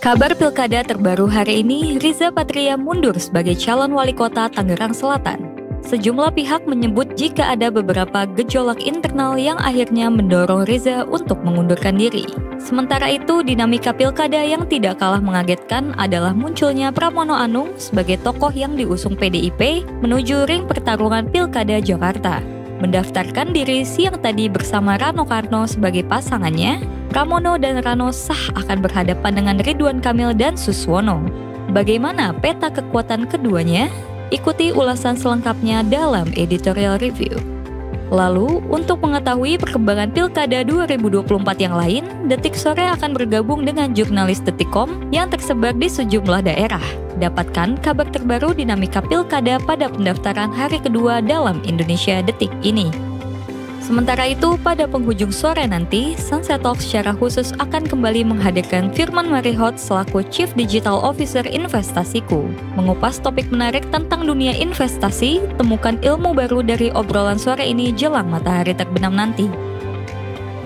Kabar pilkada terbaru hari ini, Riza Patria mundur sebagai calon wali kota Tangerang Selatan. Sejumlah pihak menyebut jika ada beberapa gejolak internal yang akhirnya mendorong Riza untuk mengundurkan diri. Sementara itu, dinamika pilkada yang tidak kalah mengagetkan adalah munculnya Pramono Anung sebagai tokoh yang diusung PDIP menuju ring pertarungan pilkada Jakarta. Mendaftarkan diri siang tadi bersama Rano Karno sebagai pasangannya, Pramono dan Rano sah akan berhadapan dengan Ridwan Kamil dan Suswono. Bagaimana peta kekuatan keduanya? Ikuti ulasan selengkapnya dalam editorial review. Lalu, untuk mengetahui perkembangan Pilkada 2024 yang lain, Detik Sore akan bergabung dengan jurnalis Detikcom yang tersebar di sejumlah daerah. Dapatkan kabar terbaru dinamika Pilkada pada pendaftaran hari kedua dalam Indonesia Detik ini. Sementara itu, pada penghujung sore nanti, Sunset Talk secara khusus akan kembali menghadirkan Firman Marihot selaku Chief Digital Officer Investasiku. Mengupas topik menarik tentang dunia investasi, temukan ilmu baru dari obrolan sore ini jelang matahari terbenam nanti.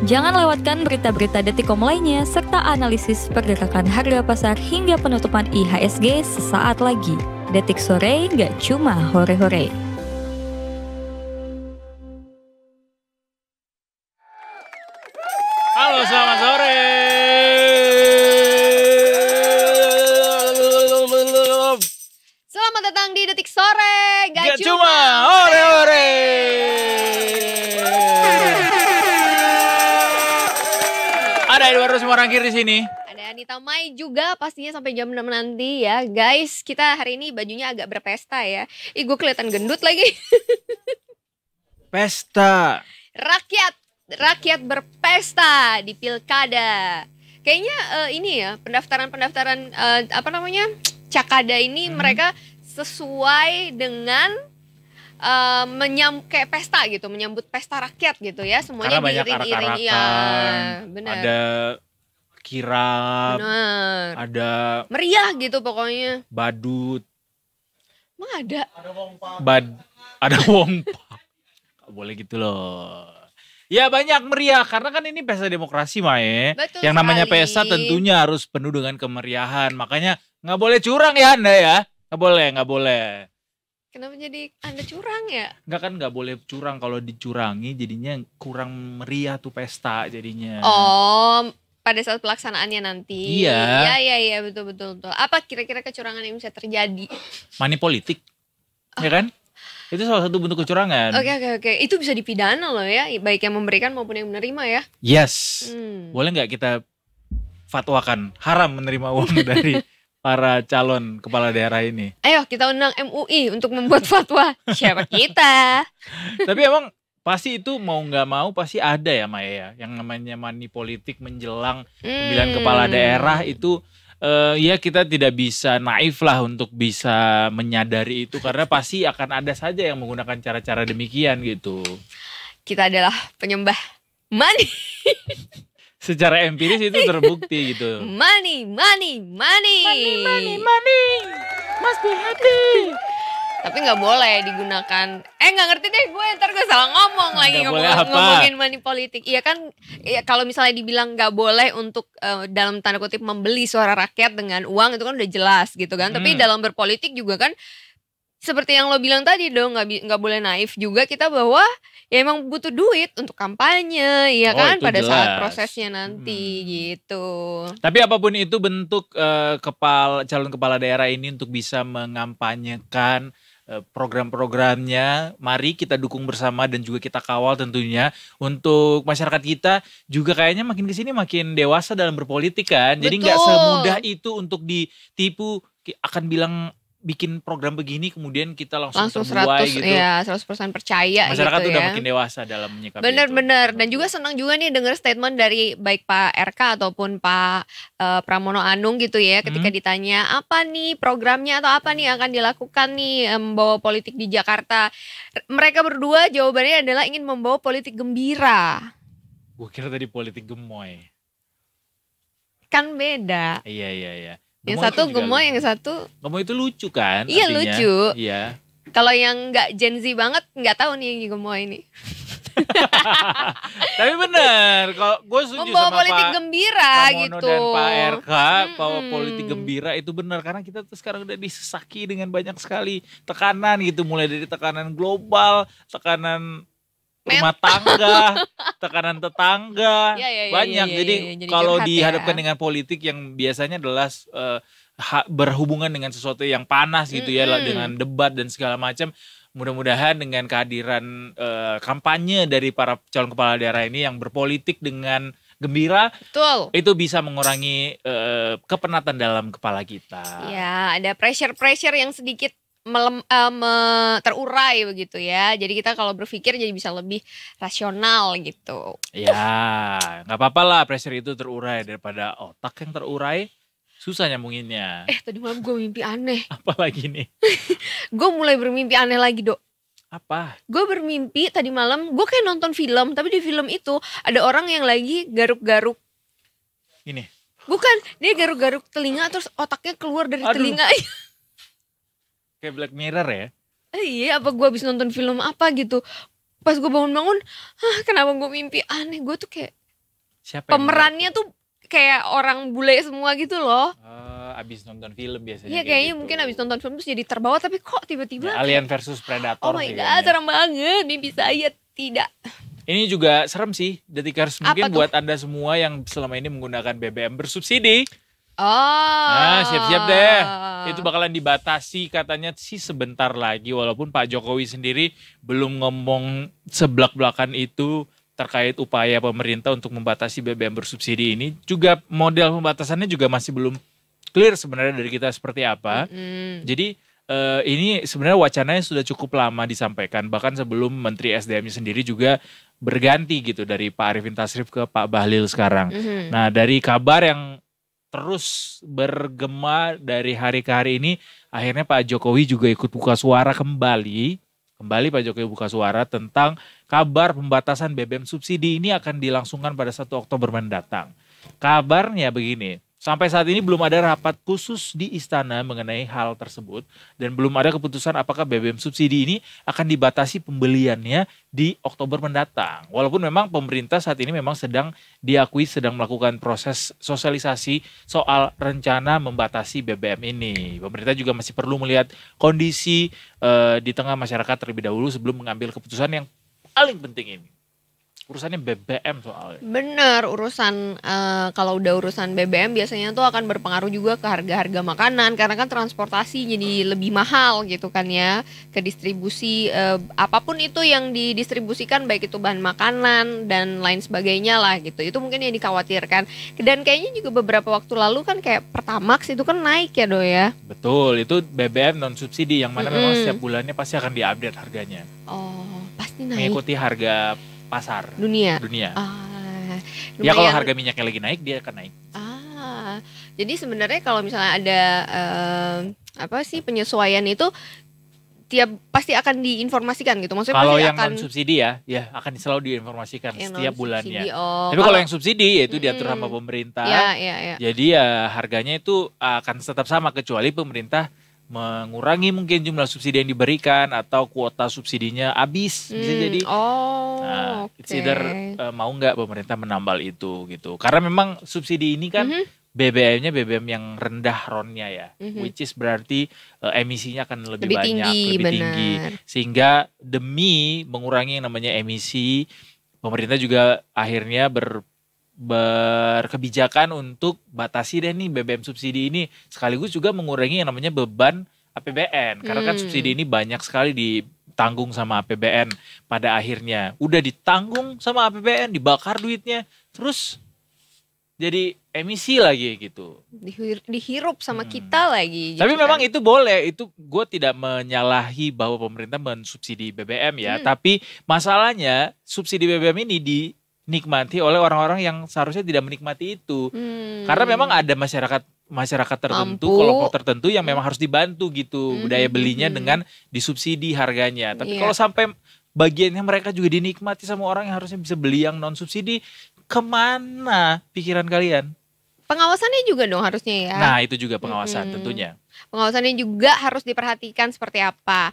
Jangan lewatkan berita-berita Detikcom lainnya, serta analisis pergerakan harga pasar hingga penutupan IHSG sesaat lagi. Detik Sore nggak cuma hore-hore. Halo, selamat sore. Selamat datang di Detik Sore, Gak cuma hore-hore. Ada Edward Sumarangkir di sini. Ada Anita Mai juga pastinya sampai jam 6 nanti ya. Guys, kita hari ini bajunya agak berpesta ya. Ih, gue kelihatan gendut lagi. Pesta. Rakyat berpesta di pilkada. Kayaknya ini ya pendaftaran Cakada ini mereka sesuai dengan kayak pesta gitu, menyambut pesta rakyat gitu ya. Semuanya diiring-iring. Iya, benar. Ada kirap, benar. ada meriah gitu pokoknya. badut, Emang ada? ada wongpa. Gak boleh gitu loh. Ya banyak meriah, karena kan ini pesta demokrasi, Mae. Betul Yang namanya sekali. pesta tentunya harus penuh dengan kemeriahan. Makanya nggak boleh curang ya Anda ya. Nggak boleh. Kenapa jadi Anda curang ya? Nggak boleh curang. Kalau dicurangi jadinya kurang meriah tuh pesta jadinya. Oh, pada saat pelaksanaannya nanti. Iya. Iya, betul. Apa kira-kira kecurangan yang bisa terjadi? Money politik, ya kan? Itu salah satu bentuk kecurangan. Oke. Itu bisa dipidana loh ya, baik yang memberikan maupun yang menerima ya. Yes. Hmm. Boleh nggak kita fatwakan haram menerima uang dari para calon kepala daerah ini? Ayo kita undang MUI untuk membuat fatwa. Siapa kita? Tapi emang pasti itu mau nggak mau pasti ada ya Maya ya. Yang namanya money politik menjelang pemilihan kepala daerah itu ya kita tidak bisa naif lah untuk bisa menyadari itu. Karena pasti akan ada saja yang menggunakan cara-cara demikian gitu. Kita adalah penyembah money. Secara empiris itu terbukti gitu. Money. Must be happy. Tapi nggak boleh digunakan. Nggak ngerti deh gue, ntar gue salah ngomong lagi Nggak boleh apa? ngomongin money politik. Iya kan, ya, kalau misalnya dibilang nggak boleh untuk dalam tanda kutip membeli suara rakyat dengan uang itu kan udah jelas gitu kan. Tapi dalam berpolitik juga kan seperti yang lo bilang tadi dong, nggak boleh naif juga kita bahwa ya emang butuh duit untuk kampanye, ya kan, itu pada jelas. saat prosesnya nanti gitu. Tapi apapun itu bentuk calon kepala daerah ini untuk bisa mengampanyekan program-programnya, mari kita dukung bersama dan juga kita kawal tentunya. Untuk masyarakat kita juga kayaknya makin kesini makin dewasa dalam berpolitik kan. Jadi nggak Betul. semudah itu untuk ditipu, akan bilang bikin program begini kemudian kita langsung terbuai 100 gitu. ya 100% percaya Masyarakat gitu udah ya. makin dewasa dalam menyikapi Bener-bener. itu. Dan juga senang juga nih denger statement dari baik Pak RK ataupun Pak Pramono Anung gitu ya, ketika ditanya apa nih programnya atau apa nih yang akan dilakukan nih membawa politik di Jakarta. Mereka berdua jawabannya adalah ingin membawa politik gembira. Gue kira tadi politik gemoy. Kan beda. Iya. Yang Gemoy satu itu juga gemoy, lucu. yang satu Gemoy itu lucu kan? Iya, artinya. lucu. Iya. kalau yang nggak Gen Z banget nggak tahu nih yang gemoy ini. Tapi bener, kalau gue setuju Membawa sama politik Pak gembira Pramono gitu. dan Pak RK, bahwa politik gembira itu benar karena kita tuh sekarang udah disesaki dengan banyak sekali tekanan gitu, mulai dari tekanan global, tekanan rumah tangga, tekanan tetangga, banyak. Jadi kalau dihadapkan dengan politik yang biasanya adalah berhubungan dengan sesuatu yang panas gitu ya, dengan debat dan segala macam. Mudah-mudahan dengan kehadiran kampanye dari para calon kepala daerah ini yang berpolitik dengan gembira, betul, itu bisa mengurangi kepenatan dalam kepala kita. Ya, ada pressure yang sedikit terurai begitu ya. Jadi kita kalau berpikir jadi bisa lebih rasional gitu. Ya, nggak apa-apa lah pressure itu terurai daripada otak yang terurai. Susah nyambunginnya. Tadi malam gue mimpi aneh. Apa lagi nih? Gue mulai bermimpi aneh lagi, Dok. Apa? Gue bermimpi tadi malam, gue kayak nonton film, tapi di film itu ada orang yang lagi garuk-garuk. Ini. Bukan, dia garuk-garuk telinga terus otaknya keluar dari telinga. Kayak Black Mirror ya? Iya, apa gue habis nonton film apa gitu. Pas gue bangun-bangun, kenapa gue mimpi aneh. Gue tuh kayak pemerannya tuh kayak orang bule semua gitu loh. Abis nonton film biasanya. Iya, kayaknya gitu. Mungkin abis nonton film terus jadi terbawa, tapi kok tiba-tiba Alien versus Predator. Oh my god, serem banget. Mimpi saya tidak. Ini juga serem sih, Detikers. Mungkin buat Anda semua yang selama ini menggunakan BBM bersubsidi. Nah, siap-siap deh. Itu bakalan dibatasi katanya sih sebentar lagi. Walaupun Pak Jokowi sendiri belum ngomong seblak-belakan itu terkait upaya pemerintah untuk membatasi BBM bersubsidi ini. Juga model pembatasannya juga masih belum clear sebenarnya dari kita seperti apa. Jadi ini sebenarnya wacananya sudah cukup lama disampaikan. Bahkan sebelum Menteri SDM sendiri juga berganti gitu dari Pak Arifin Tasrif ke Pak Bahlil sekarang. Nah, dari kabar yang terus bergema dari hari ke hari ini, akhirnya Pak Jokowi juga ikut buka suara kembali Pak Jokowi buka suara tentang kabar pembatasan BBM subsidi ini akan dilangsungkan pada 1 Oktober mendatang. Kabarnya begini, sampai saat ini belum ada rapat khusus di istana mengenai hal tersebut dan belum ada keputusan apakah BBM subsidi ini akan dibatasi pembeliannya di Oktober mendatang. Walaupun memang pemerintah saat ini memang sedang melakukan proses sosialisasi soal rencana membatasi BBM ini. Pemerintah juga masih perlu melihat kondisi di tengah masyarakat terlebih dahulu sebelum mengambil keputusan yang paling penting ini. Urusannya BBM soalnya. Bener, kalau udah urusan BBM biasanya tuh akan berpengaruh juga ke harga-harga makanan. Karena kan transportasi jadi lebih mahal gitu kan ya. Ke distribusi, apapun itu yang didistribusikan, baik itu bahan makanan dan lain sebagainya lah gitu. Itu mungkin yang dikhawatirkan. Dan kayaknya juga beberapa waktu lalu kan kayak Pertamax itu kan naik ya Do ya. Betul, itu BBM non subsidi yang mana memang setiap bulannya pasti akan diupdate harganya. Oh, pasti naik. Mengikuti harga pasar dunia. Ya kalau harga minyaknya lagi naik dia akan naik. Jadi sebenarnya kalau misalnya ada penyesuaian itu pasti akan diinformasikan gitu. Maksudnya kalau pasti yang non subsidi ya akan selalu diinformasikan setiap bulannya. Tapi kalau yang subsidi yaitu diatur sama pemerintah. Jadi ya harganya itu akan tetap sama kecuali pemerintah mengurangi mungkin jumlah subsidi yang diberikan atau kuota subsidinya habis bisa jadi. It's either mau nggak pemerintah menambal itu gitu. Karena memang subsidi ini kan BBM-nya BBM yang rendah RON-nya ya, which is berarti emisinya akan lebih banyak, lebih tinggi. Sehingga demi mengurangi yang namanya emisi, pemerintah juga akhirnya berkebijakan untuk batasi deh nih BBM subsidi ini, sekaligus juga mengurangi yang namanya beban APBN karena kan subsidi ini banyak sekali ditanggung sama APBN pada akhirnya. Udah ditanggung sama APBN, dibakar duitnya, terus jadi emisi lagi gitu. Dihirup sama kita lagi. Tapi memang itu boleh, itu gue tidak menyalahi bahwa pemerintah mensubsidi BBM ya, tapi masalahnya subsidi BBM ini dinikmati oleh orang-orang yang seharusnya tidak menikmati itu. Karena memang ada masyarakat tertentu, kelompok tertentu yang memang harus dibantu gitu, daya belinya dengan disubsidi harganya. Tapi kalau sampai bagiannya mereka juga dinikmati sama orang yang harusnya bisa beli yang non subsidi, kemana pikiran kalian? Pengawasannya juga dong harusnya ya. Nah itu juga pengawasan tentunya. Pengawasannya juga harus diperhatikan seperti apa.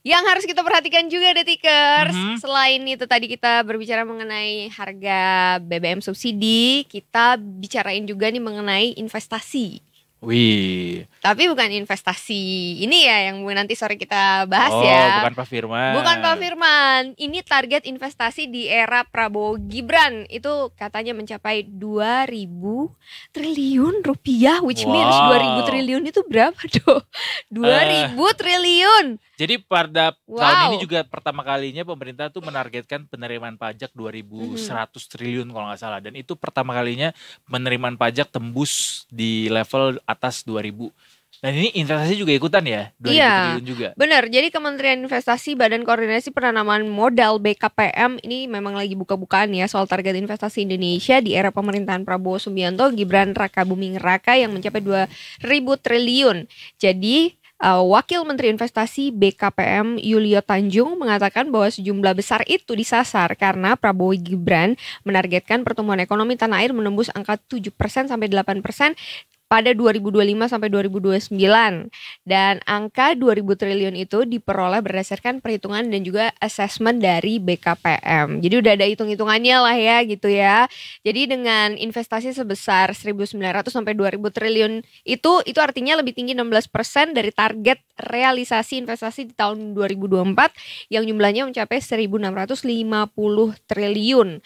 Yang harus kita perhatikan juga Detikers, selain itu tadi kita berbicara mengenai harga BBM subsidi, kita bicarain juga nih mengenai investasi. Wih. Tapi bukan investasi ini ya yang nanti sore kita bahas ya. Bukan Pak Firman. Bukan Pak Firman. Ini target investasi di era Prabowo Gibran itu katanya mencapai 2.000 triliun rupiah, which means 2.000 triliun itu berapa tuh? 2.000 triliun. Jadi pada tahun ini juga pertama kalinya pemerintah tuh menargetkan penerimaan pajak 2.100 triliun kalau nggak salah. Dan itu pertama kalinya penerimaan pajak tembus di level atas 2.000. Dan ini investasi juga ikutan ya, 2.000 triliun juga. Benar, jadi Kementerian Investasi Badan Koordinasi Penanaman Modal BKPM ini memang lagi buka-bukaan ya soal target investasi Indonesia di era pemerintahan Prabowo Subianto, Gibran Raka Buming Raka yang mencapai 2.000 triliun. Jadi Wakil Menteri Investasi BKPM Yulio Tanjung mengatakan bahwa sejumlah besar itu disasar karena Prabowo Gibran menargetkan pertumbuhan ekonomi tanah air menembus angka 7% sampai 8% pada 2025 sampai 2029 dan angka 2.000 triliun itu diperoleh berdasarkan perhitungan dan juga assessment dari BKPM. Jadi udah ada hitung-hitungannya lah ya gitu ya. Jadi dengan investasi sebesar 1.900 sampai 2.000 triliun itu artinya lebih tinggi 16% dari target realisasi investasi di tahun 2024 yang jumlahnya mencapai 1.650 triliun.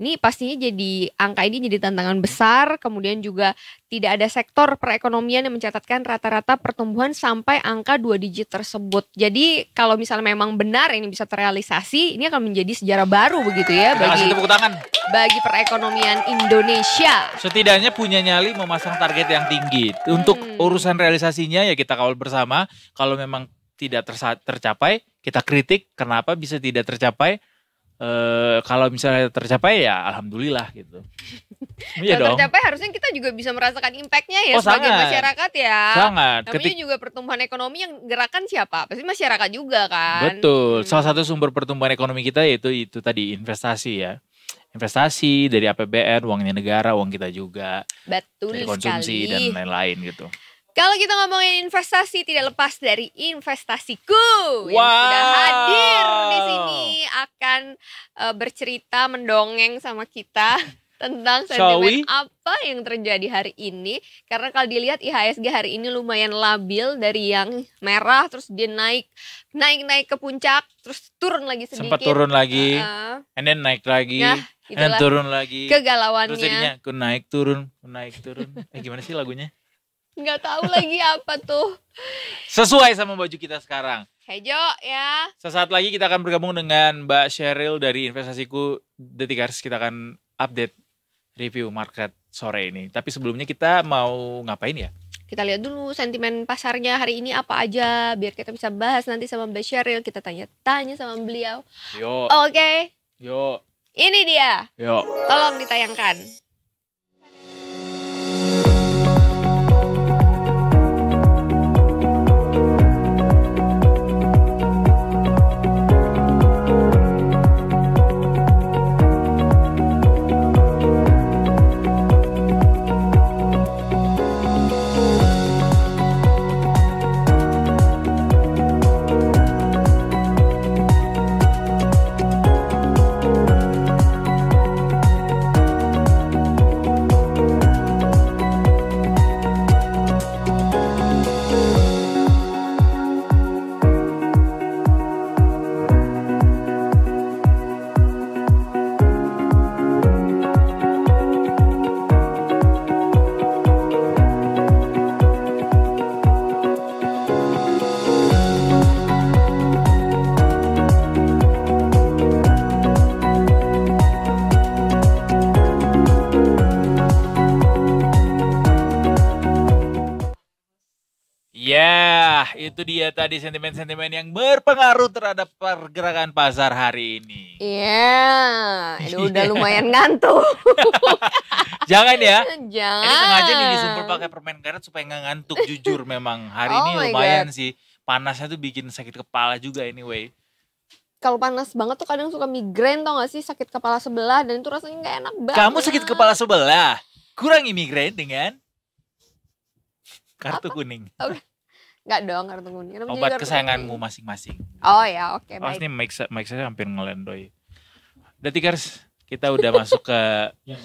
Ini pastinya jadi angka ini jadi tantangan besar, kemudian juga tidak ada sektor perekonomian yang mencatatkan rata-rata pertumbuhan sampai angka 2 digit tersebut. Jadi kalau misalnya memang benar ini bisa terrealisasi, ini akan menjadi sejarah baru begitu ya bagi perekonomian Indonesia. Setidaknya punya nyali memasang target yang tinggi. Untuk urusan realisasinya ya kita kawal bersama. Kalau memang tidak tercapai, kita kritik kenapa bisa tidak tercapai. Kalau misalnya tercapai ya alhamdulillah gitu. Iya dong. Tercapai harusnya kita juga bisa merasakan impactnya ya sebagai masyarakat ya. Sangat. Namanya juga pertumbuhan ekonomi yang gerakan siapa? Pasti masyarakat juga kan. Betul. Salah satu sumber pertumbuhan ekonomi kita yaitu itu tadi investasi ya. Investasi dari APBN, uangnya negara, uang kita juga. Betul dari konsumsi sekali. dan lain-lain gitu. Kalau kita ngomongin investasi tidak lepas dari investasiku yang sudah hadir di sini akan bercerita mendongeng sama kita tentang sentimen apa yang terjadi hari ini. Karena kalau dilihat IHSG hari ini lumayan labil dari yang merah terus dia naik ke puncak terus turun lagi sedikit. Sempat turun lagi, and then naik lagi, and then turun lagi. Kegalauannya. Terus jadinya aku naik turun. Gimana sih lagunya? Nggak tahu lagi apa tuh. Sesuai sama baju kita sekarang. Hejo ya. Sesaat lagi kita akan bergabung dengan Mbak Sheryl dari Investasiku Detikers. Kita akan update review market sore ini. Tapi sebelumnya kita mau ngapain ya? Kita lihat dulu sentimen pasarnya hari ini apa aja. Biar kita bisa bahas nanti sama Mbak Sheryl. Kita tanya-tanya sama beliau. Yo. Oke. Yo. Ini dia. Yo. Tolong ditayangkan. Itu dia tadi sentimen-sentimen yang berpengaruh terhadap pergerakan pasar hari ini. Ini udah lumayan ngantuk. Jangan ya. Jangan. Ini sengaja nih disumpel pakai permen karet supaya nggak ngantuk. Jujur memang hari ini lumayan sih. Panasnya tuh bikin sakit kepala juga anyway. Kalau panas banget tuh kadang suka migrain tau gak sih, sakit kepala sebelah dan itu rasanya gak enak banget. Kamu sakit kepala sebelah? Kurangi migrain dengan kartu kuning. Enggak dong kartu kuning. Kenapa jadi Obat kartu kesayanganmu kuning? masing-masing. Oh ya, oke, Oh, baik. ini mic saya hampir ngelendoy. Udah Tikers, kita udah masuk ke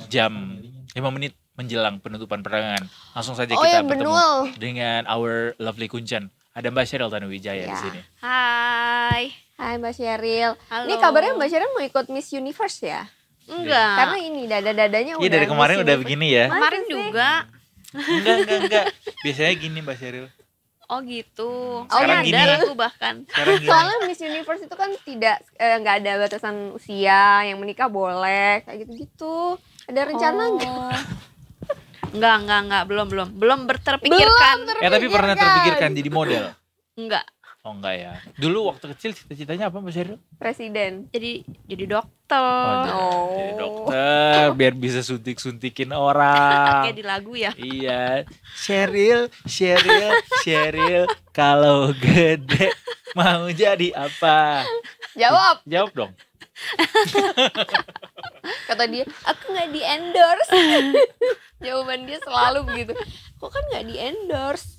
jam 5 menit menjelang penutupan perdagangan. Langsung saja Oh kita ya, bertemu Benul. dengan our lovely Kuncan. Ada Mbak Sheryl Tanuwijaya di Ya. sini. Hai. Hai Mbak Sheryl. Halo. Ini kabarnya Mbak Sheryl mau ikut Miss Universe ya? Enggak. Karena ini dada-dadanya Iya, udah dari kemarin Miss udah Universe. begini ya. Kemarin Masa sih? juga. Enggak. Biasanya gini Mbak Sheryl. Oh gitu. Sekarang Saya gini. ada aku bahkan. Sekarang gini. Soalnya Miss Universe itu kan nggak ada batasan usia, yang menikah boleh kayak gitu-gitu. Ada rencana nggak? Enggak, belum terpikirkan. Tapi pernah terpikirkan jadi model? Enggak. Oh enggak ya. Dulu waktu kecil cita-citanya apa Mbak Sheryl? Presiden. Jadi dokter. Jadi dokter biar bisa suntikin orang. Kayak di lagu ya. Iya, Sheryl, kalau gede mau jadi apa? Jawab. Jawab dong. Kata dia, aku nggak di endorse. Jawaban dia selalu begitu. Kok kan nggak di endorse?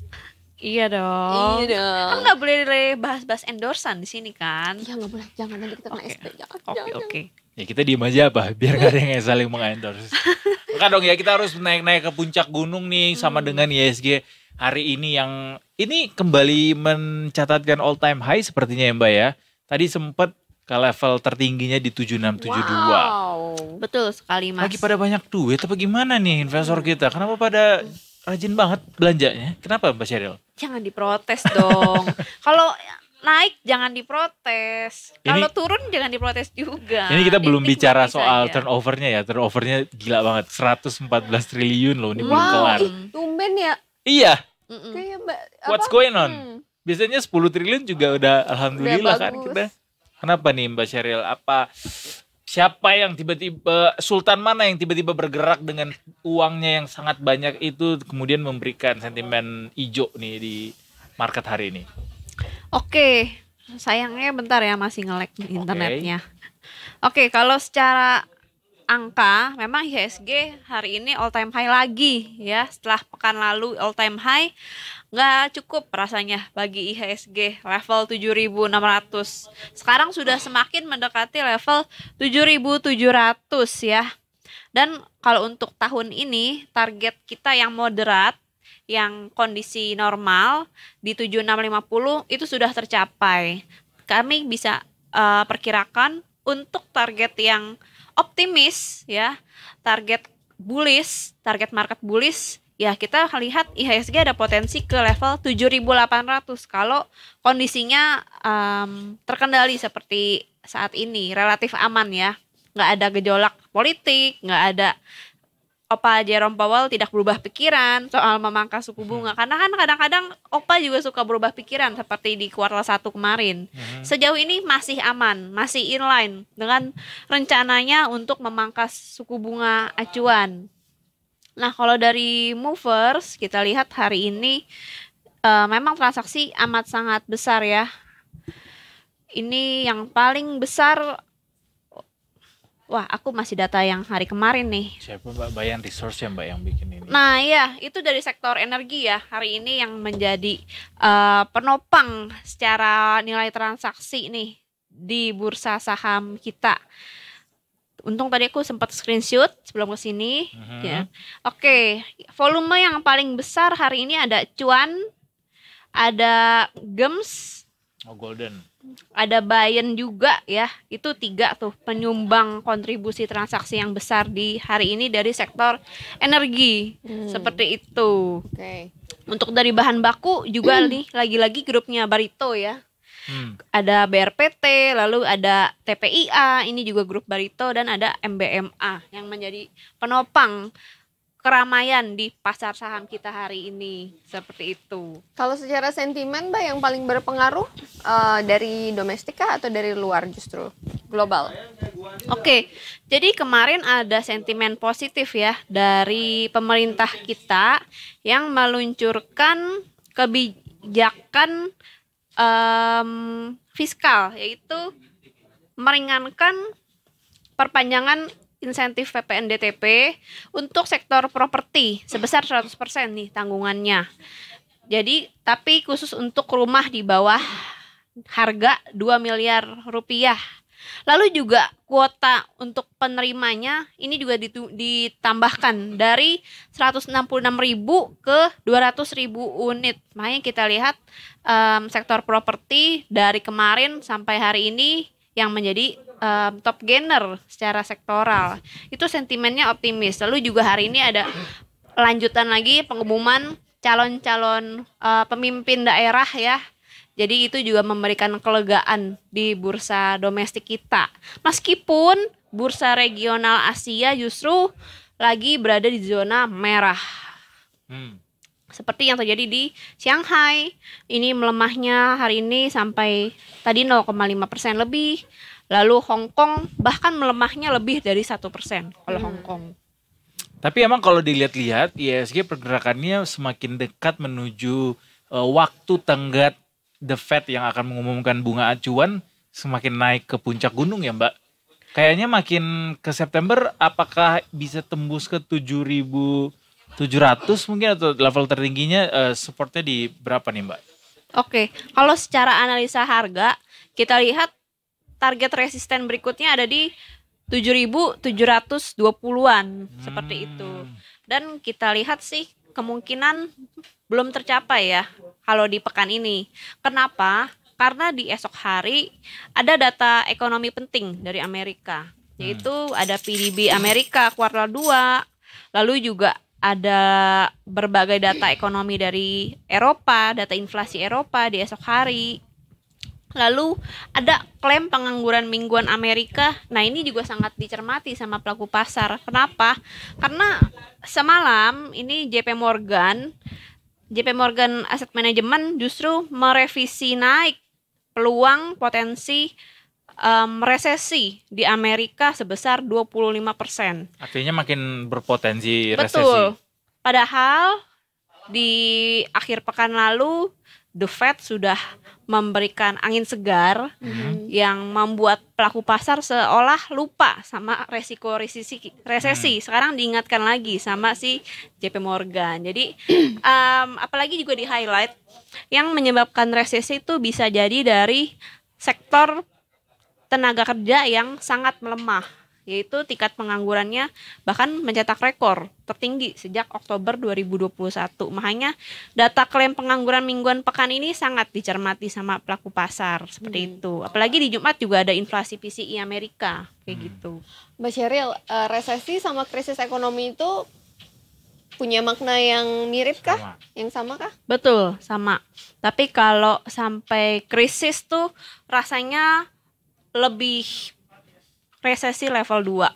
Iya dong. Iya dong. Kan nggak boleh bahas-bahas endorsan di sini kan. Iya nggak boleh, jangan nanti kita kena Oke. SP. Jangan, Oke, jangan. oke. Ya kita diem aja apa, biar gak ada yang saling mengendorse. Maka dong ya kita harus naik-naik ke puncak gunung nih sama dengan IHSG hari ini yang ini kembali mencatatkan all time high sepertinya ya Mbak ya. Tadi sempat ke level tertingginya di 7672. Wow. Betul sekali Mas. Lagi pada banyak duit apa gimana nih investor kita? Kenapa pada rajin banget belanjanya? Kenapa Mbak Sheryl? Jangan diprotes dong. Kalau naik jangan diprotes. Kalau turun jangan diprotes juga. Ini kita belum Dinikmati bicara soal saja. turnovernya ya. Turnovernya gila banget. 114 triliun loh ini belum Wow, kelar. tumben ya. Iya, Mm-mm. Kayak Mbak. what's going on? Biasanya 10 triliun juga udah alhamdulillah Udah kan bagus. kita. Kenapa nih Mbak Sheryl? Siapa yang tiba-tiba, sultan mana yang tiba-tiba bergerak dengan uangnya yang sangat banyak itu kemudian memberikan sentimen hijau nih di market hari ini? Oke, sayangnya bentar ya masih nge-lag internetnya. Oke, kalau secara angka memang IHSG hari ini all time high lagi ya. Setelah pekan lalu all time high nggak cukup rasanya bagi IHSG level 7.600. Sekarang sudah semakin mendekati level 7.700 ya. Dan kalau untuk tahun ini target kita yang moderat, yang kondisi normal di 7650 itu sudah tercapai. Kami bisa perkirakan untuk target yang optimis ya, target bullish, target market bullish ya, kita lihat IHSG ada potensi ke level 7.800 kalau kondisinya terkendali seperti saat ini, relatif aman ya. Nggak ada gejolak politik, nggak ada Opa Jerome Powell tidak berubah pikiran soal memangkas suku bunga. Karena kan kadang-kadang Opa juga suka berubah pikiran seperti di kuartal 1 kemarin. Sejauh ini masih aman, masih inline dengan rencananya untuk memangkas suku bunga acuan. Nah, kalau dari movers kita lihat hari ini memang transaksi amat sangat besar ya. Ini yang paling besar. Wah, aku masih data yang hari kemarin nih. Siapa Mbak? Bayan Resource ya Mbak yang bikin ini? Nah ya, itu dari sektor energi ya. Hari ini yang menjadi penopang secara nilai transaksi nih di bursa saham kita. Untung tadi aku sempat screenshot sebelum kesini. Ya. Oke, volume yang paling besar hari ini ada Cuan, ada Gems, Golden. ada Bayen juga ya. Itu 3 tuh penyumbang kontribusi transaksi yang besar di hari ini dari sektor energi. Seperti itu. Oke. Untuk dari bahan baku juga nih lagi-lagi grupnya Barito ya. Ada BRPT, lalu ada TPIA, ini juga grup Barito, dan ada MBMA yang menjadi penopang keramaian di pasar saham kita hari ini. Seperti itu. Kalau secara sentimen Mbak yang paling berpengaruh dari domestik kah atau dari luar justru? Global. Oke, jadi kemarin ada sentimen positif ya dari pemerintah kita yang meluncurkan kebijakan fiskal, yaitu meringankan perpanjangan insentif PPNDTP untuk sektor properti sebesar 100% nih tanggungannya. Jadi tapi khusus untuk rumah di bawah harga 2 miliar rupiah. Lalu juga kuota untuk penerimanya ini juga ditambahkan dari 166.000 ke 200.000 unit. Makanya kita lihat sektor properti dari kemarin sampai hari ini yang menjadi top gainer secara sektoral. Itu sentimennya optimis. Lalu juga hari ini ada lanjutan lagi pengumuman calon-calon pemimpin daerah ya. Jadi itu juga memberikan kelegaan di bursa domestik kita. Meskipun bursa regional Asia justru lagi berada di zona merah. Seperti yang terjadi di Shanghai. Ini melemahnya hari ini sampai tadi 0,5% lebih. Lalu Hong Kong bahkan melemahnya lebih dari 1% kalau Hong Kong. Tapi emang kalau dilihat-lihat IHSG pergerakannya semakin dekat menuju waktu tenggat The Fed yang akan mengumumkan bunga acuan semakin naik ke puncak gunung ya Mbak. Kayaknya makin ke September apakah bisa tembus ke 7.700 mungkin atau level tertingginya supportnya di berapa nih Mbak? Oke, kalau secara analisa harga kita lihat target resisten berikutnya ada di 7.720-an seperti itu. Dan kita lihat sih kemungkinan belum tercapai ya kalau di pekan ini. Kenapa? Karena di esok hari ada data ekonomi penting dari Amerika, yaitu ada PDB Amerika kuartal 2, lalu juga ada berbagai data ekonomi dari Eropa, data inflasi Eropa di esok hari. Lalu ada klaim pengangguran mingguan Amerika. Nah ini juga sangat dicermati sama pelaku pasar. Kenapa? Karena semalam ini JP Morgan Asset Management justru merevisi naik peluang potensi resesi di Amerika sebesar 25%. Artinya makin berpotensi resesi. Betul. Padahal di akhir pekan lalu The Fed sudah memberikan angin segar yang membuat pelaku pasar seolah lupa sama resiko resesi. Sekarang diingatkan lagi sama si JP Morgan. Jadi apalagi juga di highlight yang menyebabkan resesi itu bisa jadi dari sektor tenaga kerja yang sangat melemah, yaitu tingkat penganggurannya bahkan mencetak rekor tertinggi sejak Oktober 2021. Makanya data klaim pengangguran mingguan pekan ini sangat dicermati sama pelaku pasar seperti itu. Apalagi di Jumat juga ada inflasi PCE Amerika kayak gitu. Mbak Sheryl, resesi sama krisis ekonomi itu punya makna yang mirip kah? Yang sama kah? Betul, sama. Tapi kalau sampai krisis tuh rasanya lebih resesi level 2.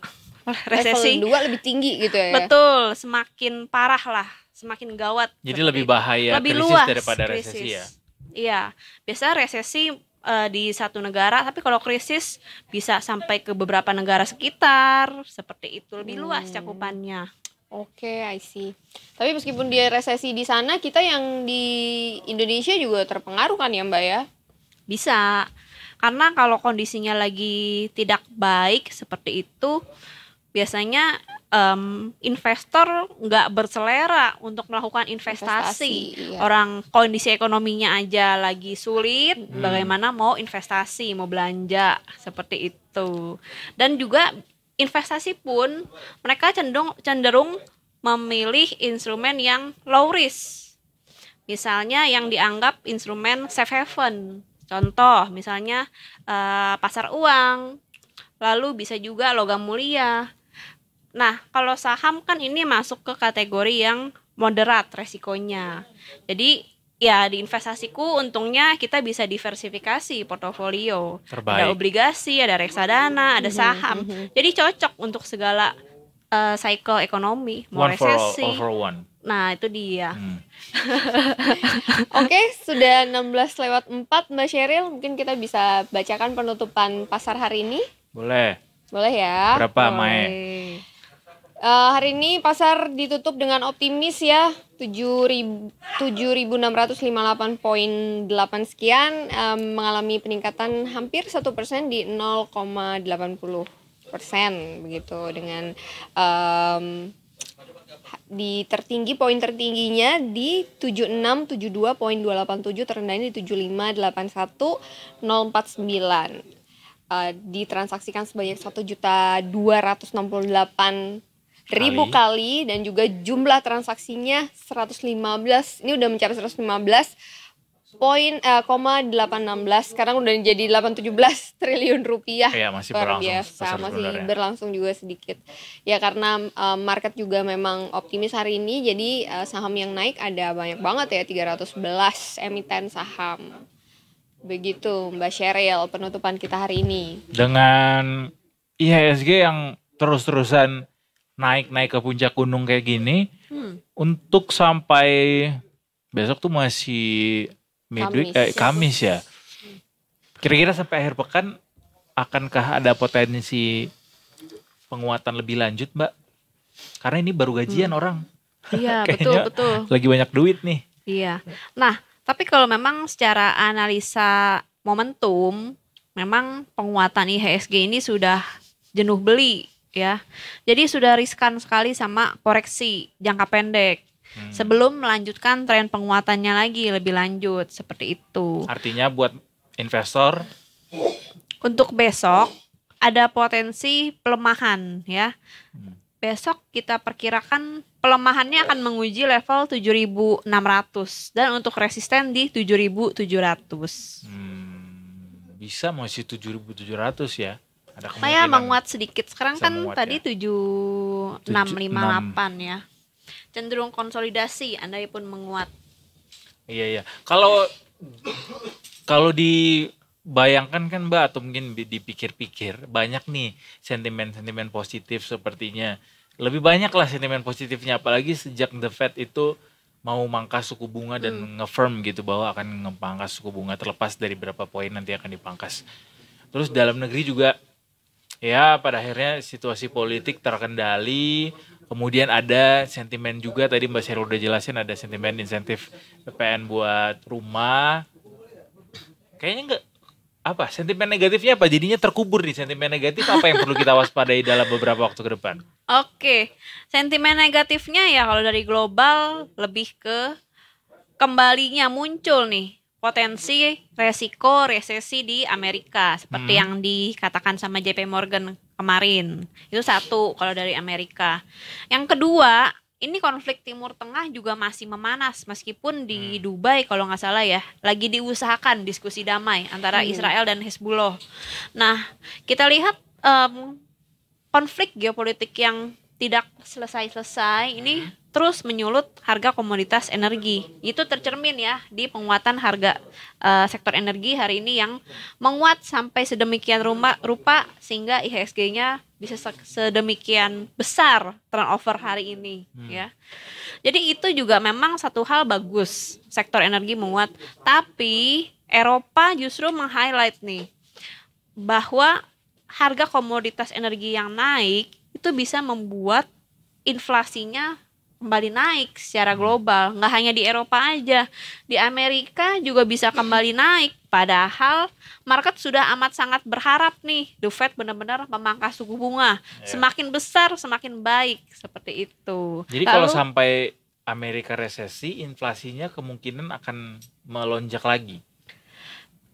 Resesi level 2 lebih tinggi gitu ya. Betul, semakin parah lah, semakin gawat. Jadi lebih bahaya lebih krisis luas daripada krisis. resesi ya. Iya, biasa resesi di satu negara, tapi kalau krisis bisa sampai ke beberapa negara sekitar, seperti itu, lebih luas cakupannya. Oke, I see. Tapi meskipun dia resesi di sana, kita yang di Indonesia juga terpengaruh kan ya Mbak ya? Bisa. Karena kalau kondisinya lagi tidak baik seperti itu, biasanya investor nggak berselera untuk melakukan investasi. Iya. Orang kondisi ekonominya aja lagi sulit, bagaimana mau investasi, mau belanja, seperti itu. Dan juga investasi pun mereka cenderung memilih instrumen yang low risk. Misalnya yang dianggap instrumen safe haven. Contoh misalnya pasar uang, lalu bisa juga logam mulia. Nah kalau saham kan ini masuk ke kategori yang moderat resikonya. Jadi ya di investasiku untungnya kita bisa diversifikasi portofolio. Terbaik. Ada obligasi, ada reksadana, ada saham. Jadi cocok untuk segala cycle ekonomi, mau One for all, resesi. all for one. Nah itu dia. Oke, sudah 16:04 Mbak Sheryl. Mungkin kita bisa bacakan penutupan pasar hari ini. Boleh. Boleh ya? Berapa Mae? Hari ini pasar ditutup dengan optimis ya, 7.658,8 sekian, mengalami peningkatan hampir 1% di 0,80. begitu, dengan di tertinggi, poin tertingginya di 7672.287, terendahnya di 7581049. Ditransaksikan sebanyak 1.268.000 kali, dan juga jumlah transaksinya 115, ini udah mencapai 115,816, sekarang udah jadi 817 triliun rupiah. Ya, masih luar berlangsung biasa, masih berlangsung juga sedikit ya, karena market juga memang optimis hari ini. Jadi saham yang naik ada banyak banget ya, 311 emiten saham. Begitu Mbak Sheryl penutupan kita hari ini. Dengan IHSG yang terus-terusan naik ke puncak gunung kayak gini, untuk sampai besok tuh masih Kamis ya. Kira-kira sampai akhir pekan akankah ada potensi penguatan lebih lanjut, Mbak? Karena ini baru gajian orang. Iya, Kayaknya betul. lagi banyak duit nih. Iya. Nah, tapi kalau memang secara analisa momentum, memang penguatan IHSG ini sudah jenuh beli ya. Jadi sudah riskan sekali sama koreksi jangka pendek. Sebelum melanjutkan tren penguatannya lagi lebih lanjut, seperti itu. Artinya buat investor, untuk besok ada potensi pelemahan ya. Besok kita perkirakan pelemahannya akan menguji level 7.600 dan untuk resisten di 7.700. Bisa masih 7.700 ya. Ada kemungkinan. Saya menguat sedikit. Sekarang kan tadi ya. 7.658 ya. Cenderung konsolidasi, andai pun menguat. Iya. Kalau dibayangkan kan Mbak, atau mungkin dipikir-pikir, banyak nih sentimen-sentimen positif sepertinya. Lebih banyak lah sentimen positifnya, apalagi sejak The Fed itu mau mangkas suku bunga dan ngefirm gitu bahwa akan ngepangkas suku bunga terlepas dari berapa poin nanti akan dipangkas. Terus dalam negeri juga ya pada akhirnya situasi politik terkendali. Kemudian ada sentimen juga, tadi Mbak Sheryl udah jelasin, ada sentimen insentif PPN buat rumah. Kayaknya sentimen negatifnya apa? Jadinya terkubur nih sentimen negatif, apa yang perlu kita waspadai dalam beberapa waktu ke depan? Oke, sentimen negatifnya ya kalau dari global lebih ke kembalinya muncul nih potensi resiko resesi di Amerika seperti yang dikatakan sama JP Morgan kemarin. Itu satu kalau dari Amerika. Yang kedua, ini konflik Timur Tengah juga masih memanas meskipun di Dubai kalau nggak salah ya lagi diusahakan diskusi damai antara Israel dan Hezbollah. Nah, kita lihat konflik geopolitik yang tidak selesai-selesai ini terus menyulut harga komoditas energi. Itu tercermin ya di penguatan harga sektor energi hari ini yang menguat sampai sedemikian rupa sehingga IHSG-nya bisa sedemikian besar turnover hari ini ya. Jadi itu juga memang satu hal bagus sektor energi menguat, tapi Eropa justru meng-highlight nih bahwa harga komoditas energi yang naik itu bisa membuat inflasinya kembali naik secara global. Nggak hanya di Eropa aja, di Amerika juga bisa kembali naik. Padahal market sudah amat sangat berharap nih The Fed benar-benar memangkas suku bunga. Semakin besar semakin baik, seperti itu. Jadi kalau sampai Amerika resesi, inflasinya kemungkinan akan melonjak lagi.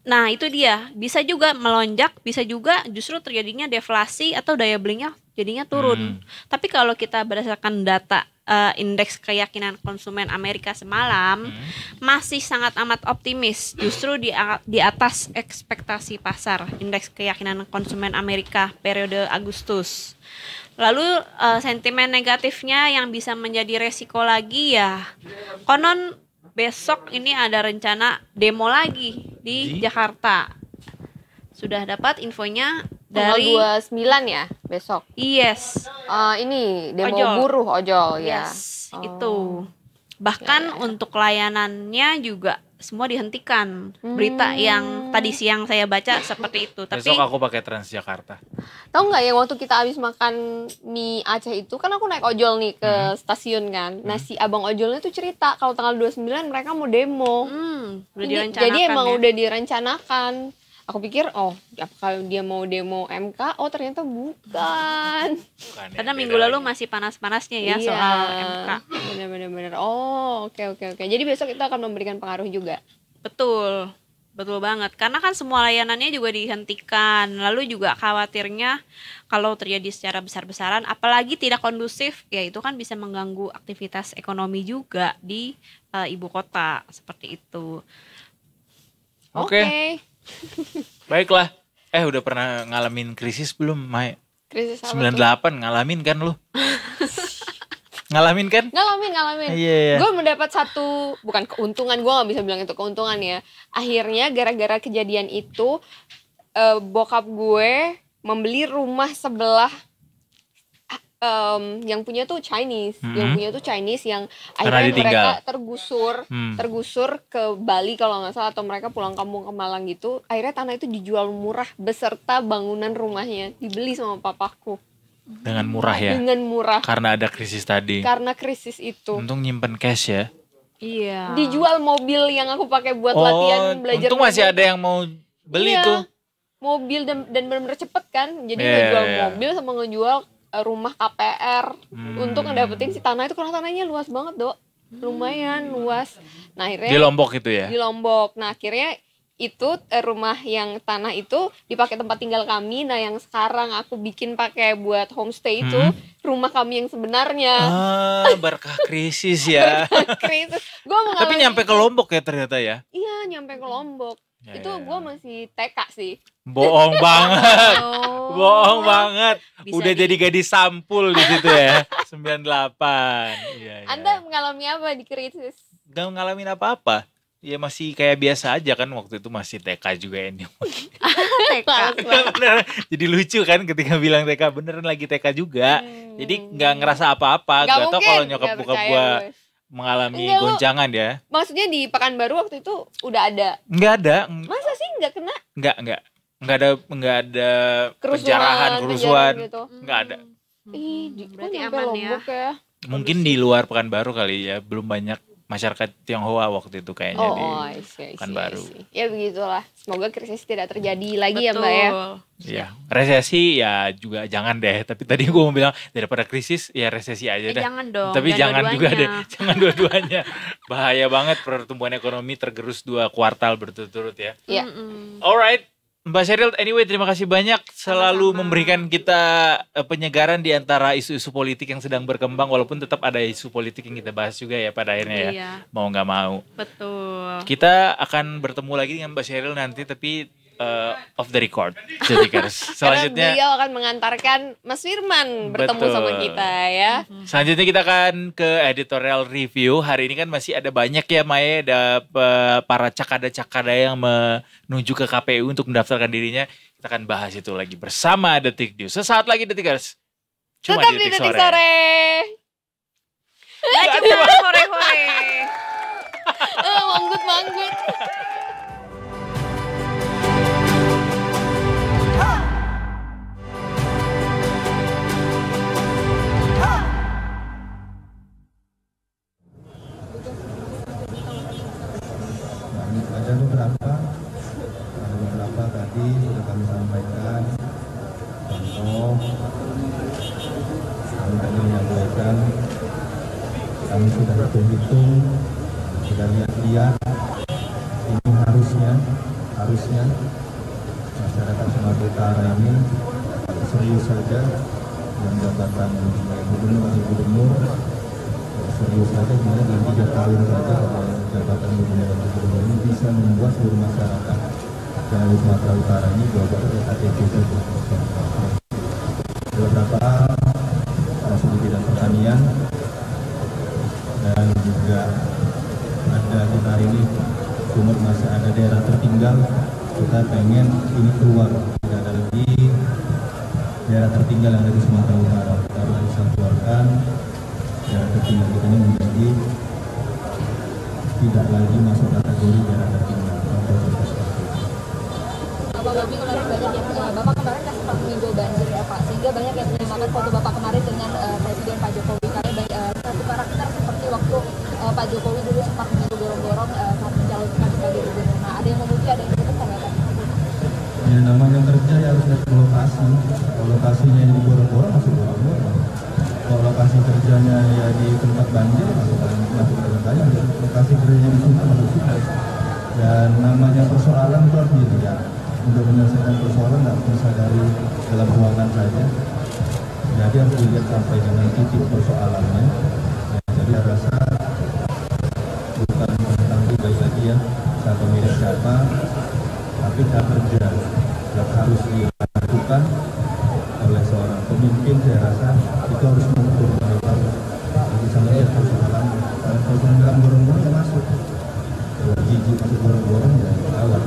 Nah itu dia, bisa juga melonjak, bisa juga justru terjadinya deflasi atau daya belinya jadinya turun. Tapi kalau kita berdasarkan data indeks keyakinan konsumen Amerika semalam masih sangat amat optimis, justru di atas ekspektasi pasar indeks keyakinan konsumen Amerika periode Agustus. Lalu sentimen negatifnya yang bisa menjadi resiko lagi ya konon besok ini ada rencana demo lagi di Jakarta. Sudah dapat infonya dari tanggal 29 ya besok. Yes. Ini demo ojol. buruh ojol ya. Yes, itu. Bahkan untuk layanannya juga semua dihentikan. Berita yang tadi siang saya baca seperti itu. Tapi besok aku pakai Transjakarta. Tahu nggak yang waktu kita habis makan mie Aceh itu kan aku naik ojol nih ke stasiun kan. Nah si abang ojolnya tuh cerita kalau tanggal 29 mereka mau demo. udah direncanakan Jadi emang ya. udah direncanakan. Aku pikir kalau dia mau demo MK, ternyata bukan. Karena minggu lalu masih panas-panasnya ya soal MK. Bener. Oke. Jadi besok kita akan memberikan pengaruh juga. Betul banget, karena kan semua layanannya juga dihentikan. Lalu juga khawatirnya kalau terjadi secara besar-besaran, apalagi tidak kondusif, ya itu kan bisa mengganggu aktivitas ekonomi juga di ibu kota, seperti itu. Oke. Baiklah. Udah pernah ngalamin krisis belum, Mai? Krisis apa 98 ngalamin kan lu? Ngalamin kan? Ngalamin. Yeah. Gue mendapat satu, bukan keuntungan, gue gak bisa bilang itu keuntungan ya. Akhirnya gara-gara kejadian itu, bokap gue membeli rumah sebelah yang punya tuh Chinese. Yang akhirnya mereka tergusur ke Bali kalau gak salah, atau mereka pulang kampung ke Malang gitu. Akhirnya tanah itu dijual murah beserta bangunan rumahnya, dibeli sama papaku. Dengan murah ya? Dengan murah. Karena ada krisis tadi. Karena krisis itu. Untung nyimpen cash ya? Iya. Dijual mobil yang aku pakai buat latihan belajar. Untung masih ada yang mau beli tuh. Mobil dan benar-benar cepet kan. Jadi ngejual mobil sama ngejual rumah KPR. Untuk ngedapetin si tanah itu, karena tanahnya luas banget, Dok. Lumayan luas. Nah akhirnya. Di Lombok itu ya? Di Lombok. Nah akhirnya itu rumah yang tanah itu dipakai tempat tinggal kami. Nah yang sekarang aku bikin pakai buat homestay itu rumah kami yang sebenarnya. Berkah krisis ya. Krisis. Tapi nyampe ke Lombok ya ternyata ya? Iya, nyampe ke Lombok. Itu gue masih TK sih. Bohong banget. Bohong banget. Bisa Udah jadi gadis sampul di situ ya. 98. Iya. Anda mengalami apa di krisis? Gak ngalamin apa-apa. Ya masih kayak biasa aja kan, waktu itu masih TK juga ini. TK. Bener, jadi lucu kan ketika bilang TK, beneran lagi TK juga. Jadi nggak ngerasa apa-apa. Gak tau kalau nyokap bokap gue mengalami goncangan ya. Maksudnya di Pekanbaru waktu itu udah ada? Nggak ada. Masa sih nggak kena? Nggak ada penjarahan, kerusuhan gitu. Nggak ada. Berarti aman ya. Mungkin di luar Pekanbaru kali ya, belum banyak masyarakat Tionghoa waktu itu kayaknya di Pekanbaru. Ya begitulah. Semoga krisis tidak terjadi lagi. Betul. Ya Mbak ya. Iya, resesi ya juga jangan deh. Tapi tadi gue mau bilang daripada krisis ya resesi aja dah. Jangan dong. Tapi jangan juga deh. Jangan dua-duanya. Bahaya banget pertumbuhan ekonomi tergerus 2 kuartal berturut-turut ya. Iya. Alright. Mbak Sheryl, anyway terima kasih banyak selalu memberikan kita penyegaran di antara isu-isu politik yang sedang berkembang, walaupun tetap ada isu politik yang kita bahas juga ya pada akhirnya ya, mau nggak mau. Betul. Kita akan bertemu lagi dengan Mbak Sheryl nanti, tapi off the record. Selanjutnya beliau akan mengantarkan Mas Firman bertemu sama kita ya. Selanjutnya kita akan ke editorial review. Hari ini kan masih ada banyak ya Maya, ada para cakada-cakada yang menuju ke KPU untuk mendaftarkan dirinya. Kita akan bahas itu lagi bersama Detik News. Sesaat lagi Detikers. Cuma tetap di Detik Sore. Hore-hore. Manggut. Ada beberapa tadi sudah kami sampaikan. Contoh, kami tadi menyampaikan, kami sudah hitung, sudah lihat-lihat. Ini harusnya masyarakat Sumatera Utara ini serius saja yang jabatan gubernur, serius saja dimana dalam 3 tahun saja jabatan gubernur dan gubernur ini bisa membuat seluruh masyarakat yang di Sumatera Utara ini juga KTP saja. Beberapa masuk di bidang pertanian dan juga ada kita hari ini Sumut masih ada daerah tertinggal, kita pengen ini keluar, tidak ada lagi daerah tertinggal yang ada di Sumatera Utara. Kita harus bisa keluarkan daerah tertinggal kita ini menjadi tidak lagi masuk kategori daerah tertinggal. Bapak kemarin kan sempat meninjau banjir ya Pak, sehingga banyak yang menyamakan foto Bapak kemarin dengan Presiden Pak Jokowi, karena satu karakter seperti waktu Pak Jokowi dulu sempat meninjau dorong-dorong saat mencalonkan sebagai gubernur. Nah, ada yang memuji, ada yang kritik, kan ya Pak? namanya kerja ya harus lihat lokasi. Kalau lokasinya di gorong-gorong masuk gorong-gorong. Kalau lokasi kerjanya ya di tempat banjir masuk tempat banjir. Lokasi kerjanya di sungai masuk sungai. Dan namanya persoalan itu harus dilihat. Untuk menyelesaikan persoalan nggak bisa dari dalam ruangan saja. Jadi harus dilihat sampai dengan titik persoalannya. Ya, jadi saya rasa bukan tentang pribadi lagi ya, siapa milik siapa, tapi cara kerja yang harus dilakukan oleh seorang pemimpin. Saya rasa itu harus mengukur bisa melihat persoalan. Kalau nggak gorong-gorong ya masuk, kalau gigi masuk gorong-gorong ya lewat.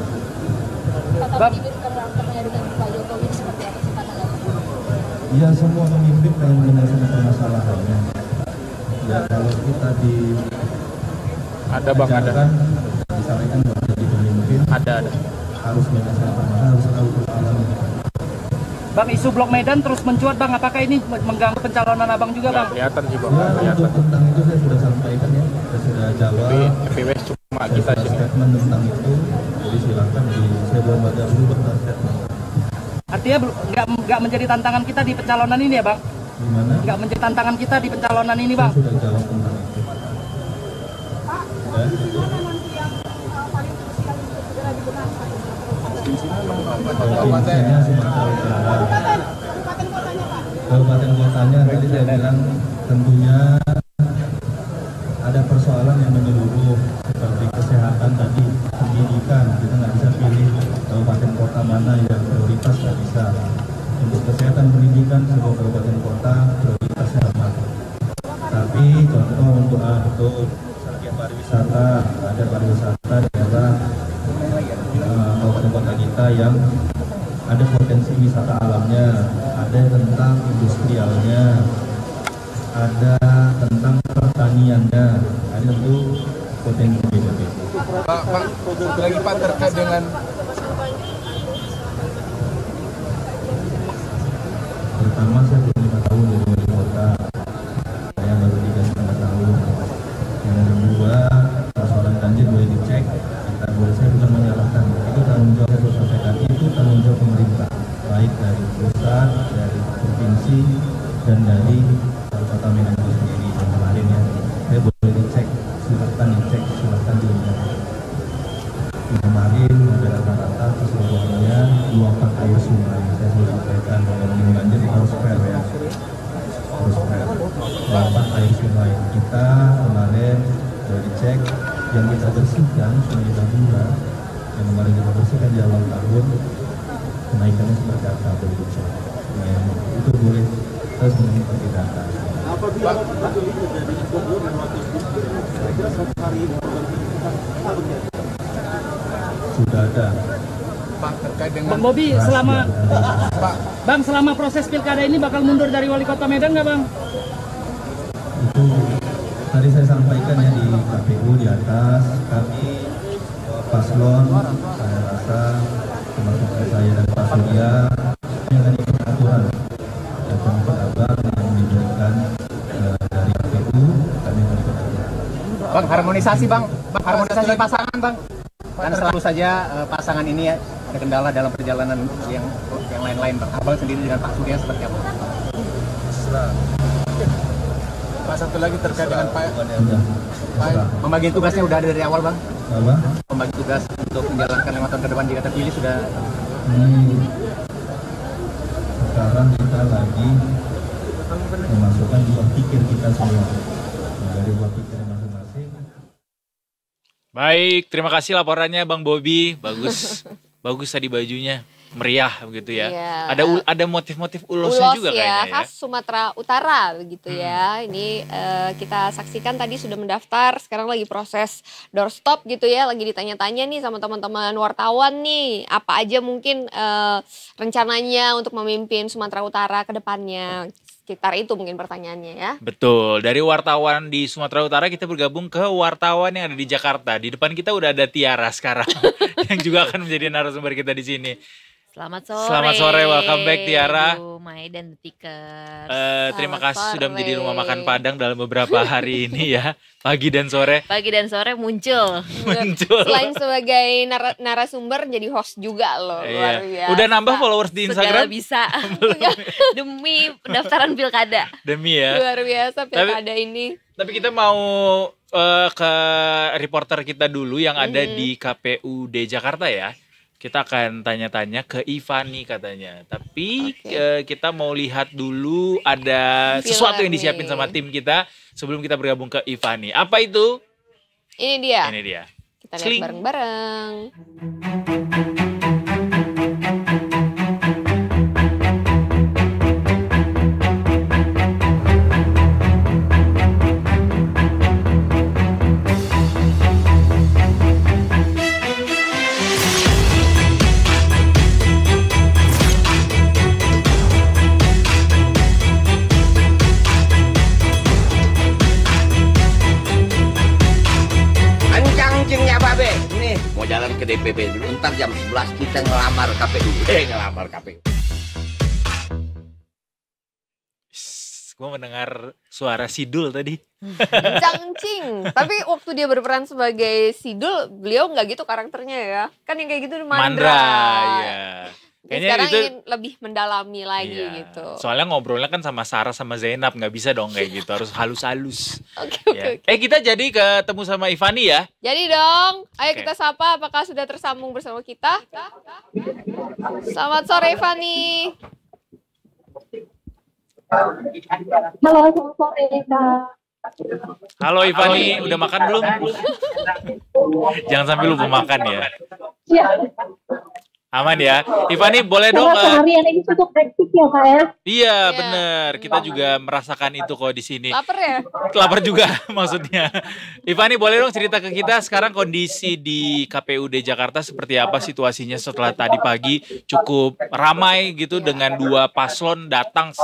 Tapi ini ketemunya dengan Pak Jokowi seperti apa sih pandangannya? Ya semua pemimpin pengen menyelesaikan permasalahannya. Ya kalau kita di Ada bang, ada. Disampaikan bahwa jadi pemimpin Ada. harus menyelesaikan permasalahan, harus tahu persoalannya. Bang, isu Blok Medan terus mencuat bang, apakah ini mengganggu pencalonan abang juga bang? Kelihatan sih bang, Ya untuk tentang itu saya sudah sampaikan ya, saya sudah jawab. FPWS cuma Saya sudah statement tentang itu, jadi silakan saya belum ada berubah statement. Artinya nggak menjadi tantangan kita di pencalonan ini ya bang? Gimana? Nggak menjadi tantangan kita di pencalonan ini bang? Saya sudah jawab tentang itu. Provinsinya Sumatera Utara. Kabupaten kotanya tadi saya bilang tentunya ada persoalan yang menyeluruh seperti kesehatan tadi, pendidikan. Kita nggak bisa pilih kabupaten kota mana yang prioritas, nggak bisa. Untuk kesehatan pendidikan sebuah kabupaten kota prioritasnya sama. Tapi contoh untuk sarjana pariwisata, ada pariwisata daerah kabupaten kota kita yang ada potensi wisata alamnya, ada tentang industrialnya, ada tentang pertaniannya, ada tentu potensi beda-beda. Pak, lagi Pak terkait dengan pertama saya belum 5 tahun jadi wali kota, saya baru 3,5 tahun. Yang kedua persoalan banjir boleh dicek, saya bukan menyalahkan, itu tanggung jawab saya sampaikan, itu tanggung jawab pemerintah, baik dari pusat, dari provinsi, dan dari kota Medan itu sendiri. Dan kemarin ya, saya boleh dicek, silahkan dicek, silahkan dilihat. Kemarin ada rata-rata keseluruhannya luapan air sungai. Saya sudah sampaikan kalau ini banjir harus fair ya, harus fair. Luapan air sungai kita kemarin sudah dicek, yang kita bersihkan Sungai Bandura, yang kemarin kita bersihkan di awal tahun, kenaikannya seperti apa boleh dicek. Nah, itu boleh terus mengikuti data. Sudah ada. Pak terkait dengan Bang Bobi, selama proses pilkada ini bakal mundur dari wali kota Medan nggak bang? Itu tadi saya sampaikan ya di KPU di atas, kami paslon, saya rasa termasuk saya dan Pak Surya yang tadi ikut aturan dan ikut abang yang diberikan dari KPU, kami ikut aturan. Bang, harmonisasi bang, harmonisasi pasangan bang. Kan selalu saja pasangan ini ya ada kendala dalam perjalanan yang lain-lain bang. Abang sendiri dengan Pak Surya seperti apa? Pak, satu lagi terkait dengan Pak, Pembagi tugasnya udah ada dari awal bang. Apa? Pembagi tugas untuk menjalankan 5 tahun ke depan jika terpilih sudah. Sekarang kita lagi memasukkan buah pikir kita semua. Dari buah pikir masing-masing. Baik, terima kasih laporannya Bang Bobi. Bagus. Bagus tadi bajunya. Meriah begitu ya. Iya. Ada motif-motif ulosnya juga kayaknya ya. Khas Sumatera Utara begitu ya. Ini kita saksikan tadi sudah mendaftar, sekarang lagi proses doorstop gitu ya. Lagi ditanya-tanya nih sama teman-teman wartawan nih, apa aja mungkin rencananya untuk memimpin Sumatera Utara ke depannya. Sekitar itu mungkin pertanyaannya ya. Betul, dari wartawan di Sumatera Utara kita bergabung ke wartawan yang ada di Jakarta. Di depan kita udah ada Tiara sekarang yang juga akan menjadi narasumber kita di sini. Selamat sore. Selamat sore, welcome back Tiara. Bu Maya. dan Detikers. Terima Selamat kasih sudah menjadi sore. rumah makan Padang dalam beberapa hari ini ya. Pagi dan sore Pagi dan sore muncul. muncul. Selain sebagai narasumber jadi host juga loh, luar Iya. biasa. Udah nambah followers di Segala Instagram? bisa. Demi pendaftaran pilkada. Demi ya. Luar biasa pilkada ini. Tapi kita mau ke reporter kita dulu yang ada di KPUD Jakarta ya. Kita akan tanya-tanya ke Ivani katanya. Tapi kita mau lihat dulu ada sesuatu yang disiapin sama tim kita sebelum kita bergabung ke Ivani. Apa itu? Ini dia. Ini dia. Kita Sling. lihat bareng-bareng. Kencang-kencingnya babe. Nih, mau jalan ke DPP dulu. Ntar jam 11 kita ngelamar KPU. Ngelamar KPU. Gue mendengar suara Sidul tadi. Cangcing. Tapi waktu dia berperan sebagai Sidul, beliau nggak gitu karakternya ya. Kan yang kayak gitu Mandra. Iya. Kayaknya Sekarang itu ingin lebih mendalami lagi iya. gitu. Soalnya ngobrolnya kan sama Sarah sama Zainab, nggak bisa dong kayak gitu, harus halus-halus. Oke. Ya. Kita jadi ketemu sama Ivani ya. Jadi dong, ayo Oke. kita sapa apakah sudah tersambung bersama kita? Selamat sore Fani. Halo, selamat sore Kak. Halo Ivani, udah makan belum? Jangan sampai lupa makan ya. Iya, Aman ya. Ivani boleh dong. seharian ini cukup hektik ya Kak ya. Iya bener, kita juga merasakan itu kok di sini. Lapar ya? Lapar juga maksudnya. Ivani boleh dong cerita ke kita sekarang kondisi di KPUD Jakarta seperti apa situasinya setelah tadi pagi cukup ramai gitu dengan dua paslon datang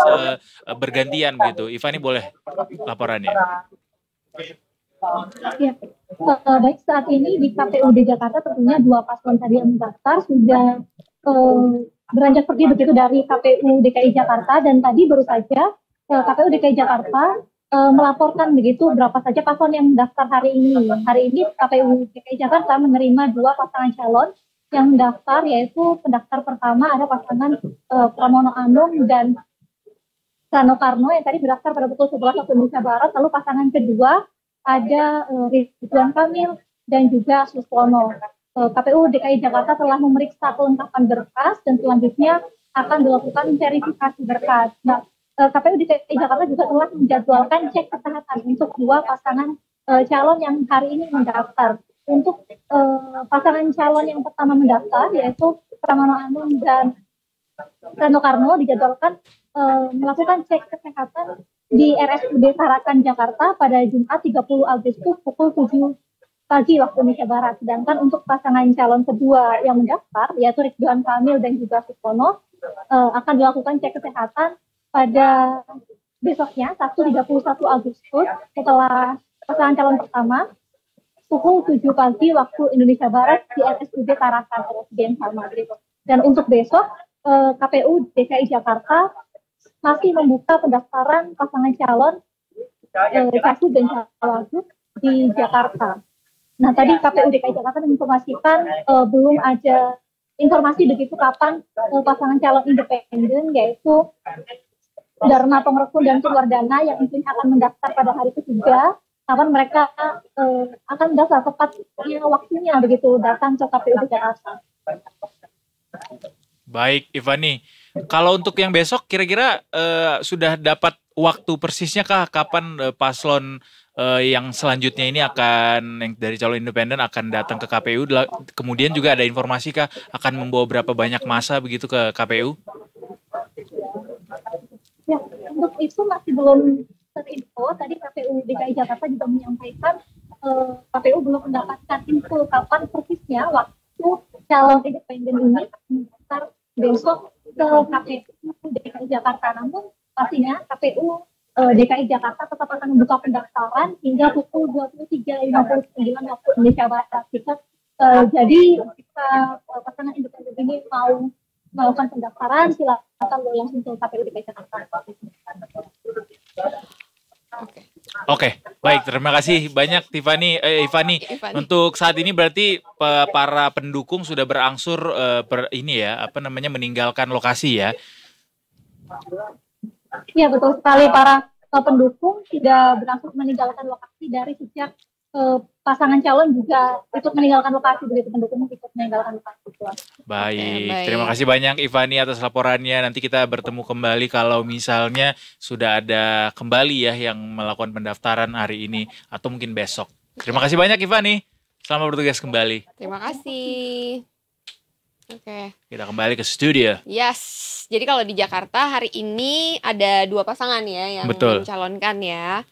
bergantian gitu. Ivani boleh laporannya. Ya. Baik, saat ini di KPUD Jakarta tentunya dua paslon tadi yang mendaftar sudah beranjak pergi begitu dari KPU DKI Jakarta, dan tadi baru saja KPU DKI Jakarta melaporkan begitu berapa saja paslon yang mendaftar hari ini. Hari ini KPU DKI Jakarta menerima dua pasangan calon yang mendaftar, yaitu pendaftar pertama ada pasangan Pramono Anung dan Rano Karno yang tadi mendaftar pada pukul 11 waktu Indonesia Barat. Lalu pasangan kedua ada Ridwan Kamil dan juga Suswono. KPU DKI Jakarta telah memeriksa kelengkapan berkas dan selanjutnya akan dilakukan verifikasi berkas. Nah, KPU DKI Jakarta juga telah menjadwalkan cek kesehatan untuk dua pasangan calon yang hari ini mendaftar. Untuk pasangan calon yang pertama mendaftar yaitu Pramono Anung dan Rano Karno dijadwalkan melakukan cek kesehatan di RSUD Tarakan Jakarta pada Jumat 30 Agustus pukul 7 pagi waktu Indonesia Barat. Sedangkan untuk pasangan calon kedua yang mendaftar yaitu Ridwan Kamil dan juga Suswono akan dilakukan cek kesehatan pada besoknya Sabtu 31 Agustus setelah pasangan calon pertama pukul 7 pagi waktu Indonesia Barat di RSUD Tarakan RSUD yang sama. Dan untuk besok KPU DKI Jakarta masih membuka pendaftaran pasangan calon Casu dan Cawagup di Jakarta. Nah, tadi KPU DKI Jakarta menginformasikan belum ada informasi begitu kapan pasangan calon independen yaitu Dharma Pengrekun dan Purwardana yang mungkin akan mendaftar pada hari ketiga, kapan mereka akan mendaftar tepatnya waktunya begitu datang ke KPU Jakarta. Baik Ivani, kalau untuk yang besok kira-kira sudah dapat waktu persisnya kah kapan paslon yang selanjutnya ini akan yang dari calon independen akan datang ke KPU, kemudian juga ada informasi kah akan membawa berapa banyak massa begitu ke KPU? Ya, untuk itu masih belum terinfo. Tadi KPU DKI Jakarta juga menyampaikan KPU belum mendapatkan info kapan persisnya waktu calon independen ini mendaftar besok ke KPU DKI Jakarta. Namun pastinya KPU DKI Jakarta tetap akan membuka pendaftaran hingga pukul 23.59 waktu Indonesia Barat. Jadi jika pasangan independen ini mau melakukan pendaftaran, silakan langsung ke KPU DKI Jakarta. Oke, baik. Terima kasih banyak Ivani. Untuk saat ini berarti para pendukung sudah berangsur meninggalkan lokasi ya. Iya, betul sekali. Para pendukung sudah berangsur meninggalkan lokasi dari sejak pasangan calon juga ikut meninggalkan lokasi, begitu pendukung ikut meninggalkan lokasi. Baik, terima kasih banyak Ivani atas laporannya. Nanti kita bertemu kembali kalau misalnya sudah ada kembali ya yang melakukan pendaftaran hari ini atau mungkin besok. Terima kasih banyak Ivani. Selamat bertugas kembali. Terima kasih. Oke. Kita kembali ke studio. Yes. Jadi kalau di Jakarta hari ini ada 2 pasangan ya yang mencalonkan ya.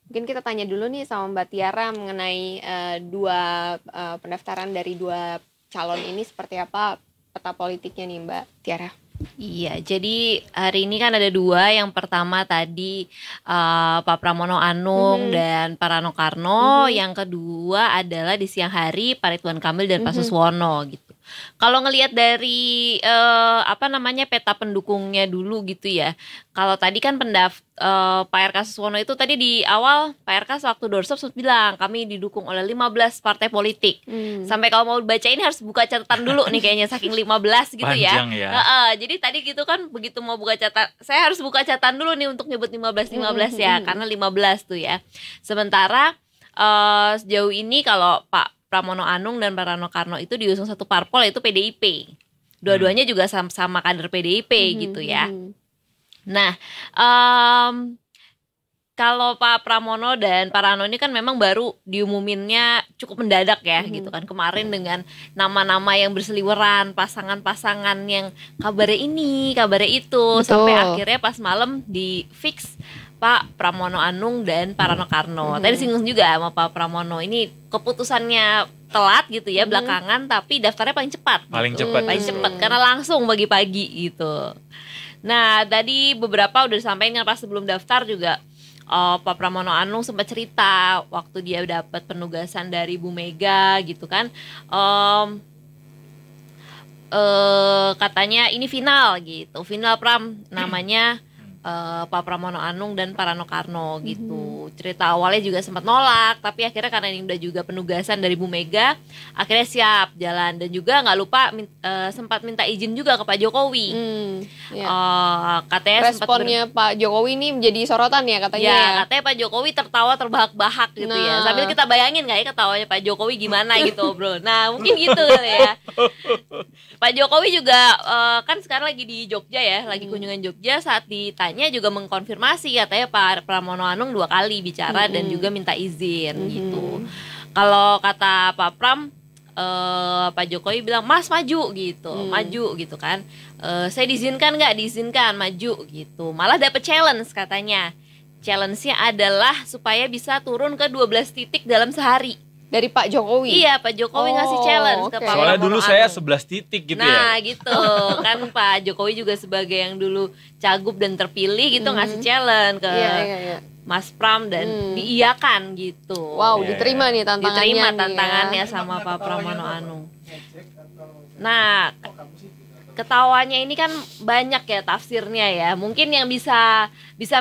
Mungkin kita tanya dulu nih sama Mbak Tiara mengenai 2 pendaftaran dari 2 calon ini seperti apa peta politiknya nih Mbak Tiara. Iya, jadi hari ini kan ada 2. Yang pertama tadi Pak Pramono Anung dan Pak Rano Karno. Yang kedua adalah di siang hari Pak Ridwan Kamil dan Pak Suswono gitu. Kalau ngelihat dari peta pendukungnya dulu gitu ya. Kalau tadi kan Pak RK Suswono itu tadi di awal Pak RK sewaktu doorstop sempat bilang kami didukung oleh 15 partai politik. Sampai kalau mau baca ini harus buka catatan dulu nih kayaknya saking 15 gitu. Panjang ya. Jadi tadi gitu kan begitu mau buka catatan, saya harus buka catatan dulu nih untuk nyebut 15 ya karena 15 tuh ya. Sementara sejauh ini kalau Pak Pramono Anung dan Pak Rano Karno itu diusung satu parpol yaitu PDIP. Dua-duanya juga sama kader PDIP gitu ya. Nah, kalau Pak Pramono dan Pak Rano ini kan memang baru diumuminnya cukup mendadak ya gitu kan. Kemarin dengan nama-nama yang berseliweran, pasangan-pasangan yang kabarnya ini, kabarnya itu. Betul. Sampai akhirnya pas malam di fix Pak Pramono Anung dan Pak Rano Karno. Tadi singgung juga sama Pak Pramono. Ini keputusannya telat gitu ya belakangan, tapi daftarnya paling cepat. Paling cepat karena langsung pagi-pagi gitu. Nah tadi beberapa udah disampaikan pas sebelum daftar juga Pak Pramono Anung sempat cerita waktu dia dapat penugasan dari Bu Mega gitu kan. Katanya ini final gitu. Final Pram namanya Pak Pramono Anung dan Pak Rano Karno gitu. Cerita awalnya juga sempat nolak, tapi akhirnya karena ini udah juga penugasan dari Bu Mega, akhirnya siap jalan. Dan juga nggak lupa sempat minta izin juga ke Pak Jokowi. Katanya responnya Pak Jokowi ini menjadi sorotan ya katanya. Ya, katanya Pak Jokowi tertawa terbahak-bahak gitu ya. Sambil kita bayangin nggak ya ketawanya Pak Jokowi gimana gitu bro. Nah mungkin gitu kali ya. Pak Jokowi juga kan sekarang lagi di Jogja ya, lagi kunjungan Jogja. Saat ditanya juga mengkonfirmasi katanya Pak Pramono Anung 2 kali bicara dan juga minta izin gitu. Kalau kata Pak Pram, Pak Jokowi bilang Mas maju gitu kan. Saya diizinkan nggak? Diizinkan, maju gitu. Malah dapet challenge katanya. Challenge-nya adalah supaya bisa turun ke 12 titik dalam sehari. Dari Pak Jokowi? Iya, Pak Jokowi ngasih challenge ke Pak Soalnya Pramono dulu Anung. saya 11 titik gitu ya. Nah gitu, kan Pak Jokowi juga sebagai yang dulu cagup dan terpilih gitu ngasih challenge ke Mas Pram dan diiyakan gitu. Wow, diterima nih tantangannya. Diterima tantangannya sama Pak Pramono Anung. Nah, ketawanya ini kan banyak ya tafsirnya ya. Mungkin yang bisa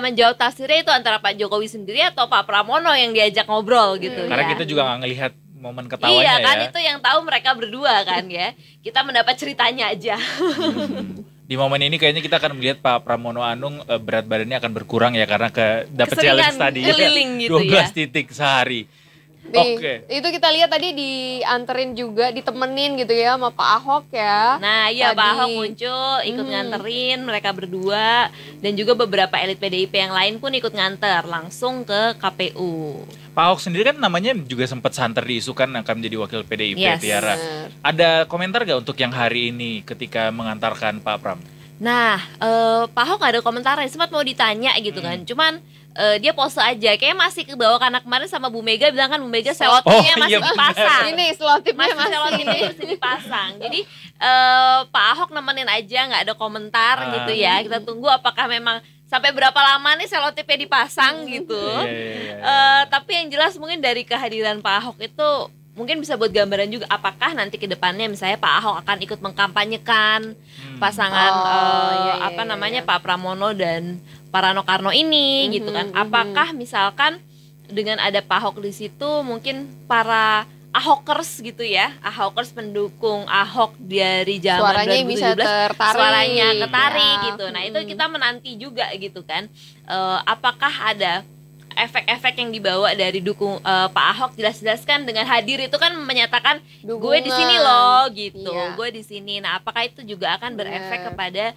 menjawab tafsirnya itu antara Pak Jokowi sendiri atau Pak Pramono yang diajak ngobrol gitu. Karena ya. kita juga nggak ngelihat momen ketawanya iya, kan ya. itu yang tahu mereka berdua kan ya. Kita mendapat ceritanya aja. Di momen ini kayaknya kita akan melihat Pak Pramono Anung berat badannya akan berkurang ya karena dapat Keseringan challenge tadi keliling gitu 12 ya. titik sehari. Nih, itu kita lihat tadi dianterin juga, ditemenin gitu ya sama Pak Ahok ya. Nah iya tadi. Pak Ahok muncul ikut nganterin mereka berdua. Dan juga beberapa elit PDIP yang lain pun ikut nganter langsung ke KPU. Pak Ahok sendiri kan namanya juga sempat santer diisukan akan menjadi wakil PDIP. Yes. Tiara. Ada komentar gak untuk yang hari ini ketika mengantarkan Pak Pram? Nah Pak Ahok gak ada komentarnya, sempat mau ditanya gitu kan. Cuman dia pose aja, kayaknya masih ke bawah karena kemarin sama Bu Mega bilang kan Bu Mega selotipnya masih dipasang. Ini selotipnya masih dipasang. Jadi Pak Ahok nemenin aja, nggak ada komentar gitu ya. Kita tunggu apakah memang sampai berapa lama nih selotipnya dipasang gitu. Tapi yang jelas mungkin dari kehadiran Pak Ahok itu mungkin bisa buat gambaran juga apakah nanti ke depannya misalnya Pak Ahok akan ikut mengkampanyekan pasangan Pak Pramono dan Pak Rano Karno ini gitu kan. Apakah misalkan dengan ada Pak Ahok di situ mungkin para Ahokers gitu ya, Ahokers pendukung Ahok dari zaman suaranya 2017 bisa tertarik, suaranya ketarik ya. gitu. Nah itu kita menanti juga gitu kan, apakah ada efek-efek yang dibawa dari dukung Pak Ahok, jelas-jelas kan dengan hadir itu kan menyatakan gue di sini loh gitu, gue di sini. Nah apakah itu juga akan berefek kepada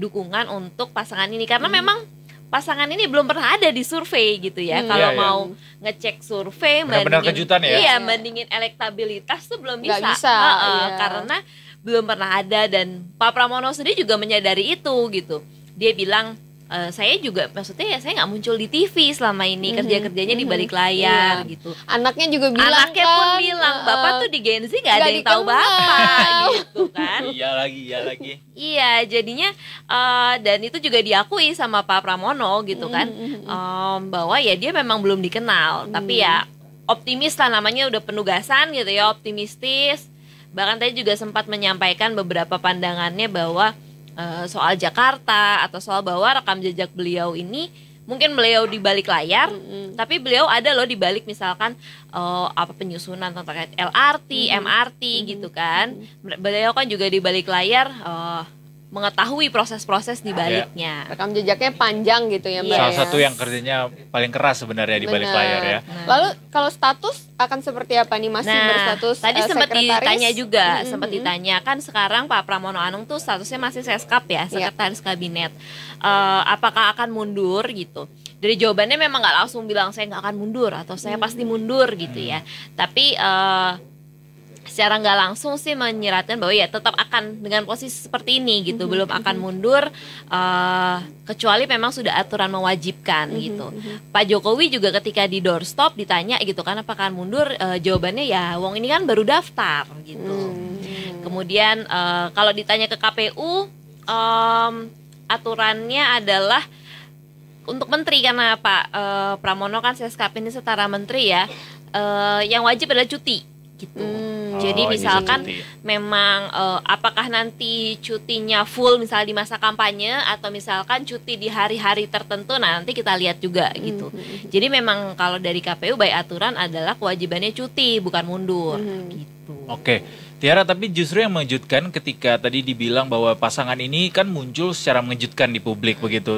dukungan untuk pasangan ini karena memang pasangan ini belum pernah ada di survei gitu ya. Kalau mau ngecek survei, benar-benar kejutan ya. Iya, bandingin elektabilitas tuh belum bisa. Karena belum pernah ada dan Pak Pramono sendiri juga menyadari itu gitu. Dia bilang saya juga maksudnya ya saya nggak muncul di TV selama ini, kerja-kerjanya di balik layar gitu. Anaknya juga bilang Anaknya pun bilang Bapak tuh di Gen Z nggak ada yang tahu Bapak gitu kan. Iya lagi. Iya, jadinya dan itu juga diakui sama Pak Pramono gitu kan, bahwa ya dia memang belum dikenal, tapi ya optimis lah, namanya udah penugasan gitu ya, optimistis. Bahkan tadi juga sempat menyampaikan beberapa pandangannya bahwa soal Jakarta atau soal bahwa rekam jejak beliau ini mungkin beliau di balik layar, tapi beliau ada loh di balik misalkan penyusunan terkait LRT, MRT gitu kan. Beliau kan juga di balik layar mengetahui proses-proses di baliknya. Rekam jejaknya panjang gitu ya Mbak. Salah satu yang kerjanya paling keras sebenarnya di balik layar ya. Lalu kalau status akan seperti apa nih, masih berstatus tadi sempat ditanya juga, Mm-hmm. sempat ditanya kan sekarang Pak Pramono Anung tuh statusnya masih Seskap ya, sekretaris kabinet. Apakah akan mundur gitu? Dari jawabannya memang nggak langsung bilang saya nggak akan mundur atau saya pasti mundur gitu ya. Tapi secara nggak langsung sih menyiratkan bahwa ya tetap akan dengan posisi seperti ini gitu, belum akan mundur kecuali memang sudah aturan mewajibkan gitu. Pak Jokowi juga ketika di doorstop ditanya gitu kan apakah akan mundur, jawabannya ya wong ini kan baru daftar gitu. Kemudian kalau ditanya ke KPU, aturannya adalah untuk menteri karena Pak Pramono kan Seskap ini setara menteri ya, yang wajib adalah cuti gitu. Jadi misalkan memang apakah nanti cutinya full misalnya di masa kampanye atau misalkan cuti di hari-hari tertentu, nah nanti kita lihat juga gitu. Jadi memang kalau dari KPU by aturan adalah kewajibannya cuti bukan mundur gitu. Oke. Tiara, tapi justru yang mengejutkan ketika tadi dibilang bahwa pasangan ini kan muncul secara mengejutkan di publik begitu.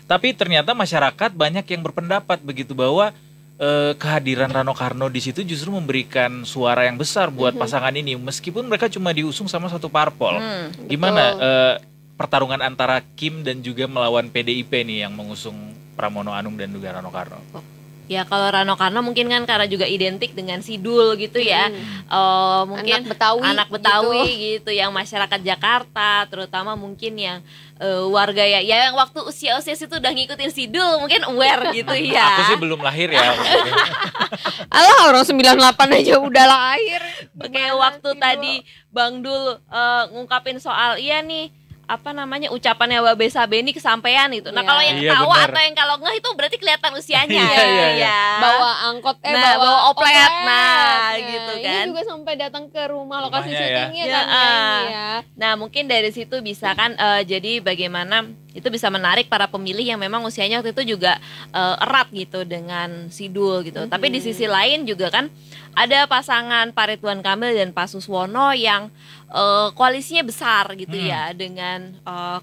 Tapi ternyata masyarakat banyak yang berpendapat begitu bahwa kehadiran Rano Karno di situ justru memberikan suara yang besar buat pasangan ini meskipun mereka cuma diusung sama satu parpol. Gimana pertarungan antara Kim dan juga melawan PDIP nih yang mengusung Pramono Anung dan juga Rano Karno? Ya kalau Rano Karno mungkin kan karena juga identik dengan Sidul gitu ya, mungkin anak Betawi gitu yang masyarakat Jakarta terutama mungkin yang warga ya yang waktu usia situ udah ngikutin Sidul mungkin aware gitu ya. Aku sih belum lahir ya. Alah orang 98 aja udah lahir. Kayak waktu tadi Bang Dul ngungkapin soal iya nih apa namanya ucapannya Babe Sabeni kesampaian itu. Nah kalau yang ketawa atau yang kalau enggak itu berarti kelihatan usianya. Bawa angkot, bawa oplet, gitu kan. Ini juga sampai datang ke rumah lokasi syutingnya ya. kan ya. Nah mungkin dari situ bisa kan jadi bagaimana itu bisa menarik para pemilih yang memang usianya waktu itu juga erat gitu dengan Sidul gitu. Tapi di sisi lain juga kan ada pasangan Pak Ridwan Kamil dan Pak Suswono yang koalisinya besar gitu ya, dengan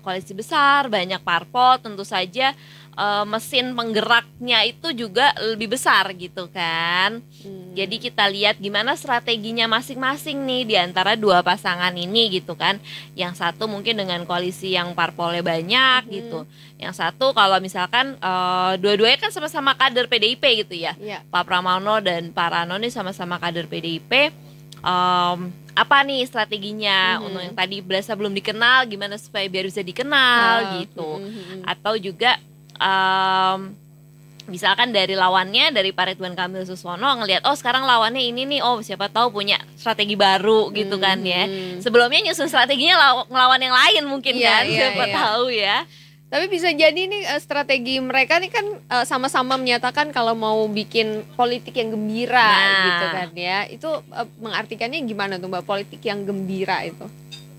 koalisi besar banyak parpol, tentu saja mesin penggeraknya itu juga lebih besar gitu kan. Jadi kita lihat gimana strateginya masing-masing nih di antara dua pasangan ini gitu kan. Yang satu mungkin dengan koalisi yang parpolnya banyak gitu. Yang satu kalau misalkan dua-duanya kan sama-sama kader PDIP gitu ya. Pak Pramono dan Pak Rano nih sama-sama kader PDIP. Apa nih strateginya untuk yang tadi berasa belum dikenal, gimana supaya biar bisa dikenal gitu. Atau juga misalkan dari lawannya, dari Pak Ridwan Kamil Suswono ngelihat oh sekarang lawannya ini nih, oh siapa tahu punya strategi baru gitu kan ya. Sebelumnya nyusun strateginya ngelawan yang lain mungkin kan, siapa tahu ya. Tapi bisa jadi nih strategi mereka nih kan sama-sama menyatakan kalau mau bikin politik yang gembira gitu kan ya. Itu mengartikannya gimana tuh Mbak, politik yang gembira itu?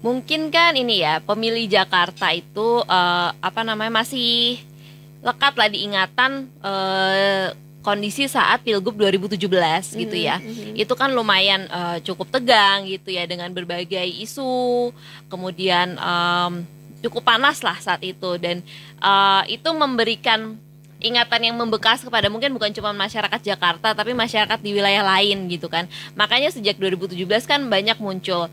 Mungkin kan ini ya, pemilih Jakarta itu masih lekat lah diingatan kondisi saat Pilgub 2017 gitu ya. Itu kan lumayan cukup tegang gitu ya, dengan berbagai isu, kemudian cukup panas lah saat itu, dan itu memberikan ingatan yang membekas kepada mungkin bukan cuma masyarakat Jakarta tapi masyarakat di wilayah lain gitu kan. Makanya sejak 2017 kan banyak muncul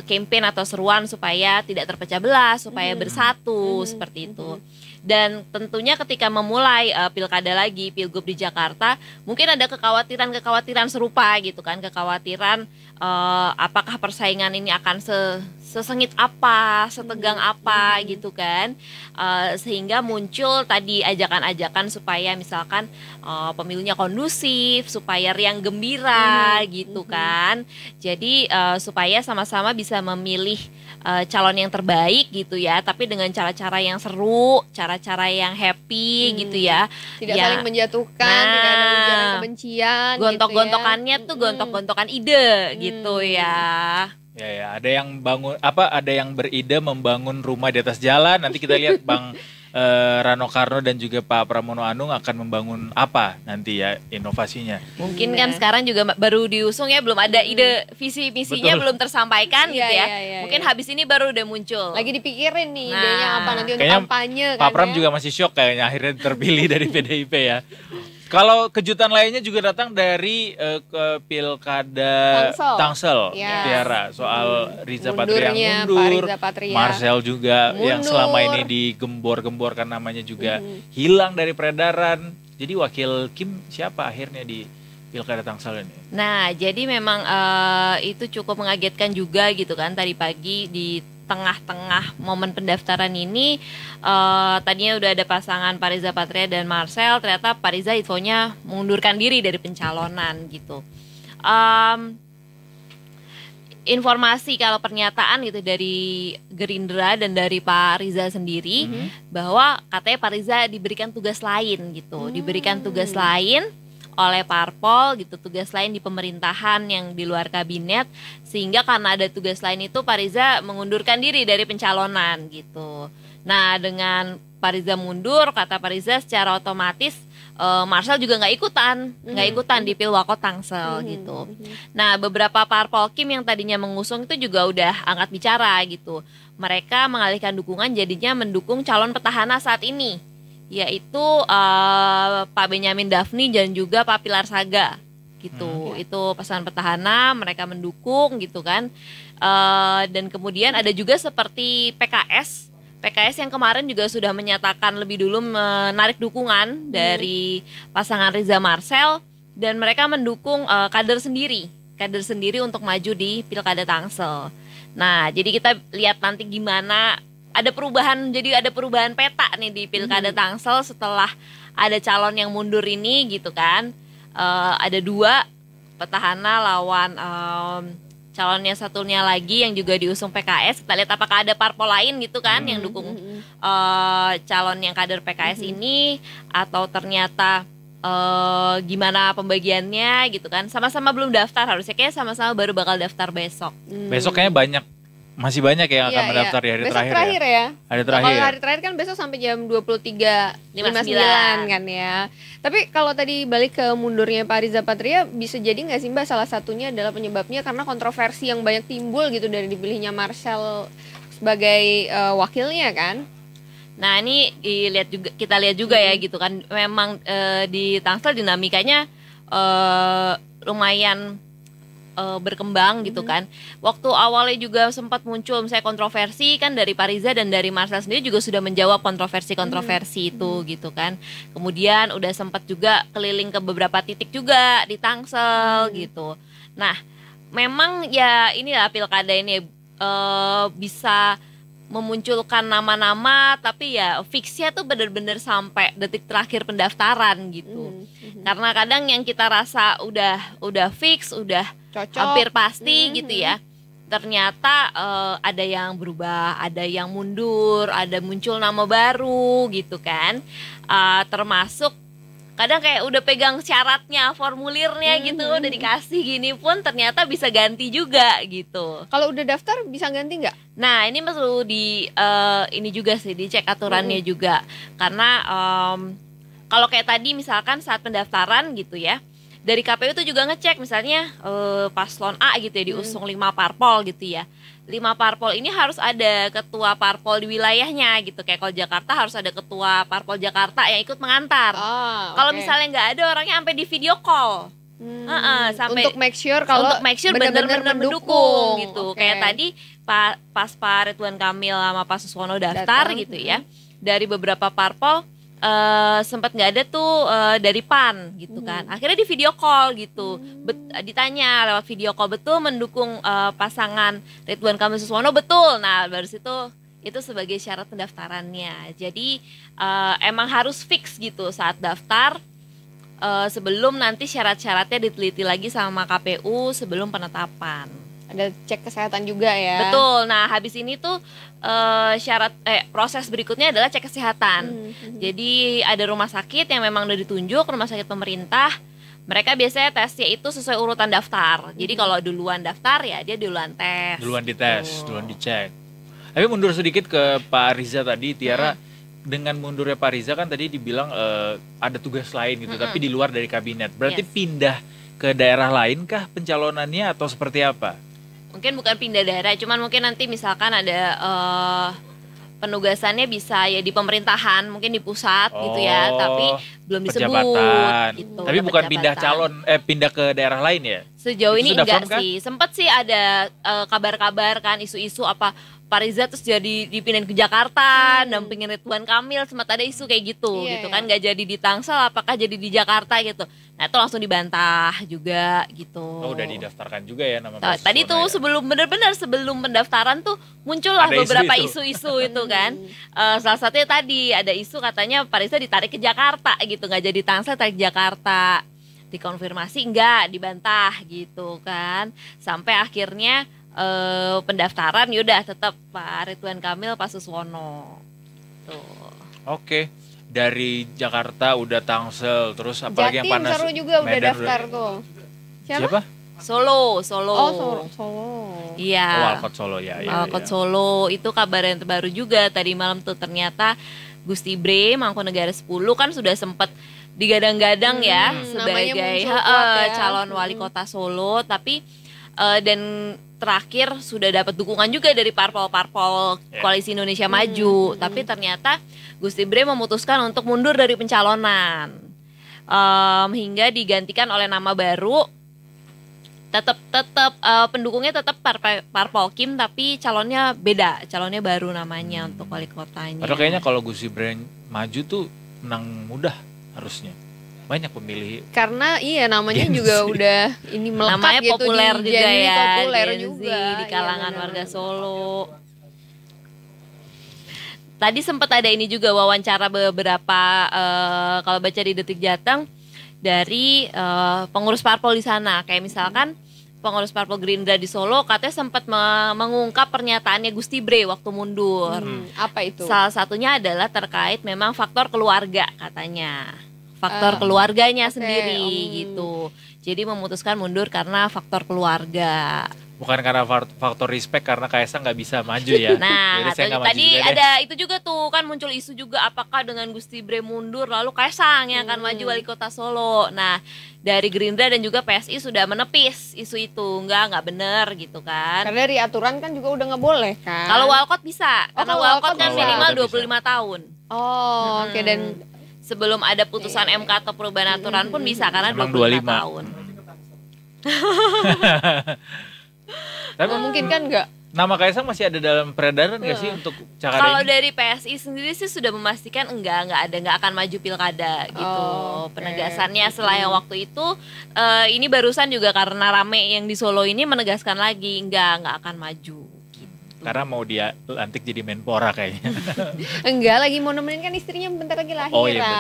campaign atau seruan supaya tidak terpecah belah, supaya bersatu seperti itu. Dan tentunya ketika memulai pilkada lagi, pilgub di Jakarta, mungkin ada kekhawatiran serupa gitu kan, kekhawatiran apakah persaingan ini akan sesengit apa, setegang apa gitu kan, sehingga muncul tadi ajakan-ajakan supaya misalkan pemilunya kondusif, supaya riang gembira gitu kan. Jadi supaya sama-sama bisa memilih calon yang terbaik gitu ya, tapi dengan cara-cara yang seru, cara-cara yang happy gitu ya. Tidak saling menjatuhkan, tidak ada ujaran kebencian. Gontok-gontokannya tuh gontok-gontokan ide gitu ya. Ya, ada yang ada yang beride membangun rumah di atas jalan. Nanti kita lihat Bang Rano Karno dan juga Pak Pramono Anung akan membangun apa nanti ya inovasinya. Mungkin kan sekarang juga baru diusung ya, belum ada ide visi misinya, belum tersampaikan gitu ya. Mungkin habis ini baru udah muncul. Lagi dipikirin nih idenya apa nanti untuk kayaknya kampanye Pak Pram juga masih shock kayaknya akhirnya terpilih dari PDIP ya. Kalau kejutan lainnya juga datang dari ke pilkada Tangsel, Tiara, soal Riza Patria yang mundur, Marcel juga yang selama ini digembor-gemborkan namanya juga hilang dari peredaran. Jadi wakil Kim siapa akhirnya di pilkada Tangsel ini? Nah, jadi memang itu cukup mengagetkan juga gitu kan, tadi pagi di tengah-tengah momen pendaftaran ini tadinya udah ada pasangan Pak Riza Patria dan Marcel, ternyata Pak Riza infonya mengundurkan diri dari pencalonan gitu. Informasi kalau pernyataan gitu dari Gerindra dan dari Pak Riza sendiri bahwa katanya Pak Riza diberikan tugas lain gitu, diberikan tugas lain oleh parpol gitu, tugas lain di pemerintahan yang di luar kabinet, sehingga karena ada tugas lain itu Pak Riza mengundurkan diri dari pencalonan gitu. Nah, dengan Pak Riza mundur, kata Pak Riza secara otomatis Marcel juga nggak ikutan di Pilwakot Tangsel gitu. Nah, beberapa parpol Kim yang tadinya mengusung itu juga udah angkat bicara gitu. Mereka mengalihkan dukungan, jadinya mendukung calon petahana saat ini, yaitu Pak Benyamin Daphni dan juga Pak Pilar Saga gitu. Itu pasangan petahana, mereka mendukung gitu kan. Dan kemudian ada juga seperti PKS yang kemarin juga sudah menyatakan lebih dulu menarik dukungan dari pasangan Riza Marcel, dan mereka mendukung kader sendiri untuk maju di Pilkada Tangsel. Nah, jadi kita lihat nanti gimana. Ada perubahan peta nih di Pilkada Tangsel setelah ada calon yang mundur ini gitu kan. Ada 2 petahana lawan calon yang satunya lagi yang juga diusung PKS. Kita lihat apakah ada parpol lain gitu kan yang dukung calon yang kader PKS ini, atau ternyata gimana pembagiannya gitu kan. Sama-sama belum daftar, harusnya kayak sama-sama baru bakal daftar besok. Besok kayaknya masih banyak yang akan mendaftar di hari besok terakhir ya. Hari terakhir. Kalau hari terakhir kan besok sampai jam 23.59 kan ya. Tapi kalau tadi balik ke mundurnya Pak Riza Patria, bisa jadi nggak sih Mbak salah satunya adalah penyebabnya karena kontroversi yang banyak timbul gitu dari dipilihnya Marcel sebagai wakilnya kan? Nah, ini kita lihat juga ya gitu kan. Memang di Tangsel dinamikanya lumayan berkembang gitu kan. Waktu awalnya juga sempat muncul misalnya kontroversi kan dari Pak Riza dan dari Marcel sendiri juga sudah menjawab kontroversi itu gitu kan. Kemudian udah sempat juga keliling ke beberapa titik juga di Tangsel gitu. Nah, memang ya inilah pilkada ini bisa memunculkan nama-nama, tapi ya fixnya tuh bener-bener sampai detik terakhir pendaftaran gitu. Karena kadang yang kita rasa udah fix, udah cocok, hampir pasti gitu ya, ternyata ada yang berubah, ada yang mundur, ada muncul nama baru gitu kan. Termasuk kadang kayak udah pegang syaratnya, formulirnya gitu, udah dikasih gini pun ternyata bisa ganti juga gitu. Kalau udah daftar bisa ganti nggak? Nah ini perlu ini juga sih dicek aturannya juga, karena kalau kayak tadi misalkan saat pendaftaran gitu ya, dari KPU itu juga ngecek misalnya paslon A gitu ya diusung 5 parpol gitu ya. 5 parpol ini harus ada ketua parpol di wilayahnya gitu. Kayak kalau Jakarta harus ada ketua parpol Jakarta yang ikut mengantar. Kalau misalnya nggak ada orangnya sampai di video call. Sampai untuk make sure kalau benar-benar mendukung gitu. Kayak tadi pas Pak Ridwan Kamil sama Pak Suswono daftar gitu ya. Dari beberapa parpol sempat nggak ada tuh dari PAN gitu kan, akhirnya di video call gitu, ditanya lewat video call betul mendukung pasangan Ridwan Kamil Suswono betul, nah baru itu sebagai syarat pendaftarannya. Jadi emang harus fix gitu saat daftar, sebelum nanti syarat-syaratnya diteliti lagi sama KPU sebelum penetapan. Ada cek kesehatan juga ya. Betul. Nah habis ini tuh proses berikutnya adalah cek kesehatan. Jadi ada rumah sakit yang memang udah ditunjuk, rumah sakit pemerintah. Mereka biasanya tesnya itu sesuai urutan daftar. Jadi kalau duluan daftar ya dia duluan tes. Duluan dites, duluan dicek. Tapi mundur sedikit ke Pak Riza tadi, Tiara. Dengan mundurnya Pak Riza kan tadi dibilang ada tugas lain gitu, tapi di luar dari kabinet. Berarti pindah ke daerah lain kah pencalonannya atau seperti apa? Mungkin bukan pindah daerah, cuman mungkin nanti misalkan ada penugasannya bisa ya di pemerintahan, mungkin di pusat gitu ya, tapi belum disebut gitu. Tapi bukan pindah pindah ke daerah lain ya? Sejauh ini enggak sih. Sempet sih ada kabar-kabar kan, isu-isu apa Pak Riza terus jadi dipindahin ke Jakarta, dampingin Ridwan Kamil, sempat ada isu kayak gitu gitu kan, nggak jadi di Tangsel, apakah jadi di Jakarta gitu. Nah itu langsung dibantah juga gitu. Oh udah didaftarkan juga ya nama tadi tuh ya? sebelum pendaftaran tuh muncullah beberapa isu-isu itu kan. Salah satunya tadi ada isu katanya Pak Riza ditarik ke Jakarta gitu, nggak jadi Tangsel, tarik Jakarta. Dikonfirmasi enggak, dibantah gitu kan. Sampai akhirnya pendaftaran yaudah tetap Pak Ridwan Kamil, Pak Suswono. Tuh. Oke. Dari Jakarta udah Tangsel, terus apalagi yang panas. Seru juga udah daftar tuh. Siapa? Solo. Oh, Solo. Iya. Walkot Solo ya. Walkot Solo itu kabar yang terbaru juga tadi malam tuh, ternyata Gusti Bre Mangkunegaran 10 kan sudah sempat digadang-gadang ya sebagai calon wali kota Solo, tapi dan terakhir sudah dapat dukungan juga dari parpol-parpol Koalisi Indonesia Maju, tapi ternyata Gusti Bre memutuskan untuk mundur dari pencalonan hingga digantikan oleh nama baru. Tetap pendukungnya tetap parpol Kim, tapi calonnya beda, calonnya baru namanya untuk wali kotanya. Padahal kayaknya kalau Gusti Bre maju tuh menang mudah harusnya. Banyak pemilih. Karena namanya juga udah ini melekat namanya gitu, populer juga ya, populer Gen Z juga di kalangan warga Solo. Tadi sempat ada ini juga wawancara beberapa kalau baca di Detik Jateng dari pengurus parpol di sana. Kayak misalkan pengurus parpol Gerindra di Solo katanya sempat mengungkap pernyataannya Gusti Bre waktu mundur. Apa itu? Salah satunya adalah terkait memang faktor keluarga katanya. Faktor keluarganya sendiri gitu. Jadi memutuskan mundur karena faktor keluarga. Bukan karena faktor respect, karena Kaisang nggak bisa maju ya. Nah, tadi ada itu juga tuh kan muncul isu juga, apakah dengan Gusti Bre mundur lalu Kaisang yang akan maju wali kota Solo. Nah, dari Gerindra dan juga PSI sudah menepis isu itu, nggak bener gitu kan. Karena dari aturan kan juga udah nggak boleh kan. Kalau walkot bisa, karena walkot kan minimal 25 tahun. Oh, oke. Dan sebelum ada putusan MK atau perubahan aturan pun bisa, karena 25 tahun. Tapi mungkin kan enggak. Nama Kaisang masih ada dalam peredaran nggak sih untuk Cakar Kalau ini? dari PSI sendiri sih sudah memastikan nggak akan maju pilkada gitu. Penegasannya setelah yang waktu itu ini barusan juga karena rame yang di Solo ini menegaskan lagi nggak akan maju. Gitu. Karena mau dia lantik jadi Menpora kayaknya. Enggak, lagi mau nemenin kan istrinya bentar lagi lahiran. Oh iya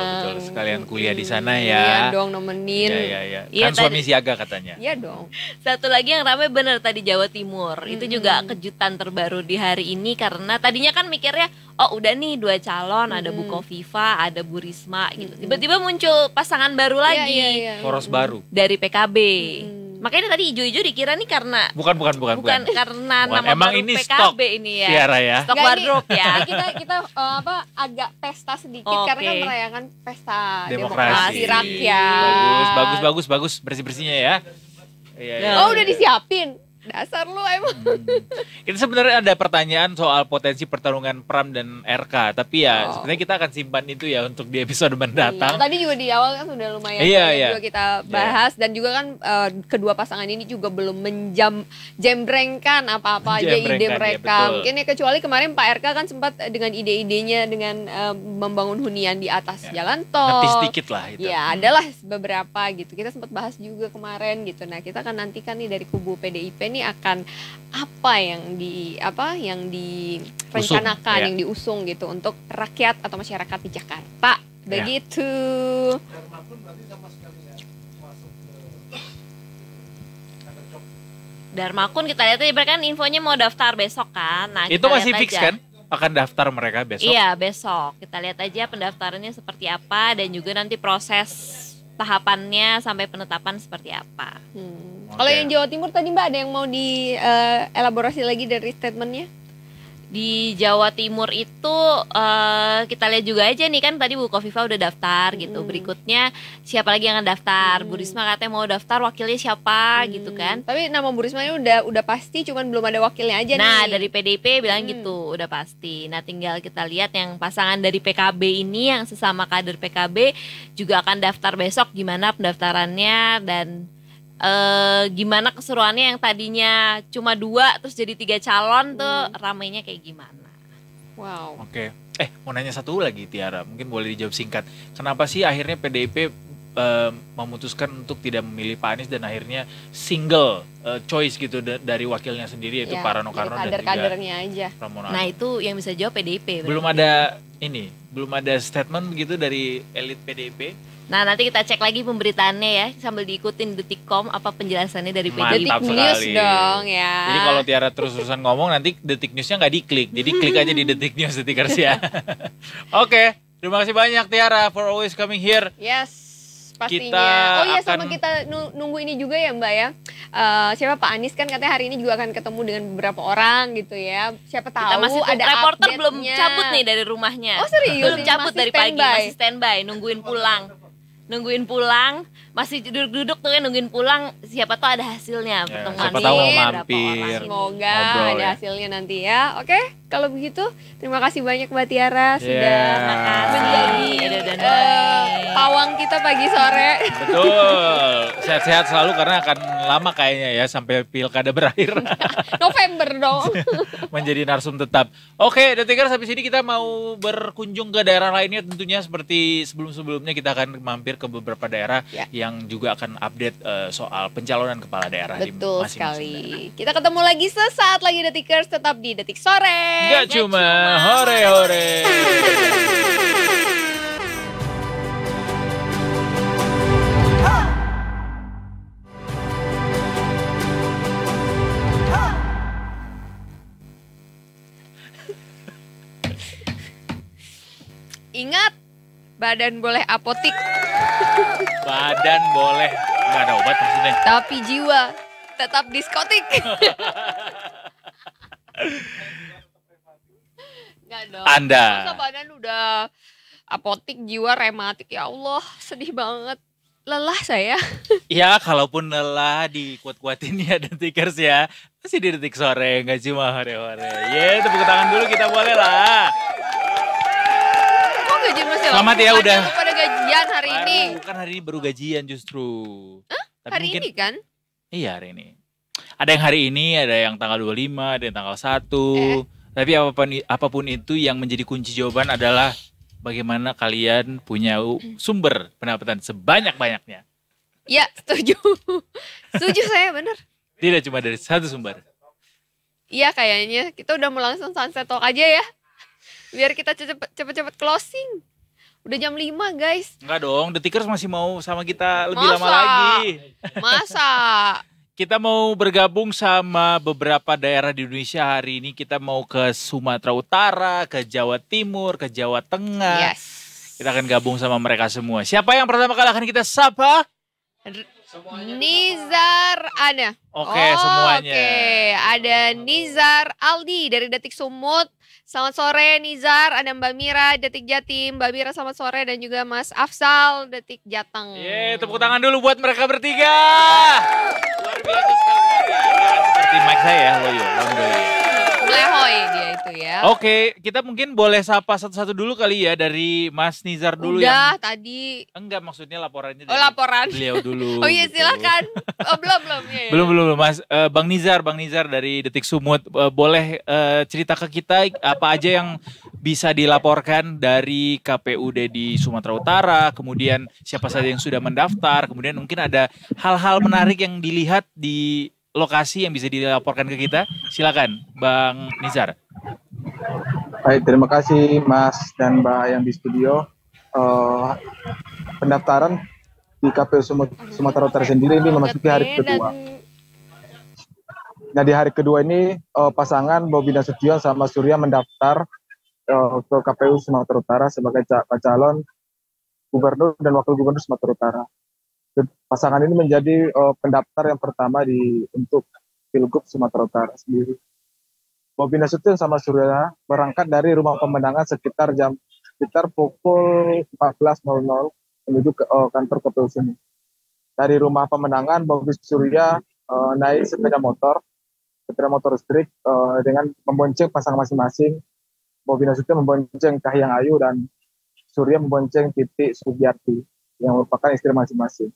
betul. Sekalian kuliah di sana Iya ya. dong, nemenin. Iya. Iya, Kan suami siaga katanya. Iya dong. Satu lagi yang ramai bener tadi Jawa Timur. Itu juga kejutan terbaru di hari ini karena tadinya kan mikirnya oh udah nih 2 calon, ada Bu Kofifa, ada Bu Risma gitu. Tiba-tiba muncul pasangan baru lagi. Iya. Poros baru. Dari PKB. Makanya tadi ijo-ijo dikira nih karena Bukan. karena nama Emang baru ini PKB stok ini ya. Tiara ya. Stok Nggak, wardrobe ya. Kita agak pesta sedikit karena kan merayakan pesta Demokrasi rakyat. Bagus bersih-bersihnya ya. Iya. Oh udah disiapin. Dasar lu emang. Kita sebenarnya ada pertanyaan soal potensi pertarungan Pram dan RK, tapi ya sebenarnya kita akan simpan itu ya untuk di episode mendatang. Tadi juga di awal kan sudah lumayan juga kita bahas dan juga kan kedua pasangan ini juga belum menjembrengkan apa-apa aja ide mereka. Mungkin ya kecuali kemarin Pak RK kan sempat dengan ide-idenya dengan membangun hunian di atas jalan tol. Nanti sedikit lah itu. Ya, adalah beberapa gitu. Kita sempat bahas juga kemarin gitu. Nah, kita akan nantikan nih dari kubu PDIP ini akan apa yang direncanakan, yang diusung gitu untuk rakyat atau masyarakat di Jakarta. Begitu. Darmakun kita lihat aja kan infonya mau daftar besok kan. Nah, itu masih fix kan? Akan daftar mereka besok? Iya, besok. Kita lihat aja pendaftarannya seperti apa dan juga nanti proses tahapannya sampai penetapan seperti apa. Kalau yang Jawa Timur tadi Mbak ada yang mau dielaborasi lagi dari statementnya? Di Jawa Timur itu kita lihat juga aja nih kan tadi Bu Kofifa udah daftar gitu. Berikutnya siapa lagi yang akan daftar? Bu Risma katanya mau daftar, wakilnya siapa gitu kan. Tapi nama Bu Risma ini udah pasti, cuman belum ada wakilnya aja nih. Nah dari PDIP bilang gitu udah pasti. Nah tinggal kita lihat yang pasangan dari PKB ini yang sesama kader PKB juga akan daftar besok, gimana pendaftarannya dan gimana keseruannya yang tadinya cuma 2 terus jadi 3 calon tuh ramainya kayak gimana. Wow. Oke. Mau nanya satu lagi Tiara, mungkin boleh dijawab singkat. Kenapa sih akhirnya PDIP memutuskan untuk tidak memilih Pak Anies dan akhirnya single choice gitu dari wakilnya sendiri yaitu Pak Rano Karno dan juga kader-kadernya aja. Pramono. Nah itu yang bisa jawab PDIP. Belum ada statement gitu dari elit PDIP. Nah nanti kita cek lagi pemberitaannya ya sambil diikutin Detikcom apa penjelasannya dari PDIP. Mantap Detik News sekali. dong ya. Jadi kalau Tiara terus-terusan ngomong nanti Detik Newsnya nggak diklik. Jadi klik aja di Detik News Detikers ya. Oke, terima kasih banyak Tiara for always coming here. Yes, pastinya. Sama kita nunggu ini juga ya Mbak ya. Siapa Pak Anies kan katanya hari ini juga akan ketemu dengan beberapa orang gitu ya. Siapa tahu kita masih ada reporter update-nya. belum cabut nih dari rumahnya. Oh serius? Belum cabut dari pagi, masih standby nungguin pulang, masih duduk-duduk tuh kan nungguin pulang, siapa tahu ada hasilnya pertemuan. Siapa tahu mau mampir. Semoga ngobrol, ada hasilnya nanti ya. Oke, kalau begitu terima kasih banyak Mbak Tiara sudah menjadi pawang kita pagi sore. Betul, sehat-sehat selalu karena akan lama kayaknya ya sampai pilkada berakhir. November dong. Menjadi narsum tetap. Oke, Detikers, habis ini kita mau berkunjung ke daerah lainnya tentunya seperti sebelum-sebelumnya kita akan mampir ke beberapa daerah yang juga akan update soal pencalonan kepala daerah. Betul sekali. Kita ketemu lagi sesaat lagi Detikers, tetap di Detik Sore. Gak cuma hore-hore. Ingat, badan boleh apotik. Badan boleh nggak ada obat maksudnya. Tapi jiwa tetap diskotik. Nggak dong. Anda. Masa badan udah apotik, jiwa rematik. Ya Allah, sedih banget. Lelah saya. Ya, kalaupun lelah dikuat-kuatin ya Detikers ya. Masih di Detik Sore, nggak cuma hore-hore. Tepuk tangan dulu kita boleh lah. Gajian masih selamat ya udah. Pada gajian hari ini. Bukan hari ini baru gajian justru. Tapi hari mungkin, ini kan? Iya hari ini. Ada yang hari ini, ada yang tanggal 25, ada yang tanggal 1. Tapi apapun itu yang menjadi kunci jawaban adalah bagaimana kalian punya sumber pendapatan sebanyak-banyaknya. Ya, setuju. Setuju saya, benar. Tidak cuma dari satu sumber. Iya kayaknya kita udah mau langsung sunset talk aja ya. Biar kita cepet-cepet closing. Udah jam 5 guys. Enggak dong, Detikers masih mau sama kita lebih lama Masa? lagi. Masa? Kita mau bergabung sama beberapa daerah di Indonesia hari ini. Kita mau ke Sumatera Utara, ke Jawa Timur, ke Jawa Tengah. Yes. Kita akan gabung sama mereka semua. Siapa yang pertama kali akan kita sapa? Nizar ada. Oke, semuanya. Oke, ada Nizar Aldi dari Detik Sumut. Selamat sore Nizar, ada Mbak Mira Detik Jatim, Mbak Mira selamat sore, dan juga Mas Afsal Detik Jateng. Tepuk tangan dulu buat mereka bertiga. Luar biasa sekali. Seperti mic saya ya, Loyo. Melehoy dia itu ya. Oke, kita mungkin boleh sapa satu-satu dulu kali ya, dari Mas Nizar dulu. Udah tadi. Enggak, maksudnya laporannya dari laporan. beliau dulu. Oh iya gitu. silakan. Oh, belum. Ya. Belum Mas. Bang Nizar dari Detik Sumut, boleh cerita ke kita apa aja yang bisa dilaporkan dari KPUD di Sumatera Utara, kemudian siapa saja yang sudah mendaftar, kemudian mungkin ada hal-hal menarik yang dilihat di lokasi yang bisa dilaporkan ke kita. Silakan Bang Nizar. Baik, terima kasih Mas dan Mbak yang di studio. Pendaftaran di KPU Sumatera Utara sendiri ini memasuki hari kedua. Nah, di hari kedua ini pasangan Bobi Nasution sama Surya mendaftar ke KPU Sumatera Utara sebagai calon gubernur dan wakil gubernur Sumatera Utara. Pasangan ini menjadi pendaftar yang pertama untuk Pilgub Sumatera Utara sendiri. Bobi Nasution sama Surya berangkat dari rumah pemenangan sekitar pukul 14.00 menuju ke kantor KPU sini. Dari rumah pemenangan, Bobi Surya naik sepeda motor listrik dengan membonceng pasangan masing-masing. Bobi Nasution membonceng Kahiyang Ayu dan Surya membonceng Titi Sugiyarti yang merupakan istri masing-masing.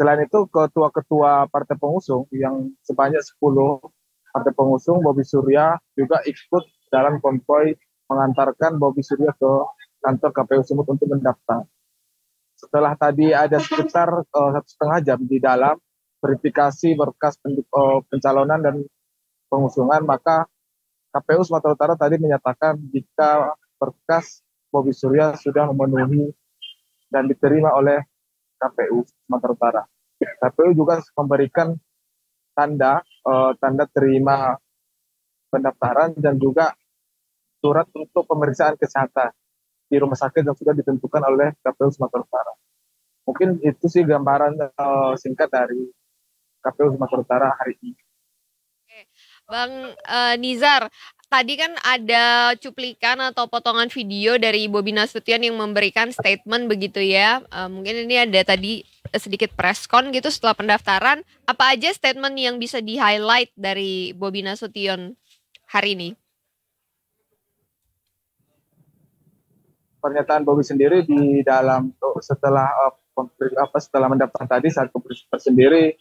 Selain itu, ketua-ketua partai pengusung yang sebanyak 10 partai pengusung, Bobi Surya juga ikut dalam konvoi mengantarkan Bobi Surya ke kantor KPU Sumut untuk mendaftar. Setelah tadi ada sekitar 1,5 jam di dalam verifikasi berkas pencalonan dan pengusungan, maka KPU Sumatera Utara tadi menyatakan jika berkas Bobi Surya sudah memenuhi dan diterima oleh KPU Sumatera Utara. KPU juga memberikan tanda terima pendaftaran dan juga surat untuk pemeriksaan kesehatan di rumah sakit yang sudah ditentukan oleh KPU Sumatera Utara. Mungkin itu sih gambaran singkat dari KPU Sumatera Utara hari ini. Bang Nizar, tadi kan ada cuplikan atau potongan video dari Bobi Nasution yang memberikan statement begitu ya. Mungkin ini ada tadi sedikit preskon gitu setelah pendaftaran. Apa aja statement yang bisa di-highlight dari Bobi Nasution hari ini? Pernyataan Bobi sendiri di dalam setelah mendaftar tadi saat konferensi sendiri,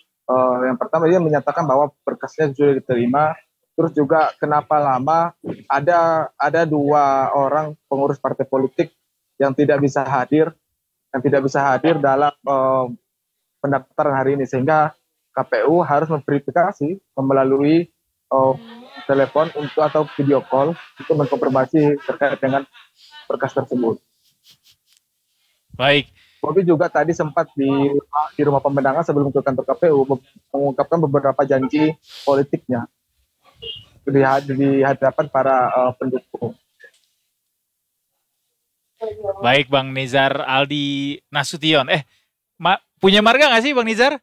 yang pertama dia menyatakan bahwa berkasnya sudah diterima. Terus juga kenapa lama, ada 2 orang pengurus partai politik yang tidak bisa hadir dalam pendaftaran hari ini, sehingga KPU harus memverifikasi melalui telepon atau video call untuk mengkonfirmasi terkait dengan berkas tersebut. Baik. Bobi juga tadi sempat di rumah pemenangan sebelum ke kantor KPU mengungkapkan beberapa janji politiknya di hadapan para pendukung. Baik, Bang Nizar Aldi Nasution. Punya marga nggak sih Bang Nizar?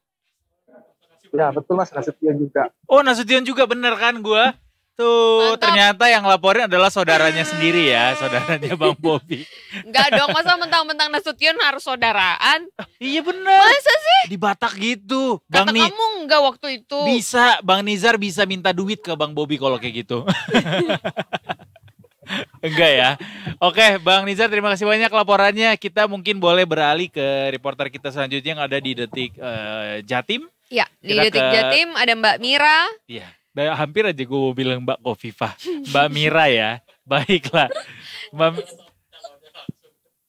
Ya betul Mas, Nasution juga. Oh, Nasution juga, bener kan gua? Tuh, mantap. Ternyata yang laporin adalah saudaranya sendiri ya, saudaranya Bang Bobi. Enggak dong, masa mentang-mentang Nasution harus saudaraan? Iya bener. Masa sih? Di Batak gitu. Kata kamu enggak waktu itu. Bisa, Bang Nizar bisa minta duit ke Bang Bobi kalau kayak gitu. Enggak ya. Oke, Bang Nizar, terima kasih banyak laporannya. Kita mungkin boleh beralih ke reporter kita selanjutnya yang ada di Detik Jatim. Ya, di Detik Jatim ada Mbak Mira. Iya. Hampir aja gue mau bilang Mbak Kofifah. Mbak Mira ya. Baiklah.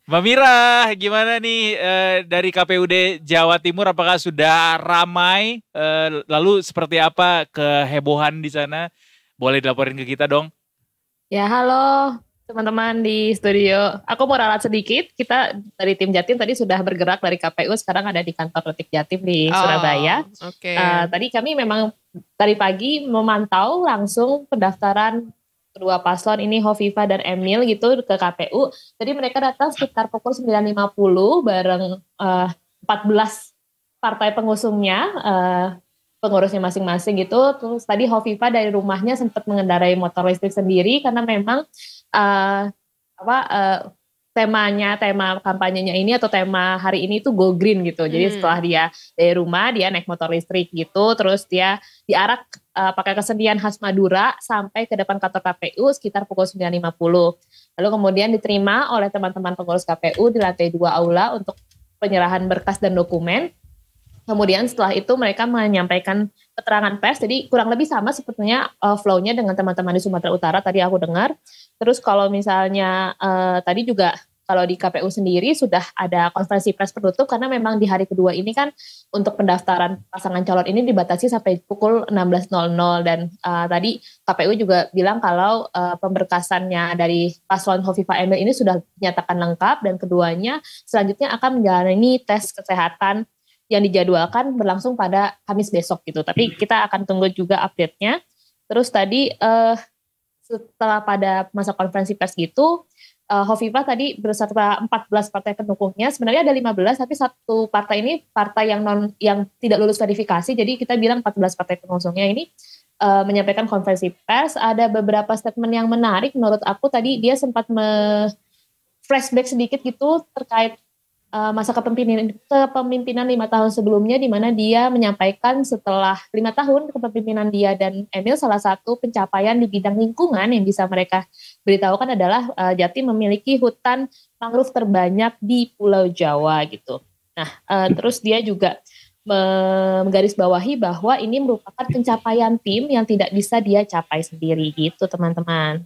Mbak Mira, gimana nih dari KPUD Jawa Timur, apakah sudah ramai? Lalu seperti apa kehebohan di sana? boleh dilaporin ke kita dong. Ya, halo teman-teman di studio. Aku mau ralat sedikit. Kita dari tim Jatim tadi sudah bergerak dari KPU, sekarang ada di kantor Detik Jatim di Surabaya. Tadi kami memang tadi pagi memantau langsung pendaftaran kedua paslon ini, Hovifah dan Emil gitu, ke KPU. Jadi mereka datang sekitar pukul 9.50 bareng 14 partai pengusungnya, pengurusnya masing-masing gitu. Terus tadi Hovifah dari rumahnya sempat mengendarai motor listrik sendiri karena memang tema kampanyenya ini atau tema hari ini tuh go green gitu. Jadi setelah dia dari rumah dia naik motor listrik gitu, terus dia diarak pakai kesenian khas Madura sampai ke depan kantor KPU sekitar pukul 9.50. Lalu kemudian diterima oleh teman-teman pengurus KPU di lantai 2 aula untuk penyerahan berkas dan dokumen. Kemudian setelah itu mereka menyampaikan keterangan pers, jadi kurang lebih sama sepertinya flow-nya dengan teman-teman di Sumatera Utara tadi aku dengar. Terus kalau misalnya tadi juga kalau di KPU sendiri sudah ada konferensi pers penutup karena memang di hari kedua ini kan untuk pendaftaran pasangan calon ini dibatasi sampai pukul 16.00 dan tadi KPU juga bilang kalau pemberkasannya dari paslon Hovifah Emil ini sudah dinyatakan lengkap dan keduanya selanjutnya akan menjalani tes kesehatan yang dijadwalkan berlangsung pada Kamis besok gitu. Tapi kita akan tunggu juga update-nya. Terus tadi setelah pada masa konferensi pers gitu, Hovifah tadi beserta 14 partai pendukungnya, sebenarnya ada 15 tapi satu partai ini partai yang tidak lulus verifikasi, jadi kita bilang 14 partai pengusungnya ini menyampaikan konferensi pers. Ada beberapa statement yang menarik menurut aku. Tadi dia sempat flashback sedikit gitu terkait masa kepemimpinan 5 tahun sebelumnya, di mana dia menyampaikan setelah 5 tahun kepemimpinan dia dan Emil, salah satu pencapaian di bidang lingkungan yang bisa mereka beritahukan adalah Jatim memiliki hutan mangrove terbanyak di Pulau Jawa gitu. Nah, terus dia juga menggarisbawahi bahwa ini merupakan pencapaian tim yang tidak bisa dia capai sendiri gitu teman-teman.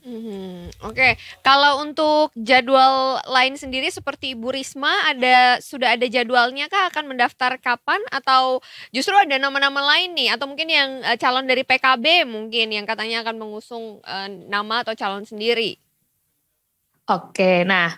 Oke. Kalau untuk jadwal lain sendiri seperti Ibu Risma sudah ada jadwalnya kah, akan mendaftar kapan atau justru ada nama-nama lain nih atau mungkin yang calon dari PKB mungkin yang katanya akan mengusung nama atau calon sendiri? Oke, nah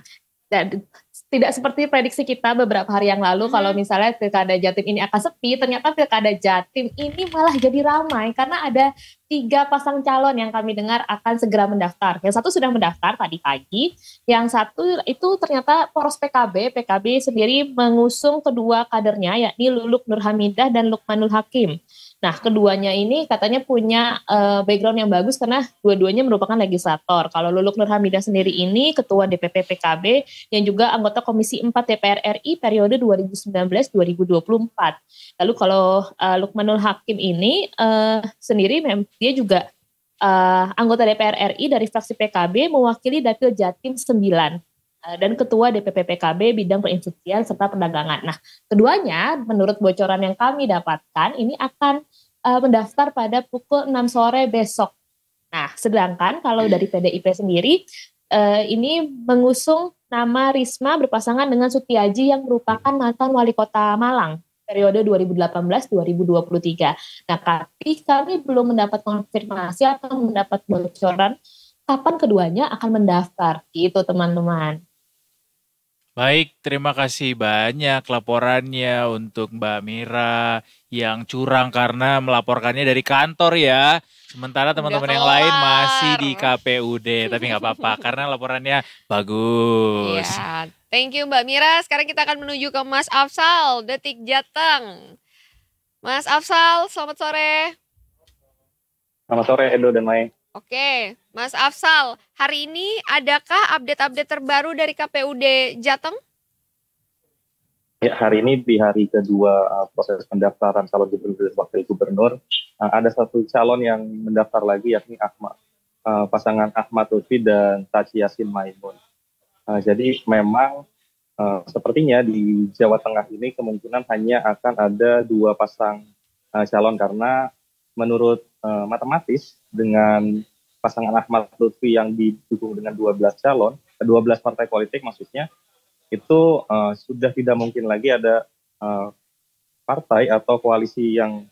tidak seperti prediksi kita beberapa hari yang lalu kalau misalnya Pilkada Jatim ini akan sepi, ternyata Pilkada Jatim ini malah jadi ramai karena ada 3 pasang calon yang kami dengar akan segera mendaftar. Yang satu sudah mendaftar tadi pagi, yang satu itu ternyata poros PKB sendiri mengusung kedua kadernya yakni Luluk Nurhamidah dan Lukmanul Hakim. Nah, keduanya ini katanya punya background yang bagus karena dua-duanya merupakan legislator. Kalau Luluk Nurhamidah sendiri ini ketua DPP PKB yang juga anggota Komisi 4 DPR RI periode 2019-2024. Lalu kalau Lukmanul Hakim ini sendiri dia juga anggota DPR RI dari fraksi PKB mewakili Dapil Jatim 9. Dan ketua DPP PKB bidang perindustrian serta perdagangan. Nah, keduanya menurut bocoran yang kami dapatkan ini akan mendaftar pada pukul 6 sore besok. Nah, sedangkan kalau dari PDIP sendiri ini mengusung nama Risma berpasangan dengan Sutiaji yang merupakan mantan wali kota Malang periode 2018-2023. Nah, tapi kami belum mendapat konfirmasi atau mendapat bocoran kapan keduanya akan mendaftar gitu teman-teman. Baik, terima kasih banyak laporannya untuk Mbak Mira yang curang karena melaporkannya dari kantor ya. Sementara teman-teman yang lain masih di KPUD, tapi nggak apa-apa karena laporannya bagus. Ya, thank you Mbak Mira. Sekarang kita akan menuju ke Mas Afsal, Detik Jateng. Mas Afsal, selamat sore. Selamat sore Edo dan Mai. Oke, Mas Afsal, hari ini adakah update-update terbaru dari KPUD Jateng? Ya, hari ini di hari kedua proses pendaftaran calon gubernur dan wakil gubernur, ada satu calon yang mendaftar lagi yakni pasangan Ahmad Lutfi dan Taci Yasin Maimun. Jadi memang sepertinya di Jawa Tengah ini kemungkinan hanya akan ada 2 pasang calon karena menurut matematis dengan pasangan Ahmad Lutfi yang didukung dengan 12 partai politik maksudnya, itu sudah tidak mungkin lagi ada partai atau koalisi yang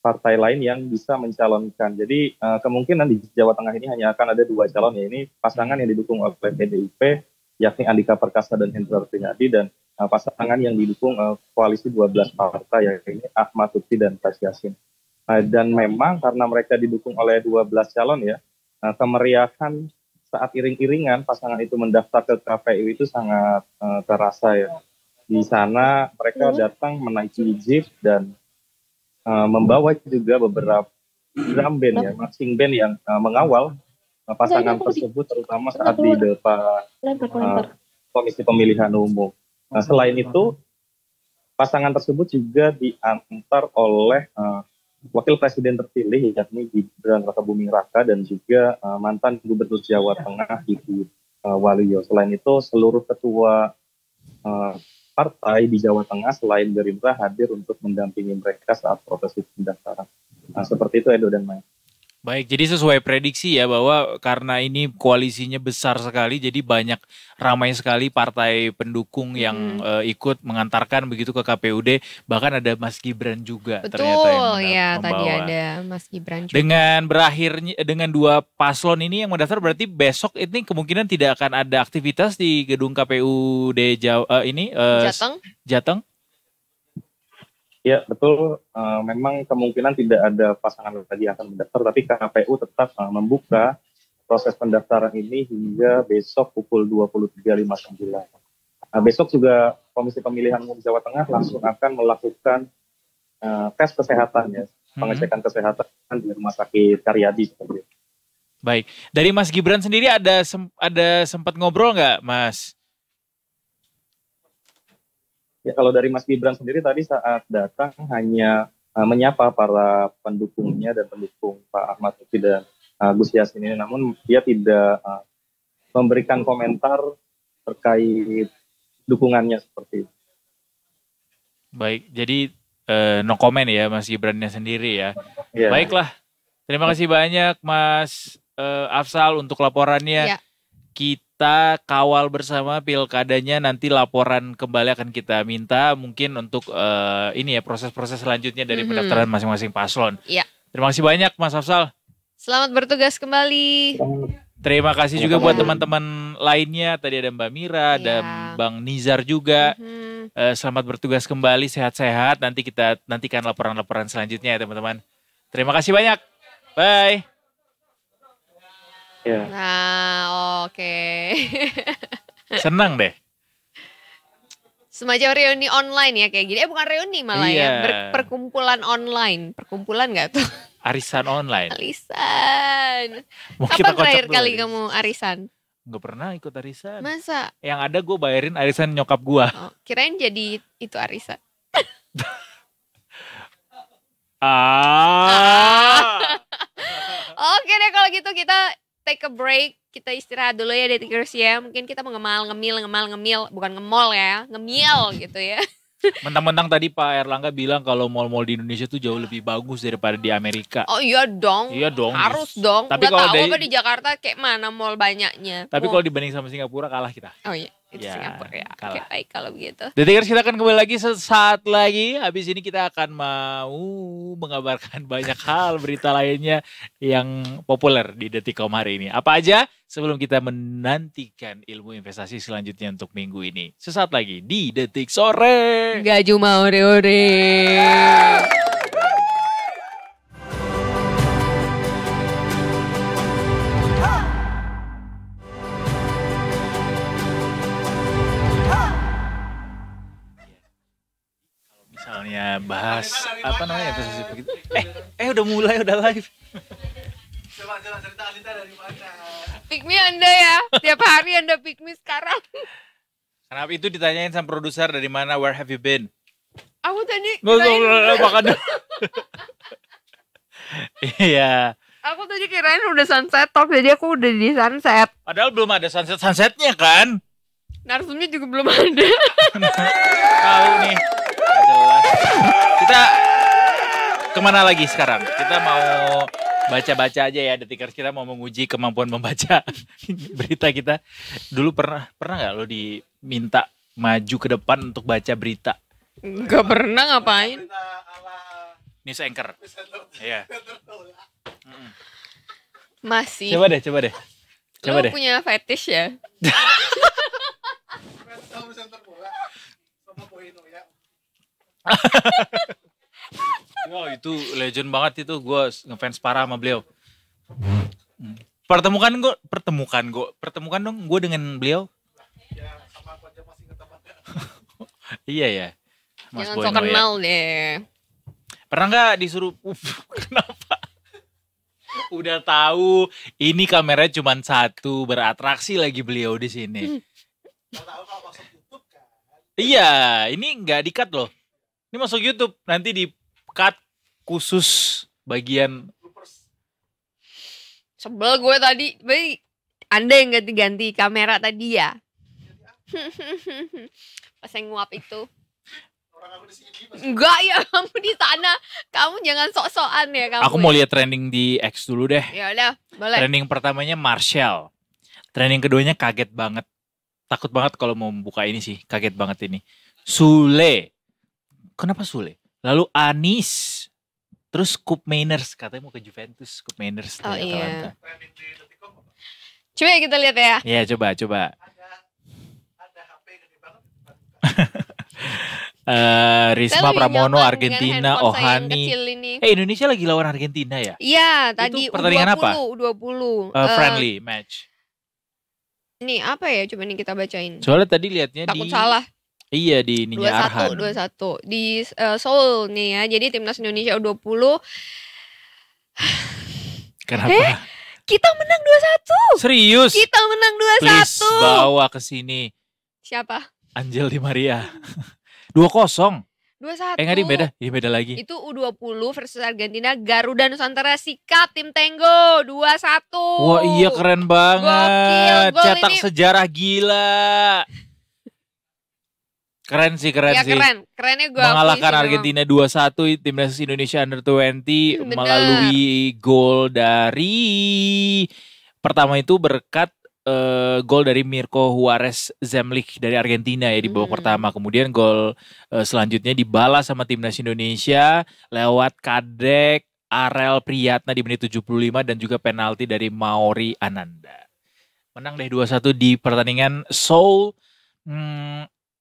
partai lain yang bisa mencalonkan. Jadi kemungkinan di Jawa Tengah ini hanya akan ada 2 calon, ya ini pasangan yang didukung oleh PDIP, yakni Andika Perkasa dan Hendrar Prihadi, dan pasangan yang didukung koalisi 12 partai, yakni Ahmad Lutfi dan Tas Yassin. Dan memang karena mereka didukung oleh 12 calon ya, kemeriahan saat iring-iringan pasangan itu mendaftar ke KPU itu sangat terasa ya. Di sana mereka datang menaiki jeep dan membawa juga beberapa drum band ya, marching band yang mengawal pasangan tersebut, terutama saat di depan Komisi Pemilihan Umum. Nah, selain itu, pasangan tersebut juga diantar oleh Wakil Presiden terpilih, yakni Gibran Rakabuming Raka, dan juga mantan Gubernur Jawa Tengah Didi Waluyo. Selain itu, seluruh ketua partai di Jawa Tengah selain Gerindra hadir untuk mendampingi mereka saat proses pendaftaran. Nah, seperti itu Edo dan Maya. Baik, jadi sesuai prediksi ya bahwa karena ini koalisinya besar sekali, jadi banyak ramai sekali partai pendukung yang ikut mengantarkan begitu ke KPUD, bahkan ada Mas Gibran juga. Betul, ternyata yang ya membawa. tadi ada Mas Gibran juga. Dengan berakhirnya dengan 2 paslon ini yang mendaftar, berarti besok ini kemungkinan tidak akan ada aktivitas di gedung KPUD Jateng. Ya betul, memang kemungkinan tidak ada pasangan lagi yang akan mendaftar, tapi KPU tetap membuka proses pendaftaran ini hingga besok pukul 23.59. Besok juga Komisi Pemilihan Umum Jawa Tengah langsung akan melakukan tes kesehatan ya, pengecekan kesehatan di Rumah Sakit Karyadi seperti itu. Baik, dari Mas Gibran sendiri ada sempat ngobrol nggak, Mas? Ya, kalau dari Mas Gibran sendiri tadi saat datang hanya menyapa para pendukungnya dan pendukung Pak Ahmad Lutfi dan Gus Yassin ini, namun dia tidak memberikan komentar terkait dukungannya seperti itu. Baik, jadi no comment ya Mas Gibrannya sendiri ya. Yeah. Baiklah, terima kasih banyak Mas Afsal untuk laporannya. Yeah. Kita kawal bersama pilkadanya, nanti laporan kembali akan kita minta mungkin untuk ini ya proses-proses selanjutnya dari pendaftaran masing-masing paslon. Iya. Terima kasih banyak Mas Afsal. Selamat bertugas kembali. Terima kasih juga buat teman-teman lainnya. Tadi ada Mbak Mira, ada Bang Nizar juga. Selamat bertugas kembali, sehat-sehat. Nanti kita nantikan laporan-laporan selanjutnya ya teman-teman. Terima kasih banyak. Bye. Ya. Nah, oke. Senang deh. Semacam reuni online ya kayak gini. Bukan reuni malah ya. Perkumpulan online. Perkumpulan gak tuh? Arisan online. Arisan. Mau Kapan terakhir kali kamu arisan? Gak pernah ikut arisan. Masa? Yang ada gue bayarin arisan nyokap gue. Oh, kirain jadi itu arisan. Oke deh kalau gitu kita take a break. Kita istirahat dulu ya Detikers ya. Mungkin kita mau ngemil. Bukan ngemol ya. Ngemil gitu ya. Mentang-mentang tadi Pak Erlangga bilang kalau mall-mall di Indonesia tuh jauh lebih bagus daripada di Amerika. Oh iya dong. Iya dong. Harus dong. Tapi Nggak kalau tahu apa di Jakarta kayak mana mall banyaknya. Tapi kalau dibanding sama Singapura kalah kita. Oh iya. Itu ya, Singapura ya. Kalah. Oke, baik kalau begitu. Detikers kita akan kembali lagi sesaat lagi. Habis ini kita akan mau mengabarkan banyak hal berita lainnya yang populer di Detikom hari ini. Apa aja? Sebelum kita menantikan ilmu investasi selanjutnya untuk minggu ini. Sesaat lagi di Detik Sore. Gak cuma ore-ore. Misalnya bahas apa namanya investasi begitu. Udah mulai, udah live. Coba cerita Anita dari mana? Pick me Anda ya. Tiap hari Anda pick me sekarang. Kenapa itu ditanyain sama produser dari mana, where have you been? Aku tadi Makan. Iya. Aku tadi kirain udah sunset talk, jadi aku udah di sunset. Padahal belum ada sunsetnya kan? Narsumnya juga belum ada. Tahu nih. Jelas. Kita kemana lagi sekarang? Kita mau baca-baca aja ya, Detikers. Kita mau menguji kemampuan membaca berita kita. Dulu pernah nggak lo diminta maju ke depan untuk baca berita? Gak pernah, ngapain? News anchor. Iya. Masih. Coba deh. Lu punya fetish ya? Itu legend banget itu, gue ngefans parah sama beliau. Pertemukan dong gue dengan beliau. Iya ya. Mas Jangan Boy sok Noya. kenal deh. Pernah nggak disuruh? Kenapa? Udah tahu ini kameranya cuma satu, beratraksi lagi beliau di sini. Iya, ini nggak di-cut loh. Ini masuk YouTube, nanti di-cut khusus bagian. Sebel gue tadi. Anda yang ganti-ganti kamera tadi ya? Pas yang nguap itu. Enggak ya, kamu di sana. Kamu jangan sok-sokan ya kamu. Aku mau lihat trending di X dulu deh. Ya udah, boleh. Trending pertamanya Marshall. Trending keduanya kaget banget. Takut banget kalau mau buka ini sih, kaget banget ini. Sule. Kenapa Sule? Lalu Anis. Terus Koop Mainers, katanya mau ke Juventus, Koop Mainers. Oh iya. Coba kita lihat ya. Iya, coba. Risma Pramono, Argentina, Ohani. Indonesia lagi lawan Argentina ya? Iya, tadi Itu pertandingan apa? U20. Friendly match. Ini apa ya? Coba nih kita bacain. Soalnya tadi lihatnya Takut salah. Iya, di ininya Arhan. 21 di Seoul nih ya. Jadi timnas Indonesia U20. Kenapa? Kita menang 2-1. Serius? Kita menang 2-1. Please bawa ke sini. Siapa? Angel Di Maria. 2-0. 2-1. Enggak, ini beda. Ini beda lagi. Itu U20 versus Argentina. Garuda Nusantara sikat tim Tenggo 2-1. Wah iya, keren banget. Gokil, Cetak ini. sejarah gila. Keren sih. Ya keren. Kerennya gue mengalahkan Argentina 2-1. Timnas Indonesia Under-20 melalui gol dari pertama itu berkat gol dari Mirko Juarez Zemlich dari Argentina ya di babak pertama. Kemudian gol selanjutnya dibalas sama timnas Indonesia lewat Kadek Arel Priyatna di menit 75 dan juga penalti dari Mauri Ananda. Menang deh 2-1 di pertandingan Seoul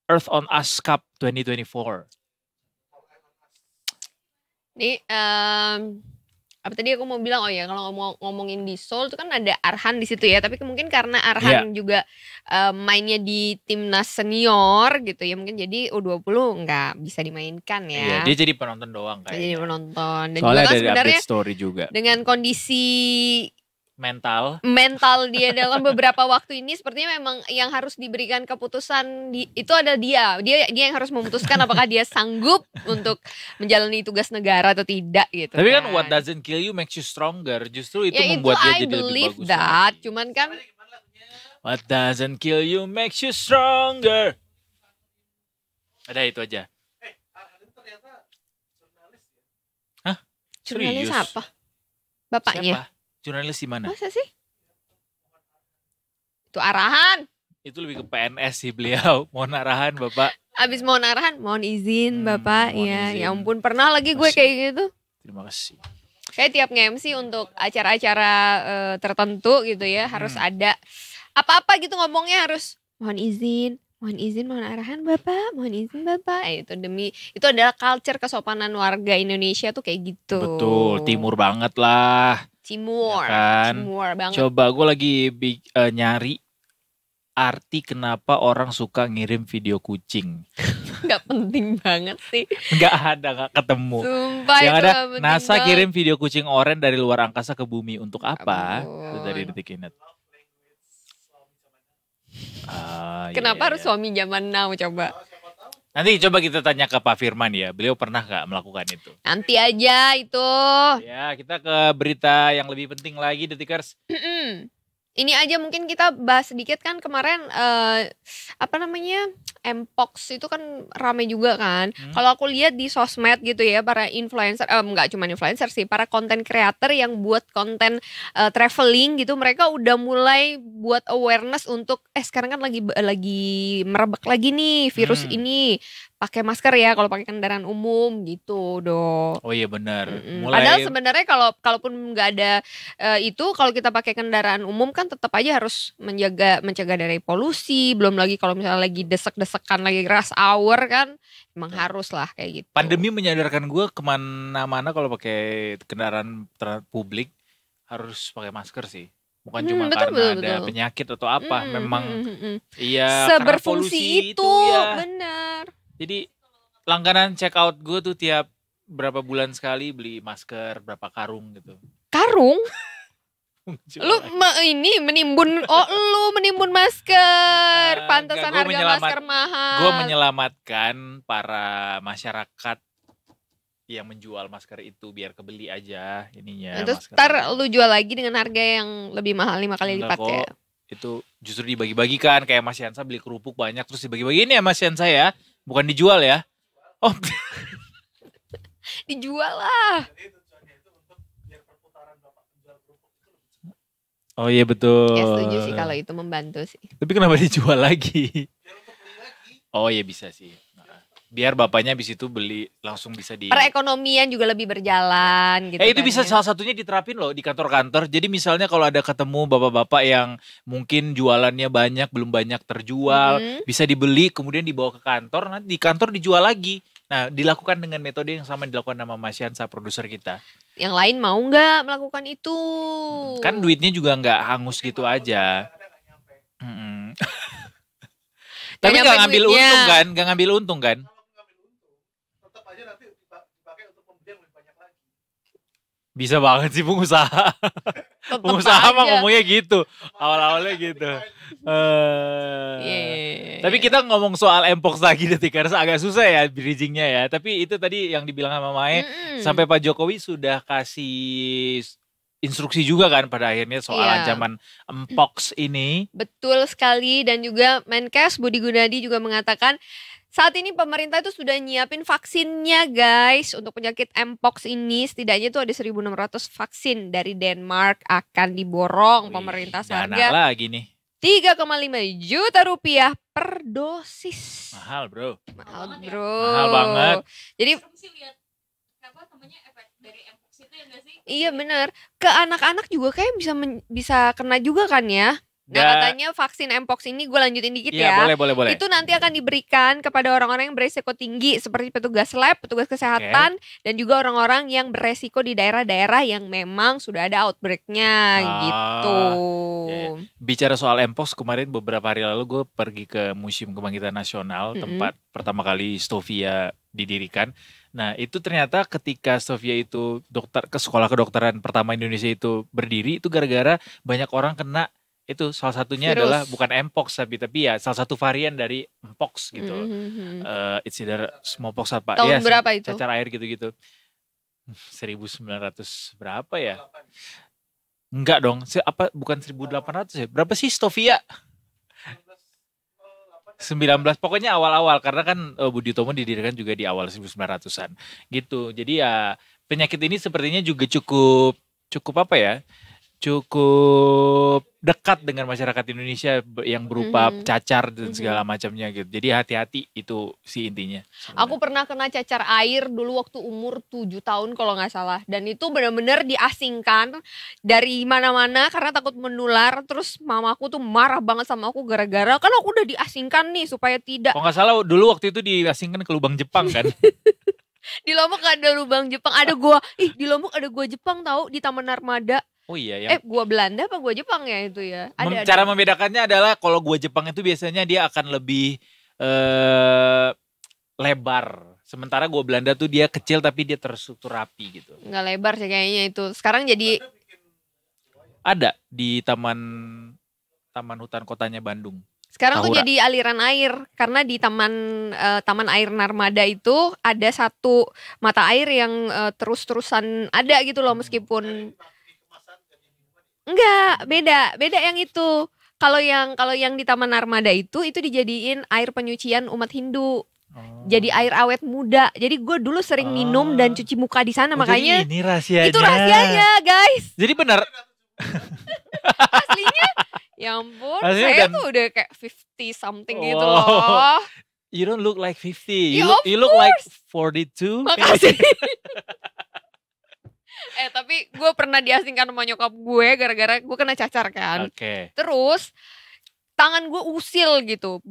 Earth on Us Cup 2024. Nih apa tadi aku mau bilang, oh ya kalau ngomongin di Seoul itu kan ada Arhan di situ ya, tapi mungkin karena Arhan juga mainnya di timnas senior gitu ya, mungkin jadi U20 nggak bisa dimainkan ya. Iya, dia jadi penonton doang kayaknya. Jadi penonton. Dan soalnya juga kan ada sebenarnya update story juga. dengan kondisi mental dia dalam beberapa waktu ini sepertinya memang yang harus diberikan keputusan itu ada dia yang harus memutuskan apakah dia sanggup untuk menjalani tugas negara atau tidak gitu. Tapi kan what doesn't kill you makes you stronger. Justru itu ya, membuat itu dia I jadi believe lebih bagus. That, cuman kan what doesn't kill you makes you stronger. Ada itu aja. Hah? Jurnalis Serius? apa? Bapaknya? Siapa? Jurnalis di mana? Masa sih? Itu arahan. Itu lebih ke PNS sih beliau. Mohon arahan Bapak. Abis mohon arahan, mohon izin Bapak. mohon Ya, izin. ya ampun pernah lagi gue kayak gitu. Terima kasih. Kayak tiap nge-MC untuk acara-acara tertentu gitu ya, harus ada apa-apa gitu ngomongnya harus mohon izin, mohon arahan Bapak, mohon izin Bapak. Itu adalah culture kesopanan warga Indonesia tuh kayak gitu. Betul, timur banget lah. Timur, Ya kan? timur banget. Coba gue lagi nyari arti kenapa orang suka ngirim video kucing. Gak penting banget sih. Nggak ada, nggak ketemu. Sumpah yang itu ada gak penting NASA banget. kirim video kucing oren dari luar angkasa ke bumi untuk apa? Itu dari Detik.net. Kenapa harus suami zaman now coba? Nanti coba kita tanya ke Pak Firman ya. Beliau pernah nggak melakukan itu? Nanti aja itu. Ya, kita ke berita yang lebih penting lagi, Detikers. Ini aja mungkin kita bahas sedikit kan kemarin Mpox itu kan rame juga kan. Kalau aku lihat di sosmed gitu ya, para influencer, nggak cuma influencer sih, para konten creator yang buat konten traveling gitu, mereka udah mulai buat awareness untuk sekarang kan lagi merebak lagi nih virus ini. Pakai masker ya kalau pakai kendaraan umum gitu dong. Oh iya benar. Padahal sebenarnya kalaupun nggak ada itu, kalau kita pakai kendaraan umum kan tetap aja harus mencegah dari polusi. Belum lagi kalau misalnya lagi desek-desekan, lagi rush hour kan, emang harus lah kayak gitu. Pandemi menyadarkan gue kemana-mana kalau pakai kendaraan publik harus pakai masker sih. Bukan cuma karena ada penyakit atau apa, memang iya seberfungsi itu ya. Benar. Jadi langganan check out gue tuh tiap berapa bulan sekali beli masker, berapa karung gitu. Karung? Lu menimbun masker. Pantesan harga masker mahal. Gue menyelamatkan para masyarakat yang menjual masker itu biar kebeli aja ininya. Terus ntar lu jual lagi dengan harga yang lebih mahal 5 kali lipat ya. Itu justru dibagi-bagikan, kayak Mas Yansa beli kerupuk banyak terus dibagi-bagiin ya Mas Yansa ya. Bukan dijual ya. Oh. Dijual lah. Oh iya betul. Ya setuju sih kalau itu membantu sih. Tapi kenapa dijual lagi? Oh iya bisa sih. Biar bapaknya habis itu beli langsung bisa perekonomian juga lebih berjalan gitu. Itu bisa salah satunya diterapin loh di kantor-kantor. Jadi misalnya kalau ada ketemu bapak-bapak yang mungkin jualannya banyak, belum banyak terjual, bisa dibeli kemudian dibawa ke kantor, nanti di kantor dijual lagi. Nah, dilakukan dengan metode yang sama dilakukan sama Mas Yansa, produser kita. Yang lain mau nggak melakukan itu? Kan duitnya juga nggak hangus gitu aja. Tapi nggak ngambil untung kan? Nggak ngambil untung kan? Bisa banget sih pengusaha. Pengusaha mah ngomongnya gitu. Awal-awalnya gitu. Tapi kita ngomong soal Mpox lagi karena agak susah ya bridgingnya ya. Tapi itu tadi yang dibilang sama Mae. Sampai Pak Jokowi sudah kasih instruksi juga kan pada akhirnya soal ancaman Mpox ini. Betul sekali, dan juga Menkes Budi Gunadi juga mengatakan saat ini pemerintah itu sudah nyiapin vaksinnya guys. Untuk penyakit Mpox ini setidaknya itu ada 1.600 vaksin dari Denmark akan diborong pemerintah seharga lagi nih 3,5 juta rupiah per dosis. Mahal bro. Mahal bro. Mahal banget. Jadi iya benar. Ke anak-anak juga kayak bisa kena juga kan ya. Nah katanya vaksin Mpox ini, gue lanjutin dikit ya. Boleh. Itu nanti akan diberikan kepada orang-orang yang beresiko tinggi seperti petugas lab, petugas kesehatan, dan juga orang-orang yang beresiko di daerah-daerah yang memang sudah ada outbreak-nya gitu. Bicara soal Mpox, kemarin beberapa hari lalu gue pergi ke Museum Kebangkitan Nasional, tempat pertama kali Stovia didirikan. Nah itu ternyata ketika Stovia itu ke sekolah kedokteran pertama Indonesia itu berdiri, itu gara-gara banyak orang kena. Itu salah satunya adalah bukan Mpox tapi ya salah satu varian dari Mpox gitu. It's either smallpox apa tahun berapa itu? Cacar air gitu-gitu. 1900 berapa ya? Enggak dong. Bukan 1800 ya? Berapa sih Stovia? 19 pokoknya awal-awal, karena kan Budi Utomo didirikan juga di awal 1900-an gitu. Jadi ya penyakit ini sepertinya juga cukup apa ya? Cukup dekat dengan masyarakat Indonesia yang berupa cacar dan segala macamnya gitu. Jadi hati-hati itu sih intinya. Aku pernah kena cacar air dulu waktu umur 7 tahun kalau nggak salah. Dan itu benar-benar diasingkan dari mana-mana karena takut menular. Terus mamaku tuh marah banget sama aku gara-gara kan aku udah diasingkan nih supaya tidak. Kalau nggak salah dulu waktu itu diasingkan ke lubang Jepang kan. Di Lombok ada lubang Jepang, ada gua. Di Lombok ada gua Jepang tahu di Taman Armada. Oh iya, gua Belanda apa gua Jepang ya itu ya? Cara membedakannya adalah kalau gua Jepang itu biasanya dia akan lebih lebar. Sementara gua Belanda tuh dia kecil tapi dia terstruktur rapi gitu. Nggak lebar sih kayaknya itu. Sekarang jadi ada di taman hutan kotanya Bandung. Sekarang tuh jadi aliran air karena di taman air Narmada itu ada satu mata air yang terus-terusan ada gitu loh meskipun enggak, beda yang itu. kalau yang di Taman Narmada itu dijadiin air penyucian umat Hindu. Jadi air awet muda. Jadi gue dulu sering minum dan cuci muka di sana, makanya. Jadi ini rahasianya. Itu rahasianya, guys. Jadi benar. Aslinya, ya ampun, Aslinya saya tuh udah kayak 50 something gitu loh. You don't look like 50. Yeah, You look like 42. Makasih. Tapi gue pernah diasingkan sama nyokap gue gara-gara gue kena cacar kan. Oke. Terus tangan gue usil gitu.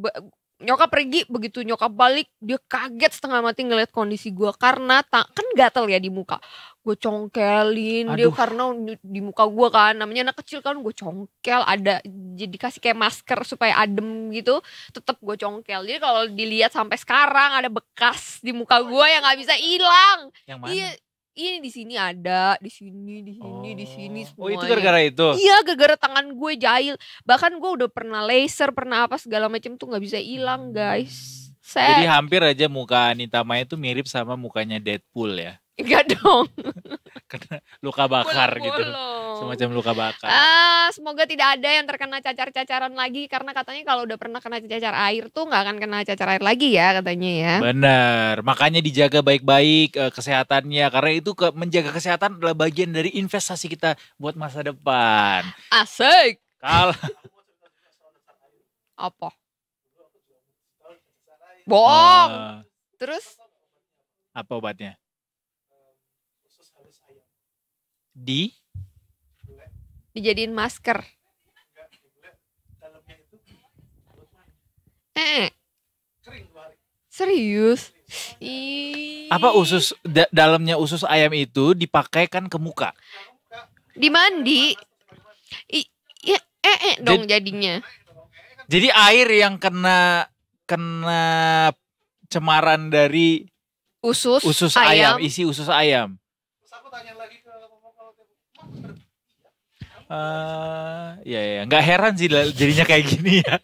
Nyokap pergi, begitu nyokap balik dia kaget setengah mati ngeliat kondisi gue karena kan gatel ya di muka. Gue congkelin dia karena di muka gue kan, namanya anak kecil kan, gue congkel, ada jadi kasih kayak masker supaya adem gitu, tetap gue congkel. Jadi kalau dilihat sampai sekarang ada bekas di muka gue yang nggak bisa hilang. Yang mana? Iya. Ini di sini ada, di sini semuanya. Oh, itu gara-gara itu? Iya, gara-gara tangan gue jahil. Bahkan gue udah pernah laser, pernah apa segala macam tuh nggak bisa hilang, guys. Jadi hampir aja muka Anita Maya itu mirip sama mukanya Deadpool ya? Enggak dong. Karena luka bakar gitu. Semacam luka bakar. Semoga tidak ada yang terkena cacar-cacaran lagi. Karena katanya kalau udah pernah kena cacar air tuh gak akan kena cacar air lagi ya katanya ya. Benar. Makanya dijaga baik-baik kesehatannya. Karena itu menjaga kesehatan adalah bagian dari investasi kita buat masa depan. Asik. Apa? Bohong. Terus? Apa obatnya? Dijadiin masker. Serius? Apa usus dalamnya usus ayam itu dipakai kan ke muka? Dimandi. Dong jadinya. Jadi air yang kena cemaran dari usus ayam, isi usus ayam. Ya, nggak heran sih jadinya kayak gini ya.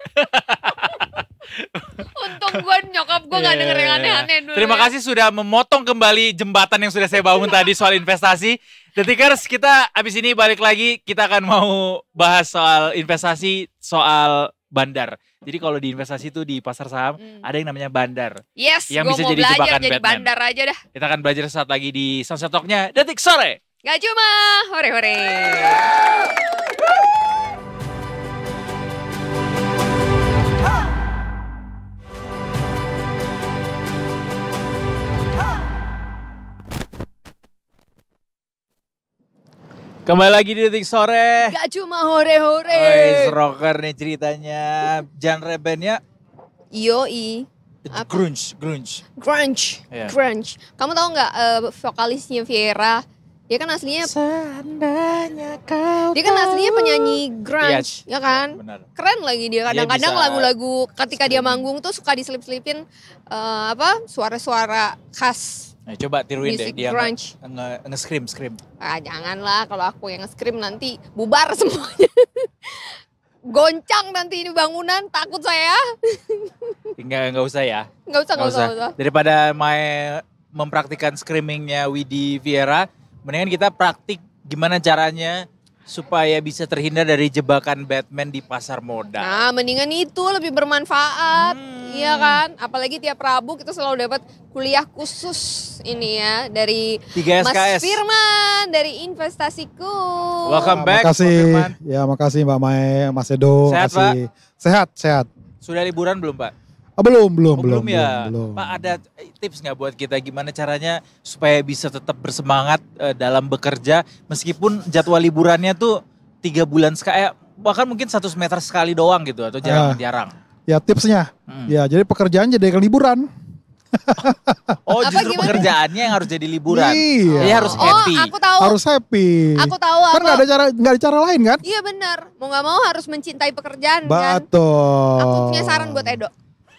Untung gue nyokap gue nggak denger yang aneh-aneh dulu. Terima kasih sudah memotong kembali jembatan yang sudah saya bangun tadi soal investasi. Detikers, kita abis ini balik lagi, kita akan mau bahas soal investasi, soal bandar. Jadi kalau di investasi itu di pasar saham ada yang namanya bandar. Yes, yang gue bisa mau jadi belajar jebakan jadi Batman. bandar aja dah. Kita akan belajar saat lagi di Sunset Talk-nya Detik Sore. Gak cuma hore-hore. Kembali lagi di Detik Sore. Gak cuma hore-hore. Rocker nih ceritanya. Genre bandnya Yoi. Grunge. Yeah. Grunge. Kamu tahu nggak vokalisnya Viera? Dia kan aslinya dia kan aslinya penyanyi grunge, ya kan? Benar. Keren lagi dia. Kadang-kadang lagu-lagu ketika dia manggung tuh suka diselip-selipin suara-suara khas. Nah, coba tiruin deh dia nge-scream. Janganlah, kalau aku yang nge-scream nanti bubar semuanya. Goncang nanti ini bangunan, takut saya. Enggak usah ya. Enggak usah. Daripada mempraktikkan screamingnya Widi Viera, mendingan kita praktik gimana caranya supaya bisa terhindar dari jebakan Batman di pasar modal. Nah, mendingan itu lebih bermanfaat. Iya kan? Apalagi tiap Rabu kita selalu dapat kuliah khusus ini ya dari 3 SKS. Mas Firman dari Investasiku. Welcome back. Makasih Mbak Mae, Mas Edo. Sehat, Pak? Sehat. Sudah liburan belum, Pak? Belum ya. Belum. Pak, ada tips nggak buat kita gimana caranya supaya bisa tetap bersemangat dalam bekerja meskipun jadwal liburannya tuh 3 bulan sekali, bahkan mungkin 1 semester sekali doang gitu atau jarang-jarang. Ya tipsnya, ya jadi pekerjaan jadi liburan. Justru gimana? Pekerjaannya yang harus jadi liburan. Iya. Jadi harus happy. Aku tahu. Harus happy. Aku tahu. Kan nggak ada cara lain kan? Iya benar. Mau nggak mau harus mencintai pekerjaan kan. Betul. Aku punya saran buat Edo.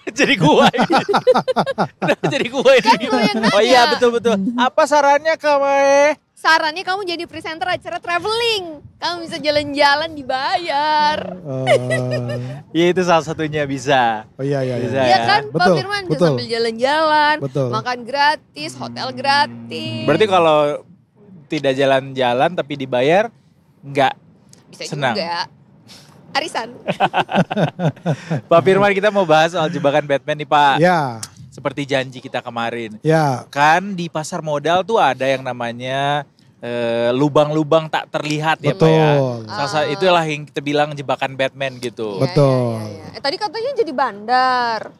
Jadi gua ini. Kenapa jadi gua ini? Kan lu yang nanya. Oh iya betul. Apa sarannya Kamae? Sarannya kamu jadi presenter acara traveling. Kamu bisa jalan-jalan dibayar. Iya itu salah satunya bisa. Oh iya. Bisa, Iya kan Betul, Pak Firman bisa betul. sambil jalan-jalan. Betul. Makan gratis, hotel gratis. Berarti kalau tidak jalan-jalan tapi dibayar nggak bisa senang. juga. Arisan. Pak Firman, kita mau bahas soal jebakan Batman nih Pak. Ya. Seperti janji kita kemarin. Ya. Kan di pasar modal tuh ada yang namanya lubang-lubang tak terlihat ya Pak ya. Itulah yang kita bilang jebakan Batman gitu. Betul. Tadi katanya jadi bandar.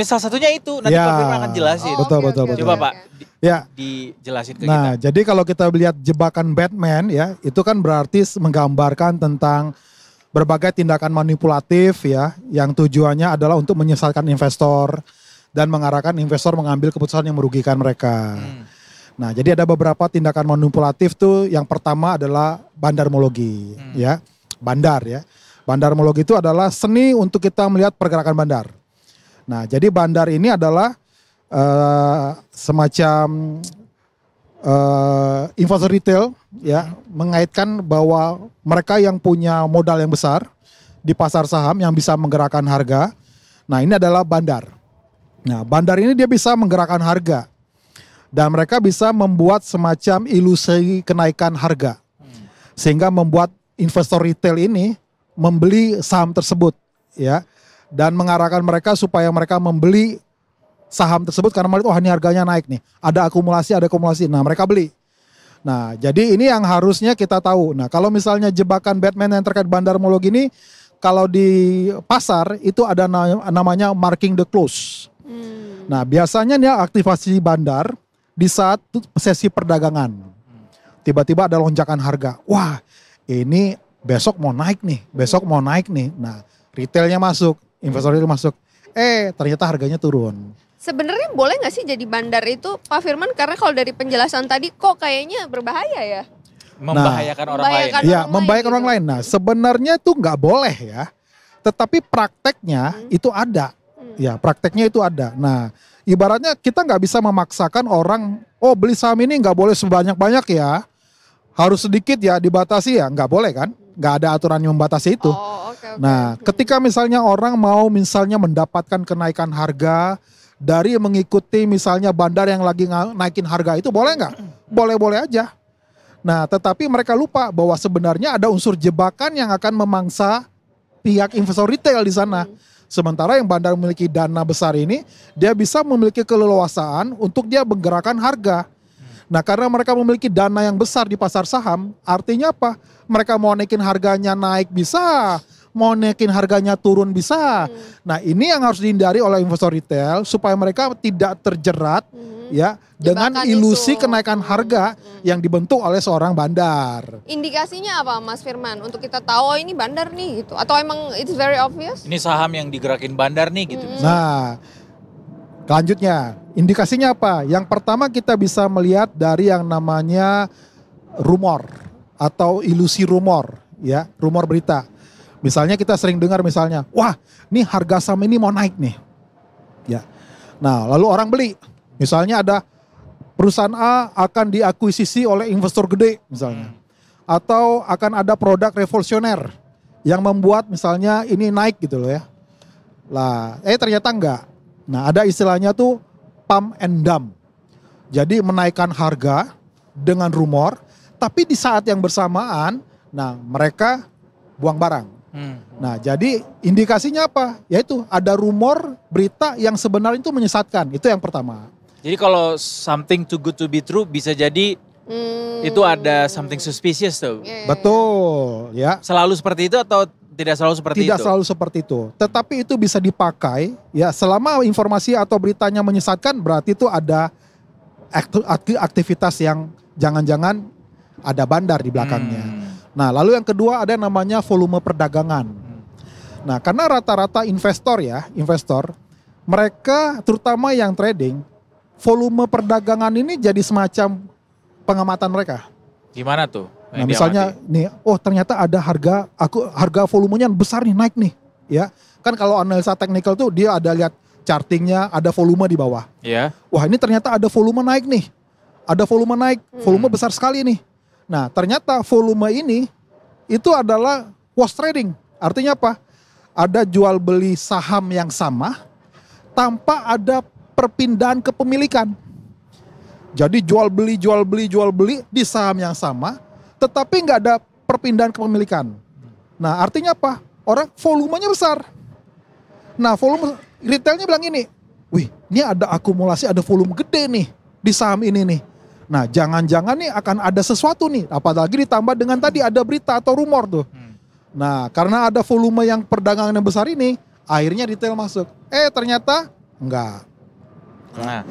Salah satunya itu, nanti Pak Firman akan jelasin. Betul. Coba Pak, ya. dijelasin ke kita. Nah, jadi kalau kita lihat jebakan Batman ya, itu kan berarti menggambarkan tentang berbagai tindakan manipulatif ya, yang tujuannya adalah untuk menyesatkan investor dan mengarahkan investor mengambil keputusan yang merugikan mereka. Nah, jadi ada beberapa tindakan manipulatif tuh. Yang pertama adalah bandarmologi, ya, bandar ya. Bandarmologi itu adalah seni untuk kita melihat pergerakan bandar. Nah, jadi bandar ini adalah semacam investor retail, ya, mengaitkan bahwa mereka yang punya modal yang besar di pasar saham yang bisa menggerakkan harga. Nah, ini adalah bandar. Nah, bandar ini dia bisa menggerakkan harga. Dan mereka bisa membuat semacam ilusi kenaikan harga. Sehingga membuat investor retail ini membeli saham tersebut, ya. Dan mengarahkan mereka supaya mereka membeli saham tersebut karena melihat, oh ini harganya naik nih. Ada akumulasi. Nah, mereka beli. Nah, jadi ini yang harusnya kita tahu. Nah, kalau misalnya jebakan Batman yang terkait bandarmologi ini, kalau di pasar itu ada namanya marking the close. Nah, biasanya nih aktivasi bandar di saat sesi perdagangan. Tiba-tiba ada lonjakan harga. Wah, ini besok mau naik nih. Nah, retailnya masuk, investor retail masuk. Ternyata harganya turun. Sebenarnya boleh nggak sih jadi bandar itu, Pak Firman? Karena kalau dari penjelasan tadi kok kayaknya berbahaya ya. Membahayakan orang lain. Iya, membahayakan orang lain. Nah, sebenarnya itu nggak boleh ya. Tetapi prakteknya itu ada. Ya, prakteknya itu ada. Nah, ibaratnya kita nggak bisa memaksakan orang, oh beli saham ini nggak boleh sebanyak-banyak ya. Harus sedikit ya, dibatasi ya. Nggak boleh kan? Nggak ada aturan yang membatasi itu. Nah, ketika misalnya orang mau misalnya mendapatkan kenaikan harga dari mengikuti misalnya bandar yang lagi naikin harga itu, boleh nggak? Boleh-boleh aja. Nah, tetapi mereka lupa bahwa sebenarnya ada unsur jebakan yang akan memangsa pihak investor retail di sana. Sementara yang bandar memiliki dana besar ini, dia bisa memiliki keleluasaan untuk dia menggerakkan harga. Nah, karena mereka memiliki dana yang besar di pasar saham, artinya apa? Mereka mau naikin harganya naik bisa, mau naikin harganya turun bisa. Nah, ini yang harus dihindari oleh investor retail supaya mereka tidak terjerat ya dengan ilusi kenaikan harga yang dibentuk oleh seorang bandar. Indikasinya apa Mas Firman untuk kita tahu oh ini bandar nih gitu, atau emang it's very obvious? Ini saham yang digerakin bandar nih gitu. Nah, selanjutnya indikasinya apa? Yang pertama kita bisa melihat dari yang namanya rumor atau ilusi rumor, ya, rumor berita. Misalnya kita sering dengar misalnya, wah, ini harga saham ini mau naik nih. Ya. Nah, lalu orang beli. Misalnya ada perusahaan A akan diakuisisi oleh investor gede misalnya. Atau akan ada produk revolusioner yang membuat misalnya ini naik gitu loh ya. Lah, ternyata enggak. Nah, ada istilahnya tuh pump and dump. Jadi menaikkan harga dengan rumor, tapi di saat yang bersamaan, nah mereka buang barang. Nah, jadi indikasinya apa? Yaitu ada rumor berita yang sebenarnya itu menyesatkan. Itu yang pertama. Jadi kalau something too good to be true bisa jadi itu ada something suspicious tuh. Betul, ya. Selalu seperti itu atau tidak selalu seperti itu? Tidak selalu seperti itu. Tetapi itu bisa dipakai ya selama informasi atau beritanya menyesatkan, berarti itu ada aktivitas yang jangan-jangan ada bandar di belakangnya. Nah, lalu yang kedua ada namanya volume perdagangan. Nah, karena rata-rata investor, mereka terutama yang trading, volume perdagangan ini jadi semacam pengamatan mereka. Gimana tuh? Nah, misalnya nih, oh ternyata ada harga volumenya besar nih, naik nih, ya. Kan kalau analisa teknikal tuh dia ada lihat chartingnya, ada volume di bawah. Iya. Wah, ini ternyata ada volume naik nih. Ada volume naik, volume besar sekali nih. Nah, ternyata volume ini itu adalah wash trading. Artinya apa? Ada jual beli saham yang sama tanpa ada perpindahan kepemilikan. Jadi jual beli di saham yang sama, tetapi nggak ada perpindahan kepemilikan. Nah, artinya apa? orang volumenya besar. Nah, volume retailnya bilang ini, wih, ini ada akumulasi, ada volume gede nih di saham ini nih. Nah, jangan-jangan nih akan ada sesuatu nih, apalagi ditambah dengan tadi ada berita atau rumor tuh. Nah, karena ada volume yang perdagangan yang besar ini, akhirnya retail masuk. Ternyata enggak. Nah,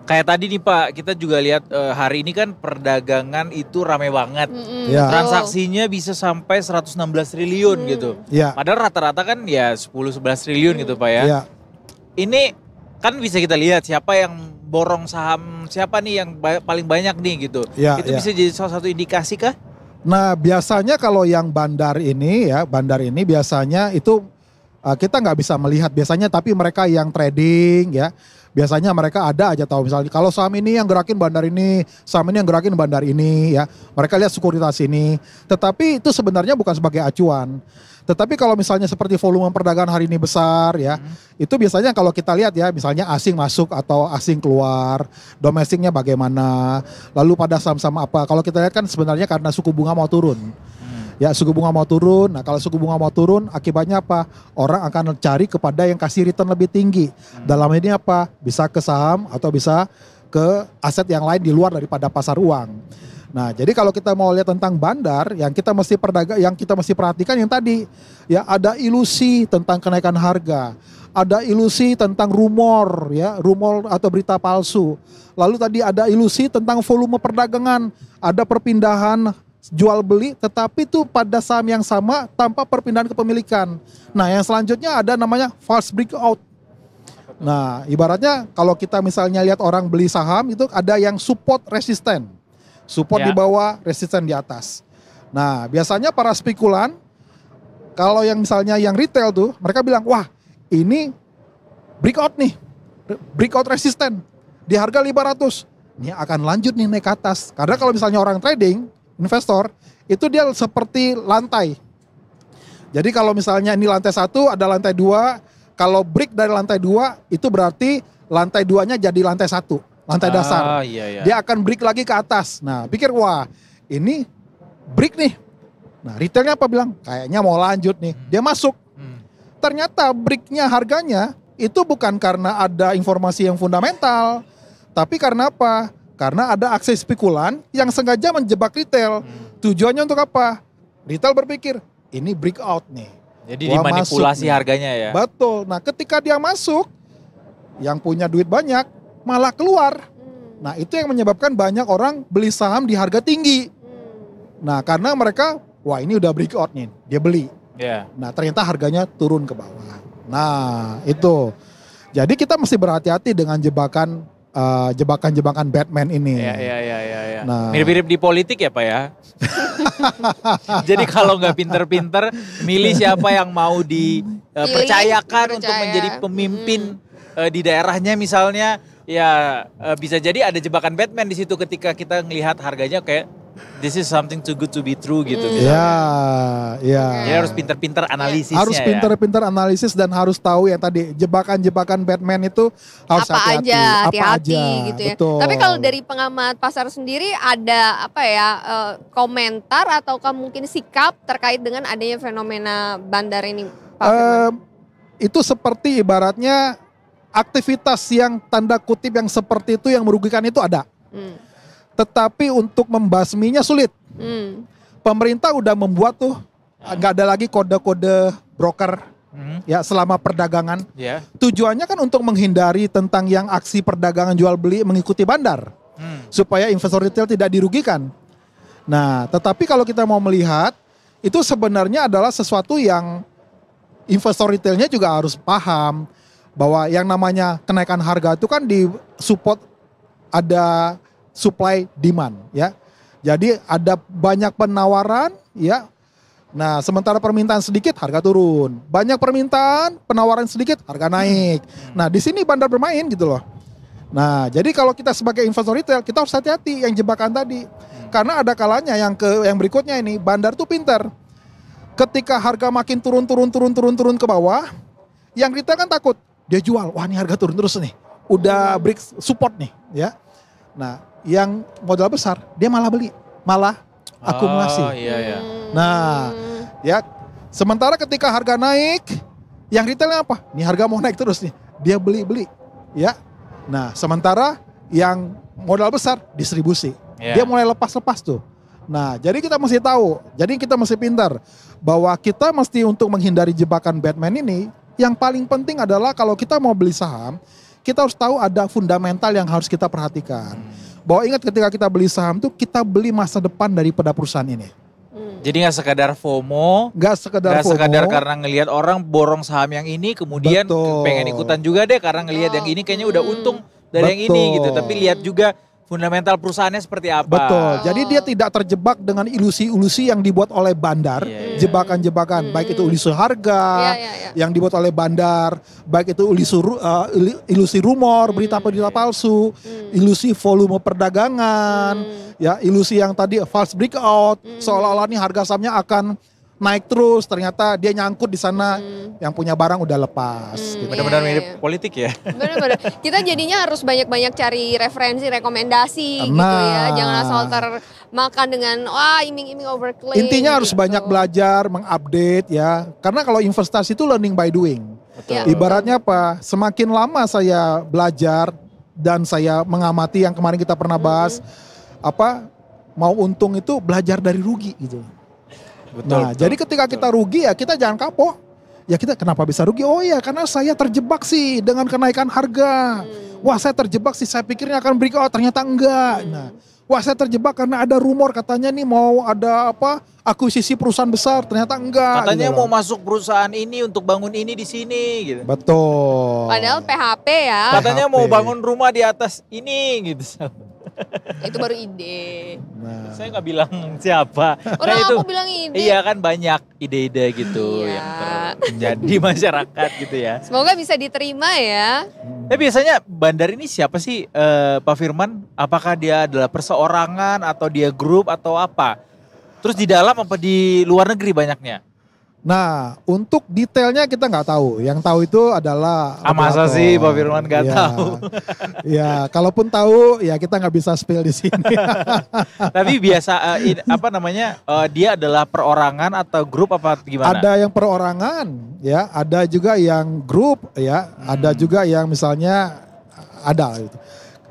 kayak tadi nih Pak, kita juga lihat hari ini kan perdagangan itu rame banget. Ya. Transaksinya bisa sampai 116 triliun gitu. Ya. Padahal rata-rata kan ya 10-11 triliun gitu Pak ya. Ya. Ini kan bisa kita lihat siapa yang borong saham, siapa nih yang paling banyak nih gitu. Ya, itu ya. bisa jadi salah satu indikasi kah? Nah, biasanya kalau yang bandar ini biasanya itu kita nggak bisa melihat biasanya, tapi mereka yang trading ya, biasanya mereka ada aja tahu misalnya kalau saham ini yang gerakin bandar ini, saham ini yang gerakin bandar ini ya. Mereka lihat sekuritas ini. Tetapi itu sebenarnya bukan sebagai acuan. Tetapi kalau misalnya seperti volume perdagangan hari ini besar ya, itu biasanya kalau kita lihat ya, misalnya asing masuk atau asing keluar, domestiknya bagaimana, lalu pada saham-saham apa. Kalau kita lihat kan sebenarnya karena suku bunga mau turun. Ya, suku bunga mau turun. Nah, kalau suku bunga mau turun, akibatnya apa? Orang akan cari kepada yang kasih return lebih tinggi. Dalam ini apa? Bisa ke saham atau bisa ke aset yang lain di luar daripada pasar uang. Nah, jadi kalau kita mau lihat tentang bandar, yang kita mesti perhatikan yang tadi, ya ada ilusi tentang kenaikan harga, ada ilusi tentang rumor, ya rumor atau berita palsu. Lalu tadi ada ilusi tentang volume perdagangan, ada perpindahan jual beli, tetapi itu pada saham yang sama tanpa perpindahan kepemilikan. Nah, yang selanjutnya ada namanya false breakout. Nah, ibaratnya kalau kita misalnya lihat orang beli saham itu ada yang support resisten. Support di bawah, resisten di atas. Nah, biasanya para spekulan, kalau yang misalnya yang retail tuh, mereka bilang, wah ini breakout nih, breakout resisten di harga 500. Ini akan lanjut nih naik ke atas. Karena kalau misalnya orang trading, investor, itu dia seperti lantai. Jadi kalau misalnya ini lantai 1, ada lantai 2, kalau break dari lantai 2, itu berarti lantai 2-nya jadi lantai 1. Lantai dasar, iya. Dia akan break lagi ke atas. Nah, pikir wah ini break nih. Nah, retailnya apa bilang? Kayaknya mau lanjut nih. Dia masuk. Ternyata breaknya harganya itu bukan karena ada informasi yang fundamental, tapi karena apa? Karena ada aksi spekulan yang sengaja menjebak retail. Tujuannya untuk apa? Retail berpikir ini breakout nih. Jadi dimanipulasi harganya ya. Betul. Nah, ketika dia masuk, yang punya duit banyak malah keluar. Nah, itu yang menyebabkan banyak orang beli saham di harga tinggi. Nah, karena mereka, wah ini udah breakout nih, dia beli. Nah, ternyata harganya turun ke bawah. Nah, itu. Jadi kita mesti berhati-hati dengan jebakan-jebakan Batman ini. Iya. Nah, mirip-mirip di politik ya Pak ya. Jadi kalau nggak pinter-pinter, milih siapa yang mau dipercayakan untuk menjadi pemimpin di daerahnya misalnya. Ya bisa jadi ada jebakan Batman di situ ketika kita ngelihat harganya kayak this is something too good to be true gitu. Ya. Jadi harus pinter-pinter analisisnya. Harus pinter-pinter analisis dan harus tahu yang tadi jebakan-jebakan Batman itu harus hati-hati. Hati-hati gitu ya. Betul. Tapi kalau dari pengamat pasar sendiri ada komentar ataukah mungkin sikap terkait dengan adanya fenomena bandar ini, Pak Firman? Itu seperti ibaratnya aktivitas yang tanda kutip yang seperti itu yang merugikan itu ada. Tetapi untuk membasminya sulit. Pemerintah udah membuat tuh nggak ada lagi kode-kode broker ya selama perdagangan. Tujuannya kan untuk menghindari tentang yang aksi perdagangan jual beli mengikuti bandar. Supaya investor retail tidak dirugikan. Nah, tetapi kalau kita mau melihat itu sebenarnya adalah sesuatu yang investor retailnya juga harus paham bahwa yang namanya kenaikan harga itu kan di support ada supply demand ya. Jadi ada banyak penawaran ya. Nah, sementara permintaan sedikit harga turun. Banyak permintaan, penawaran sedikit harga naik. Nah, di sini bandar bermain gitu loh. Nah, jadi kalau kita sebagai investor retail kita harus hati-hati yang jebakan tadi. Karena ada kalanya yang berikutnya ini bandar tuh pintar. Ketika harga makin turun ke bawah, yang retail kan takut. Dia jual, wah ini harga turun terus nih, udah break support nih, ya. Nah, yang modal besar, dia malah beli, malah akumulasi. Iya. Nah, ya Sementara ketika harga naik, yang retailnya apa? Nih harga mau naik terus nih, dia beli, ya. Nah, sementara yang modal besar distribusi, dia mulai lepas-lepas tuh. Nah, jadi kita mesti tahu, jadi kita mesti pintar bahwa kita mesti untuk menghindari jebakan Batman ini, yang paling penting adalah kalau kita mau beli saham, kita harus tahu ada fundamental yang harus kita perhatikan. Bahwa ingat ketika kita beli saham tuh kita beli masa depan daripada perusahaan ini. Jadi nggak sekedar FOMO, nggak sekedar karena ngelihat orang borong saham yang ini, kemudian pengen ikutan juga deh karena ngelihat yang ini kayaknya udah untung dari yang ini gitu. Tapi lihat juga fundamental perusahaannya seperti apa. Betul. Jadi dia tidak terjebak dengan ilusi-ilusi yang dibuat oleh bandar, jebakan-jebakan, baik itu ilusi harga yang dibuat oleh bandar, baik itu ilusi rumor, berita-berita palsu, ilusi volume perdagangan, ya ilusi yang tadi false breakout, seolah-olah nih harga sahamnya akan naik terus, ternyata dia nyangkut di sana, yang punya barang udah lepas. Gitu. Benar-benar mirip politik ya. Benar-benar. Kita jadinya harus banyak-banyak cari referensi, rekomendasi gitu ya. Jangan asal termakan dengan iming-iming overclaim. Intinya harus banyak belajar, mengupdate ya. Karena kalau investasi itu learning by doing. Betul. Ibaratnya apa? Semakin lama saya belajar dan saya mengamati yang kemarin kita pernah bahas, mau untung itu belajar dari rugi gitu. Betul. Jadi ketika kita rugi ya kita jangan kapok. Ya kita kenapa bisa rugi? Oh ya karena saya terjebak sih dengan kenaikan harga. Wah saya terjebak sih, saya pikirnya akan breakout, ternyata enggak. Nah, wah saya terjebak karena ada rumor katanya nih mau ada akuisisi perusahaan besar, ternyata enggak. Katanya gitu mau masuk perusahaan ini untuk bangun ini di sini gitu. Betul. Padahal PHP ya. Katanya mau bangun rumah di atas ini gitu. Itu baru ide. Nah. Saya nggak bilang siapa. Orang itu, aku bilang ide. Iya kan banyak ide-ide gitu yang terjadi di masyarakat gitu ya. Semoga bisa diterima ya. Tapi biasanya bandar ini siapa sih Pak Firman? Apakah dia adalah perseorangan atau dia grup atau apa? Terus di dalam apa di luar negeri banyaknya? Nah, untuk detailnya kita nggak tahu. Yang tahu itu adalah masa sih Pak Firman nggak tahu? Ya, kalaupun tahu ya kita nggak bisa spill di sini. Tapi biasa dia adalah perorangan atau grup apa gimana? Ada yang perorangan, ya. Ada juga yang grup, ya. Ada juga yang misalnya ada gitu.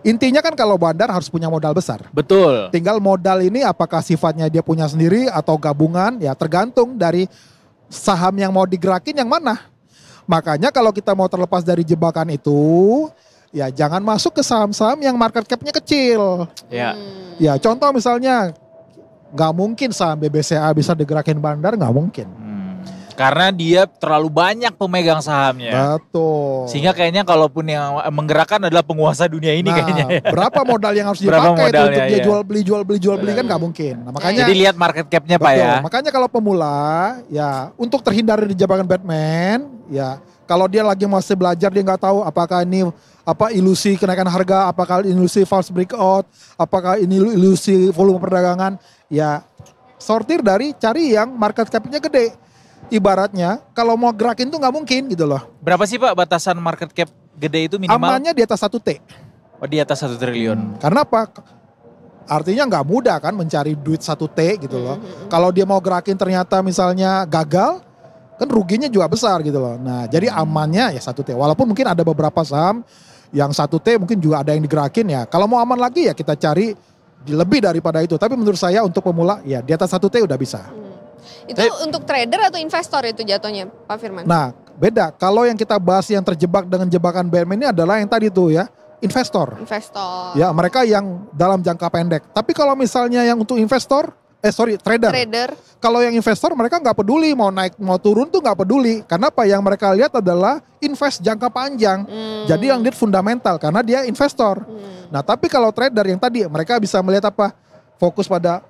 Intinya kan kalau bandar harus punya modal besar. Betul. Tinggal modal ini apakah sifatnya dia punya sendiri atau gabungan, ya tergantung dari saham yang mau digerakin yang mana. Makanya kalau kita mau terlepas dari jebakan itu, ya jangan masuk ke saham-saham yang market cap-nya kecil. Ya. Ya contoh misalnya, nggak mungkin saham BBCA bisa digerakin bandar, nggak mungkin. Karena dia terlalu banyak pemegang sahamnya. Betul. Sehingga kayaknya kalaupun yang menggerakkan adalah penguasa dunia ini kayaknya. Berapa modal yang harus dipakai itu untuk dia jual beli kan nggak mungkin. Nah, makanya jadi lihat market cap-nya Pak ya. Makanya kalau pemula ya untuk terhindar dari jebakan Batman ya kalau dia lagi masih belajar dia nggak tahu apakah ini ilusi kenaikan harga, apakah ilusi false breakout, apakah ini ilusi volume perdagangan, ya sortir dari cari yang market cap-nya gede. Ibaratnya kalau mau gerakin tuh nggak mungkin gitu loh. Berapa sih Pak batasan market cap gede itu minimal? Amannya di atas 1 T. Oh di atas 1 triliun. Karena apa? Artinya nggak mudah kan mencari duit 1 T gitu loh. Kalau dia mau gerakin ternyata misalnya gagal, kan ruginya juga besar gitu loh. Nah jadi amannya ya 1 T. Walaupun mungkin ada beberapa saham yang 1 T mungkin juga ada yang digerakin ya. Kalau mau aman lagi ya kita cari lebih daripada itu. Tapi menurut saya untuk pemula ya di atas 1 T udah bisa. Itu untuk trader atau investor itu jatuhnya Pak Firman? Nah beda, kalau yang kita bahas yang terjebak dengan jebakan Batman ini adalah yang tadi tuh ya, investor. Ya mereka yang dalam jangka pendek. Tapi kalau misalnya yang untuk trader. Kalau yang investor mereka nggak peduli mau naik mau turun tuh nggak peduli. Karena apa yang mereka lihat adalah invest jangka panjang. Jadi yang lihat fundamental karena dia investor. Nah tapi kalau trader yang tadi mereka bisa melihat apa? Fokus pada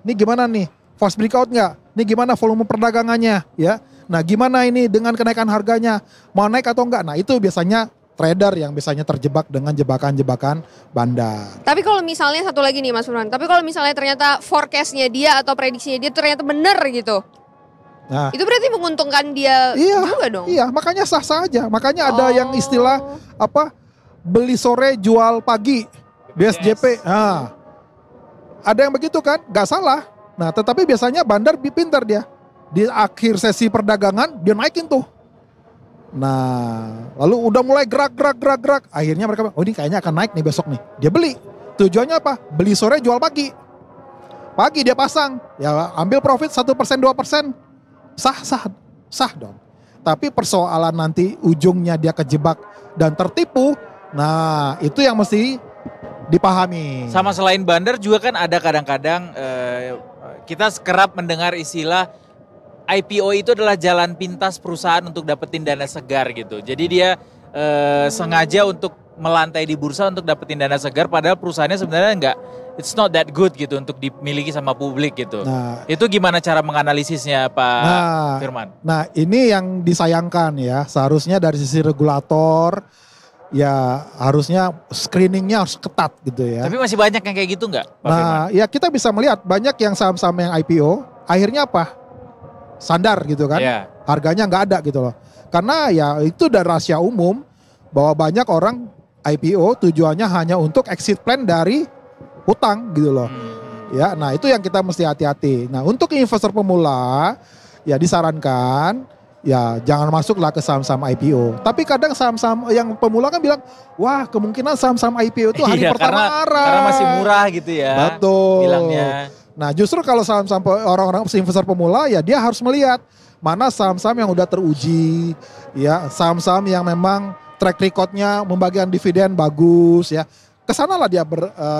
ini gimana nih? Fast breakout nggak? Ini gimana volume perdagangannya ya? Nah gimana ini dengan kenaikan harganya? Mau naik atau enggak? Nah itu biasanya trader yang biasanya terjebak dengan jebakan-jebakan bandar. Tapi kalau misalnya satu lagi nih Mas Firman, tapi kalau misalnya ternyata forecastnya dia atau prediksinya dia ternyata benar gitu. Nah, itu berarti menguntungkan dia juga dong? Iya, makanya sah-sah aja. Makanya ada yang istilah beli sore jual pagi, BSJP. Nah, ada yang begitu kan? Gak salah. Nah tetapi biasanya bandar pintar dia. di akhir sesi perdagangan dia naikin tuh. Nah, lalu udah mulai gerak. Akhirnya mereka, oh ini kayaknya akan naik nih besok nih. Dia beli. Tujuannya apa? Beli sore jual pagi. Pagi dia pasang, ya ambil profit 1%, 2%. Sah dong. Tapi persoalan nanti ujungnya dia kejebak dan tertipu. Nah, itu yang mesti dipahami. Sama selain bandar juga kan ada kadang-kadang kita kerap mendengar istilah IPO itu adalah jalan pintas perusahaan untuk dapetin dana segar gitu. Jadi dia sengaja untuk melantai di bursa untuk dapetin dana segar, padahal perusahaannya sebenarnya enggak, it's not that good gitu untuk dimiliki sama publik gitu. Nah, itu gimana cara menganalisisnya Pak Firman? Nah ini yang disayangkan ya, seharusnya dari sisi regulator ya harusnya screeningnya harus ketat gitu ya. Tapi masih banyak yang kayak gitu nggak Pak Firman? Ya kita bisa melihat banyak yang saham-saham yang IPO akhirnya apa? Sandar gitu kan, harganya nggak ada gitu loh. Karena ya itu udah rahasia umum bahwa banyak orang IPO tujuannya hanya untuk exit plan dari hutang gitu loh. Ya, nah itu yang kita mesti hati-hati. Nah untuk investor pemula ya disarankan ya jangan masuklah ke saham-saham IPO. Tapi kadang saham-saham yang pemula kan bilang, wah kemungkinan saham-saham IPO itu hari pertama karena masih murah gitu ya. Betul. Bilangnya. Nah justru kalau saham-saham orang-orang investor pemula ya dia harus melihat mana saham-saham yang udah teruji, ya saham-saham yang memang track recordnya membagikan dividen bagus ya. Kesanalah dia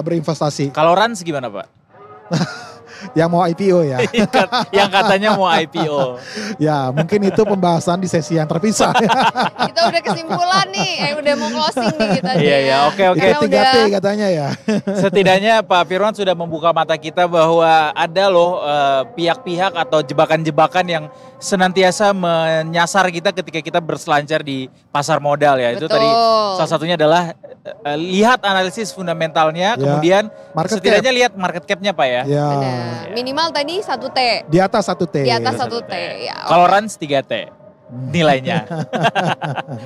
berinvestasi. Kalau Rans gimana Pak? Yang mau IPO ya. Yang katanya mau IPO. Ya mungkin itu pembahasan di sesi yang terpisah. Kita udah kesimpulan nih, udah mau closing nih kita. Iya, oke. Itu 3T katanya ya. Setidaknya Pak Firman sudah membuka mata kita bahwa ada loh pihak-pihak atau jebakan-jebakan yang senantiasa menyasar kita ketika kita berselancar di pasar modal ya. Betul. Itu tadi salah satunya adalah lihat analisis fundamentalnya, kemudian setidaknya lihat market cap-nya Pak ya. Minimal tadi 1T. Di atas 1T. Di atas 1T. Ya, kalau Rans 3T nilainya.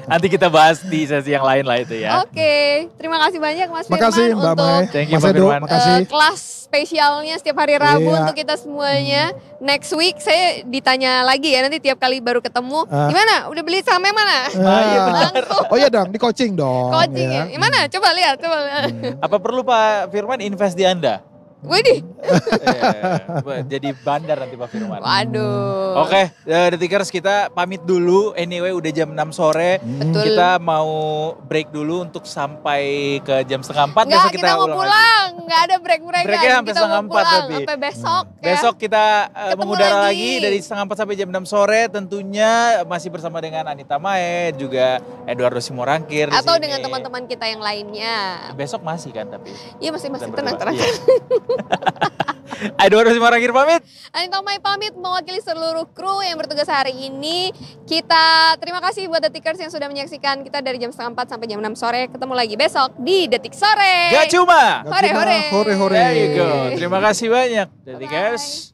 Nanti kita bahas di sesi yang lain lah itu ya. Oke, terima kasih banyak Mas Firman. Makasih Mbak Mai. Thank you Mas Firman. Kelas spesialnya setiap hari Rabu untuk kita semuanya. Next week saya ditanya lagi ya, nanti tiap kali baru ketemu. Gimana? Udah beli saham yang mana? Oh iya dong, di coaching dong. Coaching ya. Gimana? Coba lihat. Apa perlu Pak Firman invest di Anda? Widih. Jadi bandar nanti Pak Firman. Waduh. Oke, Detikers kita pamit dulu. Anyway udah jam 6 sore. Betul. Kita mau break dulu untuk sampai ke jam 3:30. Enggak, kita mau pulang. Enggak ada break-break. Breaknya sampai 3:30 tapi. Sampai besok ya. Besok kita mengudara lagi dari 3:30 sampai jam 6 sore. Tentunya masih bersama dengan Anita Mae, juga Eduardo Simorangkir. Atau dengan teman-teman kita yang lainnya. Besok masih kan tapi. Iya masih tenang. Eduardo Simorangkir pamit. Anita Mai pamit mewakili seluruh kru yang bertugas hari ini. Kita terima kasih buat Detikers yang sudah menyaksikan kita dari jam 3:30 sampai jam 6 sore. Ketemu lagi besok di Detik Sore. Gak cuma. Hore. There you go. Terima kasih banyak Detikers.